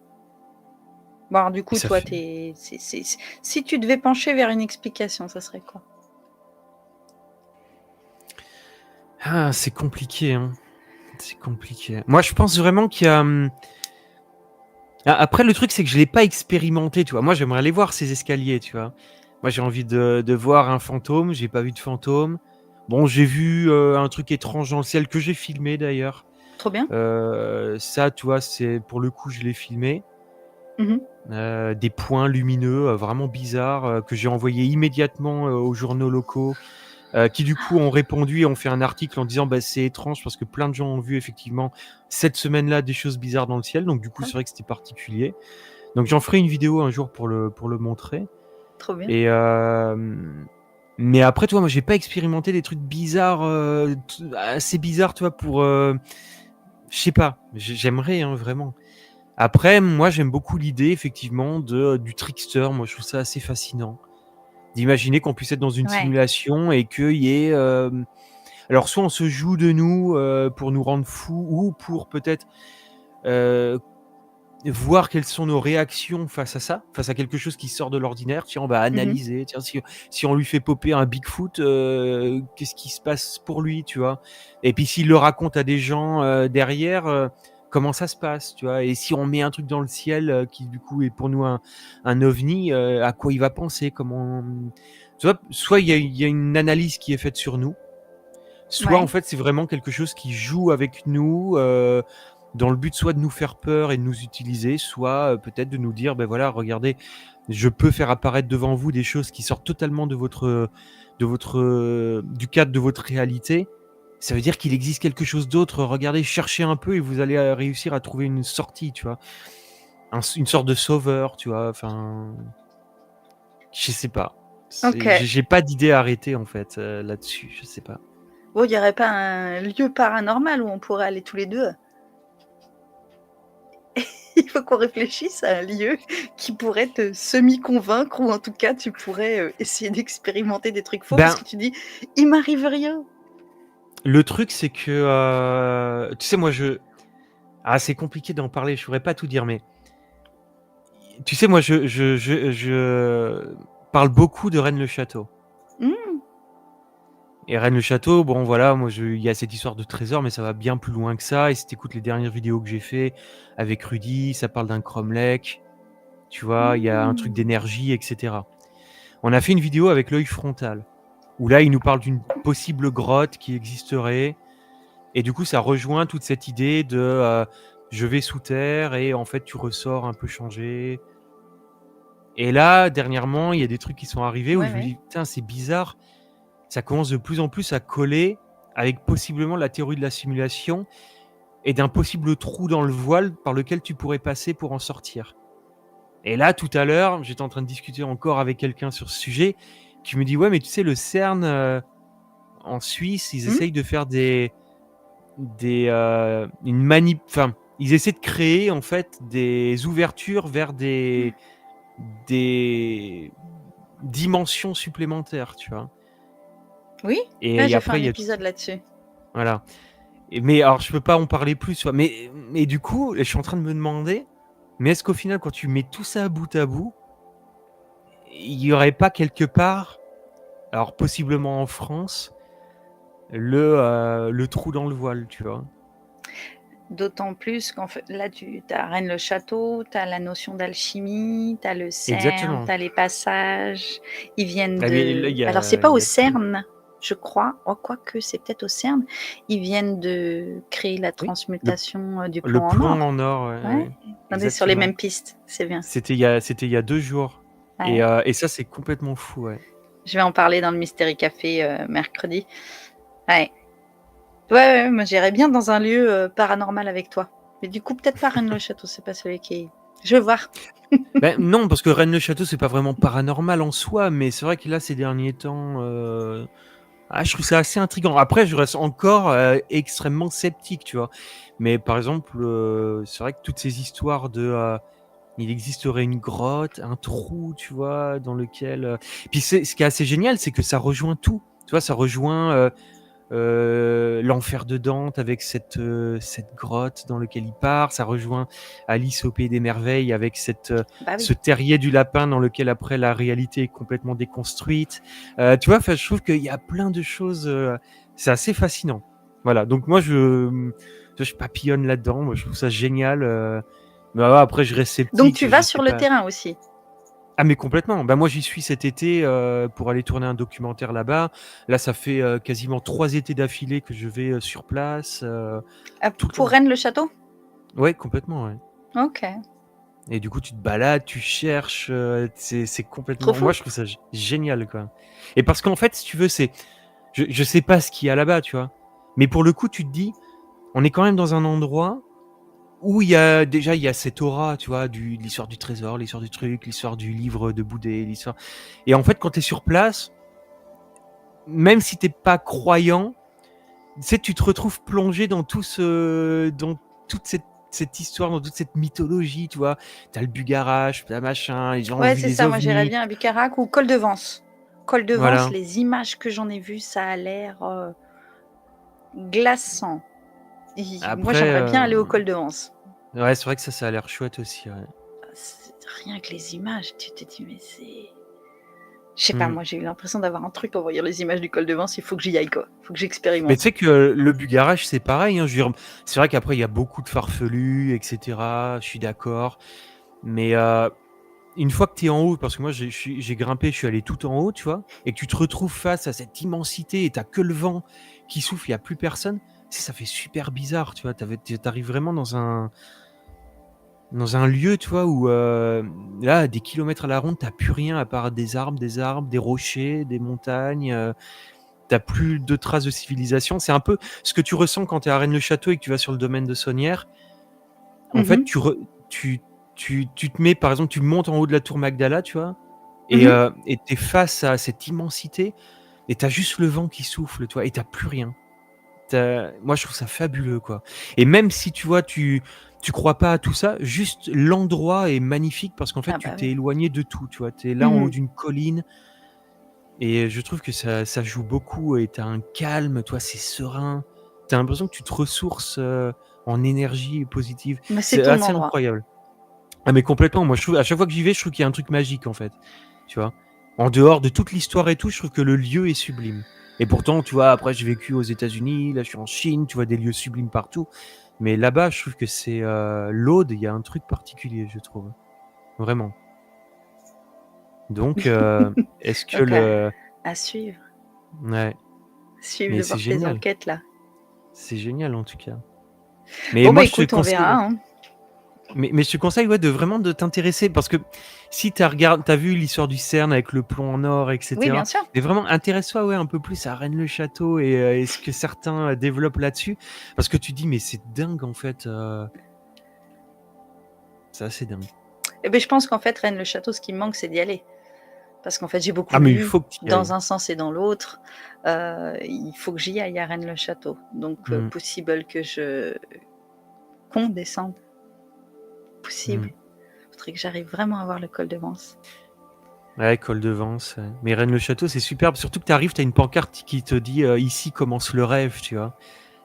Bon alors du Et coup, ça toi, fait tu c'est si tu devais pencher vers une explication, ça serait quoi? ah, c'est compliqué, hein. C'est compliqué. Moi, je pense vraiment qu'il y a, après le truc, c'est que je l'ai pas expérimenté, tu vois? Moi, j'aimerais aller voir ces escaliers, tu vois? Moi, j'ai envie de voir un fantôme, j'ai pas vu de fantôme. Bon, j'ai vu, un truc étrange dans le ciel que j'ai filmé d'ailleurs. Trop bien. Ça, tu vois, c'est pour le coup, je l'ai filmé. Mmh. Des points lumineux, vraiment bizarres, que j'ai envoyés immédiatement, aux journaux locaux, qui du coup ont répondu et ont fait un article en disant: «Bah, c'est étrange parce que plein de gens ont vu effectivement cette semaine-là des choses bizarres dans le ciel». Donc du coup, Ouais, c'est vrai que c'était particulier. Donc j'en ferai une vidéo un jour pour le montrer trop bien. et mais après, tu vois, moi, j'ai pas expérimenté des trucs bizarres, assez bizarres, tu vois, pour, je sais pas, j'aimerais, hein, vraiment. Après, moi, j'aime beaucoup l'idée effectivement du trickster. Moi, je trouve ça assez fascinant d'imaginer qu'on puisse être dans une Ouais. simulation et qu'il y ait, alors soit on se joue de nous, pour nous rendre fous ou pour peut-être, voir quelles sont nos réactions face à ça, face à quelque chose qui sort de l'ordinaire. Tiens, on va Mmh. analyser. Tiens, si on lui fait popper un Bigfoot, qu'est-ce qui se passe pour lui, tu vois? Et puis s'il le raconte à des gens, derrière, comment ça se passe, tu vois? Et si on met un truc dans le ciel, qui du coup est pour nous un ovni, à quoi il va penser? Comment, tu vois? Soit il y a une analyse qui est faite sur nous, soit en Ouais. fait c'est vraiment quelque chose qui joue avec nous, dans le but soit de nous faire peur et de nous utiliser, soit, peut-être de nous dire: «Beh, voilà, regardez, je peux faire apparaître devant vous des choses qui sortent totalement du cadre de votre réalité. Ça veut dire qu'il existe quelque chose d'autre. Regardez, cherchez un peu et vous allez, réussir à trouver une sortie», tu vois? Une sorte de sauveur, tu vois? Enfin, je sais pas. OK. J'ai pas d'idée arrêtée en fait, là-dessus, je sais pas. Bon, il y aurait pas un lieu paranormal où on pourrait aller tous les 2. Il faut qu'on réfléchisse à un lieu qui pourrait te semi-convaincre ou en tout cas, tu pourrais, essayer d'expérimenter des trucs faux parce Ben, que tu dis: «Il m'arrive rien». le truc c'est que, tu sais moi c'est compliqué d'en parler, je pourrais pas tout dire, mais tu sais moi je parle beaucoup de Rennes-le-Château. Mmh. Et Rennes-le-Château, bon voilà, moi il y a cette histoire de trésor, mais ça va bien plus loin que ça. Et si tu les dernières vidéos que j'ai fait avec Rudy, ça parle d'un cromlech, tu vois? Il y a un truc Mmh. d'énergie et cetera. On a fait une vidéo avec l'œil frontal, où là, il nous parle d'une possible grotte qui existerait. Et du coup, ça rejoint toute cette idée de, je vais sous terre et en fait, tu ressors un peu changé. Et là, dernièrement, il y a des trucs qui sont arrivés où Ouais, je me ouais. dis: «Putain, c'est bizarre». Ça commence de plus en plus à coller avec possiblement la théorie de la simulation et d'un possible trou dans le voile par lequel tu pourrais passer pour en sortir. Et là, tout à l'heure, j'étais en train de discuter encore avec quelqu'un sur ce sujet qui me dit: «Ouais, mais tu sais, le CERN, en Suisse, ils Mmh. essayent de faire une manip enfin, ils essaient de créer, en fait, des ouvertures vers des dimensions supplémentaires», tu vois? Oui, là, Et j'ai fait après, un il y a épisode là-dessus. voilà. Mais alors je peux pas en parler plus, tu vois? Mais du coup, je suis en train de me demander, mais est-ce qu'au final, quand tu mets tout ça bout à bout, il y aurait pas quelque part, alors possiblement en France, le trou dans le voile, tu vois? D'autant plus qu'en fait là, tu as Rennes-le-Château, tu as la notion d'alchimie, tu as le CERN, tu Exactement. as les passages. Ils viennent Ah mais là, de alors c'est pas il au y a tout. CERN, je crois. Oh, quoique c'est peut-être au CERN. Ils viennent de créer la Oui, le transmutation, du le plomb en plomb or. en or, ouais, Ouais, ouais, on est sur les exactement. mêmes pistes, c'est bien. C'était il y a 2 jours Ouais, et ça, c'est complètement fou, ouais. je vais en parler dans le Mystery Café, mercredi. Ouais. Ouais, ouais, moi j'irais bien dans un lieu, paranormal avec toi. Mais du coup, peut-être pas Rennes-le-Château, c'est pas celui qui je vais voir. Ben non, parce que Rennes-le-Château, c'est pas vraiment paranormal en soi, mais c'est vrai que là, ces derniers temps, je trouve ça assez intriguant. Après, je reste encore, extrêmement sceptique, tu vois? Mais par exemple, c'est vrai que toutes ces histoires de, il existerait une grotte, un trou, tu vois? Dans lequel, puis c'est ce qui est assez génial, c'est que ça rejoint tout. Tu vois? Ça rejoint, l'enfer de Dante avec cette grotte dans lequel il part. Ça rejoint Alice au pays des merveilles avec Bah ce oui. terrier du lapin dans lequel après la réalité est complètement déconstruite. Tu vois? Enfin, je trouve qu'il y a plein de choses, c'est assez fascinant. Voilà, donc moi je papillonne là-dedans. Moi, je trouve ça génial, mais voilà, après je reste Donc tu sceptique, je vas sais sur le pas. terrain aussi? Ah mais complètement. Bah, moi j'y suis cet été, pour aller tourner un documentaire là-bas. Là, ça fait, quasiment 3 étés d'affilée que je vais, sur place, Ah, tout le pour temps. Rennes-le-Château? Ouais, complètement, ouais. OK, Et du coup, tu te balades, tu cherches, c'est trop complètement, moi fou. je trouve ça génial, quoi. Et parce qu'en fait, si tu veux, je sais pas ce qu'il y a là-bas, tu vois? Mais pour le coup, tu te dis: «On est quand même dans un endroit où il y a cette aura, tu vois? De l'histoire du trésor, l'histoire du truc, l'histoire du livre de Bouddhé, l'histoire». Et en fait, quand tu es sur place, même si t'es pas croyant, tu sais, tu te retrouves plongé dans toute cette histoire, dans toute cette mythologie, tu vois? Tu as le Bugarach, tu as machin, les gens ont Ouais, vu c'est des ça, moi j'irais ovnis, bien à Bucarac ou Col de Vence. Col de Vence, voilà. les images que j'en ai vues, ça a l'air, glaçant. I moi Après, j'aimerais bien aller au Col de Vence. Ouais, c'est vrai que ça a l'air chouette aussi, ouais. Rien que les images, tu te dis: «Mais c'est» je sais pas, Mmh. moi j'ai eu l'impression d'avoir un truc en voyant les images du col de Vence, il faut que j'y aille quoi, il faut que Mais tu j'expérimente. sais que le Bugarest, c'est pareil, hein, je veux dire, c'est vrai qu'après il y a beaucoup de farfelus et cetera, je suis d'accord. Mais, une fois que tu es en haut, parce que moi j'ai grimpé, je suis allé tout en haut, tu vois? Et que tu te retrouves face à cette immensité et tu as que le vent qui souffle, il y a plus personne, tu sais, ça fait super bizarre, tu vois? Tu arrives vraiment dans un lieu, tu vois, où, là, à des kilomètres à la ronde, tu as plus rien à part des arbres, des rochers, des montagnes, tu plus de traces de civilisation. C'est un peu ce que tu ressens quand tu es à Rennes-le-Château et que tu vas sur le domaine de Sonnières. En fait, Mmh. tu te mets, par exemple, tu montes en haut de la tour Magdala, tu vois? Et Mmh. tu es face à cette immensité et tu as juste le vent qui souffle, tu vois? Et tu plus rien. Moi, je trouve ça fabuleux, quoi. Et même si, tu vois, tu crois pas à tout ça, juste l'endroit est magnifique parce qu'en fait, Ah tu bah t'es oui. éloigné de tout, tu vois? Tu es là en haut Mmh. d'une colline et je trouve que ça joue beaucoup et tu as un calme, toi, c'est serein. Tu as l'impression que tu te ressources, en énergie positive. Mais c'est C'est ton assez endroit. incroyable. Ah mais complètement, moi je trouve à chaque fois que j'y vais, je trouve qu'il y a un truc magique en fait, tu vois? En dehors de toute l'histoire et tout, je trouve que le lieu est sublime. Et pourtant, tu vois, après j'ai vécu aux États-Unis, là je suis en Chine, tu vois des lieux sublimes partout. Mais là-bas, je trouve que c'est, l'Aude, il y a un truc particulier, je trouve. Vraiment. Donc, est-ce que Donc le à suivre, ouais, suivre mais de c'est voir tes génial. enquêtes là. C'est génial en tout cas. Mais Bon bah moi je te écoute, on conseille, verra, ouais. hein. Mais je te conseille, ouais, de vraiment de t'intéresser parce que si tu as vu l'histoire du CERN avec le plomb en or et Oui, bien cetera, sûr. mais vraiment intéresse-toi, ouais, un peu plus à Rennes-le-Château et ce que certains, développent là-dessus. Parce que tu dis: «Mais c'est dingue en fait, c'est assez dingue». Et beh, je pense qu'en fait, Rennes-le-Château, ce qui me manque, c'est d'y aller. Parce qu'en fait, j'ai Ah beaucoup mais il lu faut que tu y dans ailles. un sens et dans l'autre. Il faut que j'y aille à Rennes-le-Château. Donc, Mmh. possible que qu'on descende, possible. Mmh. Faudrait que j'arrive vraiment à voir le col de Vence. Ouais, col de Vence, ouais. Mais Rennes-le-Château, c'est superbe, surtout que tu arrives, tu as une pancarte qui te dit, «Ici commence le rêve», tu vois?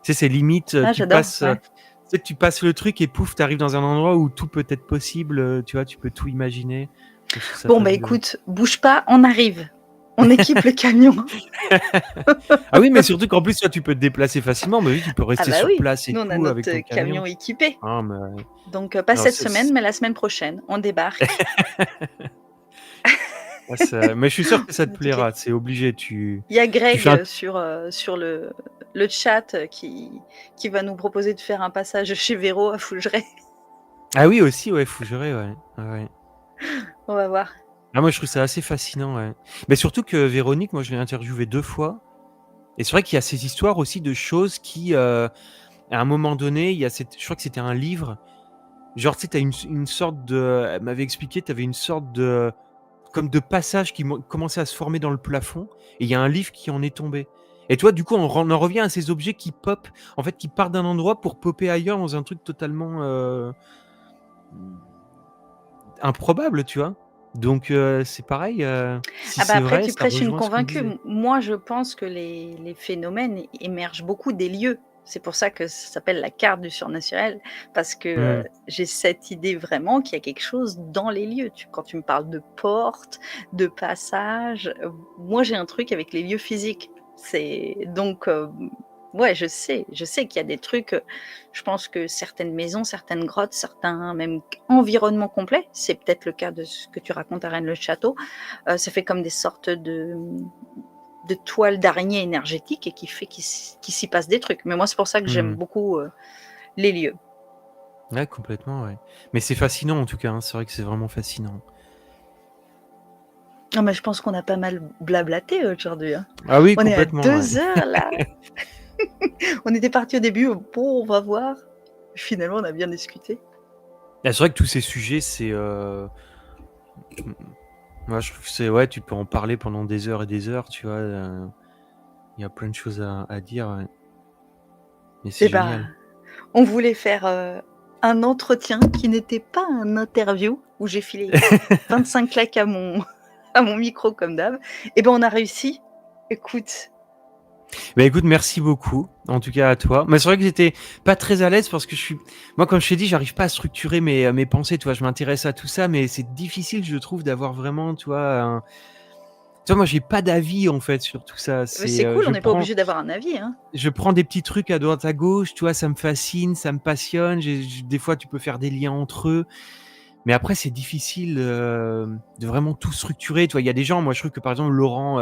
Tu sais, c'est limite, Ah tu j'adore, passes, ouais. tu sais, tu passes le truc et pouf, tu arrives dans un endroit où tout peut être possible, tu vois? Tu peux tout imaginer. Je trouve ça Bon, bah, fabuleux. écoute, bouge pas, on arrive. On équipe le camion. Ah oui, mais surtout qu'en plus, toi, tu peux te déplacer facilement. Bah oui, tu peux Ah rester bah sur oui, place et nous on a tout avec notre, ton camion. camion équipé. Ah mais Donc, pas non, cette semaine, mais la semaine prochaine, on débarque. mais je suis sûr que ça te On a toutes les plaira, c'est obligé. Il y a Tu fais un Greg, sur le chat, qui va nous proposer de faire un passage chez Véro à Fougeray. ah oui aussi, ouais, Fougeray, ouais. Ouais, ouais. On va voir. Ah moi, je trouve ça assez fascinant, ouais. Mais surtout que Véronique, moi, je l'ai interviewée 2 fois et c'est vrai qu'il y a ces histoires aussi de choses qui, à un moment donné, il y a cette je crois que c'était un livre, genre, tu sais, tu as une sorte de elle m'avait expliqué, tu avais une sorte de comme de passage qui commençait à se former dans le plafond et il y a un livre qui en est tombé. Et toi, du coup, on en revient à ces objets qui popent, en fait, qui partent d'un endroit pour popper ailleurs dans un truc totalement, improbable, tu vois? Donc c'est pareil, si Ah bah, c'est après vrai, tu ça prêches une rejoint ce qu'on convaincue. disait. Moi, je pense que les phénomènes émergent beaucoup des lieux. C'est pour ça que ça s'appelle la carte du surnaturel, parce que, Mmh. j'ai cette idée vraiment qu'il y a quelque chose dans les lieux. Quand tu me parles de portes, de passages, moi j'ai un truc avec les lieux physiques. C'est donc, ouais, je sais qu'il y a des trucs, je pense que certaines maisons, certaines grottes, certains même environnements complets, c'est peut-être le cas de ce que tu racontes à Rennes-le-Château. Ça fait comme des sortes de toiles d'araignée énergétiques et qui fait qu'il s'y passe des trucs. Mais moi, c'est pour ça que j'aime Mmh. beaucoup, les lieux. Ouais, complètement, ouais. Mais c'est fascinant en tout cas, hein, c'est vrai que c'est vraiment fascinant. Non, mais je pense qu'on a pas mal blablaté aujourd'hui, hein. Ah oui, On est à complètement, ouais. 2 heures là. On était parti au début, bon, on va voir. Finalement, on a bien discuté. Ah, c'est vrai que tous ces sujets, c'est, mmh, moi je trouve que c'est ouais, tu peux en parler pendant des heures et des heures, tu vois? Il y a plein de choses à dire, ouais. Mais c'est Eh ben, génial. on voulait faire, un entretien qui n'était pas un interview où j'ai filé 25 claques à mon à mon micro comme d'hab. Et ben, on a réussi. Écoute, Bah, écoute, merci beaucoup, en tout cas à toi. Mais c'est vrai que j'étais pas très à l'aise parce que moi, comme je t'ai dit, j'arrive pas à structurer mes pensées, tu vois? Je m'intéresse à tout ça, mais c'est difficile, je trouve, d'avoir vraiment, tu vois, moi, j'ai pas d'avis, en fait, sur tout ça. Mais c'est cool, on n'est pas obligé d'avoir un avis, hein. Je prends des petits trucs à droite à gauche, tu vois? Ça me fascine, ça me passionne. Des fois, tu peux faire des liens entre eux. Mais après, c'est difficile, de vraiment tout structurer, tu vois? Il y a des gens, moi, je trouve que, par exemple, Laurent,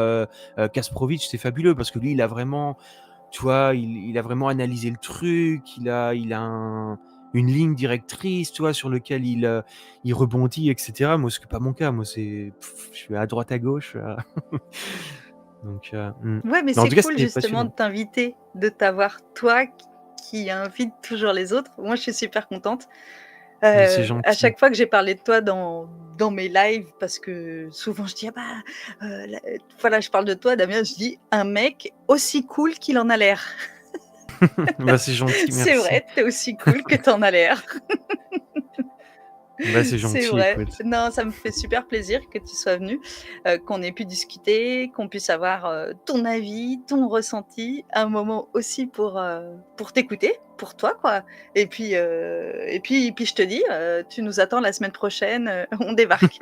Kasprovic, c'est fabuleux parce que lui, il a vraiment, tu vois, il a vraiment analysé le truc, il a une ligne directrice, tu vois, sur lequel il rebondit et cetera. Moi, c'est pas mon cas. Moi, je suis à droite à gauche, donc Ouais, mais mais en c'est tout cas, cool c'était justement de passionnant. t'inviter, de t'avoir toi qui invite toujours les autres. Moi, je suis super contente. Mais c'est À gentil. chaque fois que j'ai parlé de toi dans mes lives, parce que souvent je dis: «Ah bah, la voilà, je parle de toi, Damien», je dis: «Un mec aussi cool qu'il en a l'air». Bah, c'est gentil, C'est merci. vrai, tu es aussi cool que tu en as l'air. Bah, c'est C'est gentil, vrai. écoute. Non, ça me fait super plaisir que tu sois venu, qu'on ait pu discuter, qu'on puisse avoir, ton avis, ton ressenti, un moment aussi pour t'écouter, pour toi, quoi. Et puis je te dis, tu nous attends la semaine prochaine, on débarque.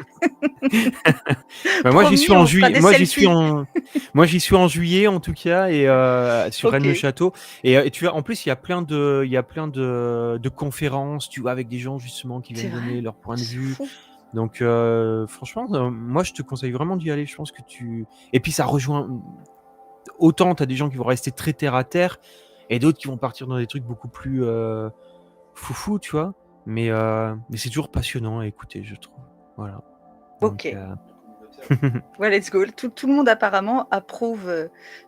Bah, Promis, on fera des selfies. moi, j'y suis en juillet, en tout cas, et sur OK, Rennes-le-Château, et tu vois, en plus, il y a plein de conférences, tu vois, avec des gens, justement, qui c'est viennent vrai? donner leur Oh, point de c'est vue. fou. Donc franchement, moi, je te conseille vraiment d'y aller. Je pense que et puis ça rejoint, autant tu as des gens qui vont rester très terre à terre et d'autres qui vont partir dans des trucs beaucoup plus, foufou, tu vois? Mais c'est toujours passionnant à écouter, je trouve. Voilà, donc OK, ouais, let's go. Tout le monde apparemment approuve,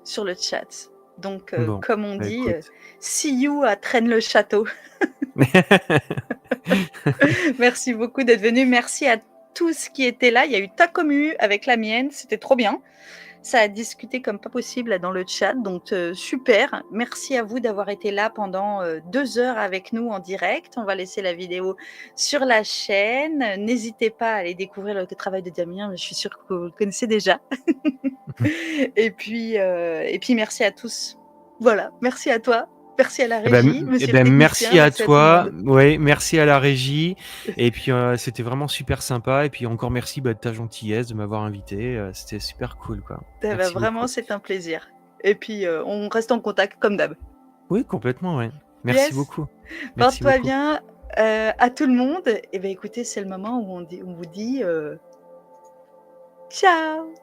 sur le chat. Donc bon, comme on bah, dit, écoute. see you à Traîne-le-Château. Merci beaucoup d'être venu. Merci à tous qui étaient là. Il y a eu ta commu avec la mienne, c'était trop bien. Ça a discuté comme pas possible là dans le chat, donc super. Merci à vous d'avoir été là pendant 2 heures avec nous en direct. On va laisser la vidéo sur la chaîne. N'hésitez pas à aller découvrir le travail de Damien, je suis sûre que vous le connaissez déjà. Et puis merci à tous. Voilà, merci à toi, merci à la régie, monsieur le technicien, Merci à merci à tout le toi. monde. Ouais, merci à la régie, et puis, c'était vraiment super sympa, et puis encore merci, bah, de ta gentillesse de m'avoir invité, c'était super cool, quoi. Eh bah, Merci vraiment, beaucoup. c'est un plaisir. Et puis, on reste en contact comme d'hab. Oui, complètement, ouais. Merci Yes, beaucoup. Merci porte-toi beaucoup. bien, à tout le monde. Et ben écoutez, c'est le moment où on vous dit, ciao!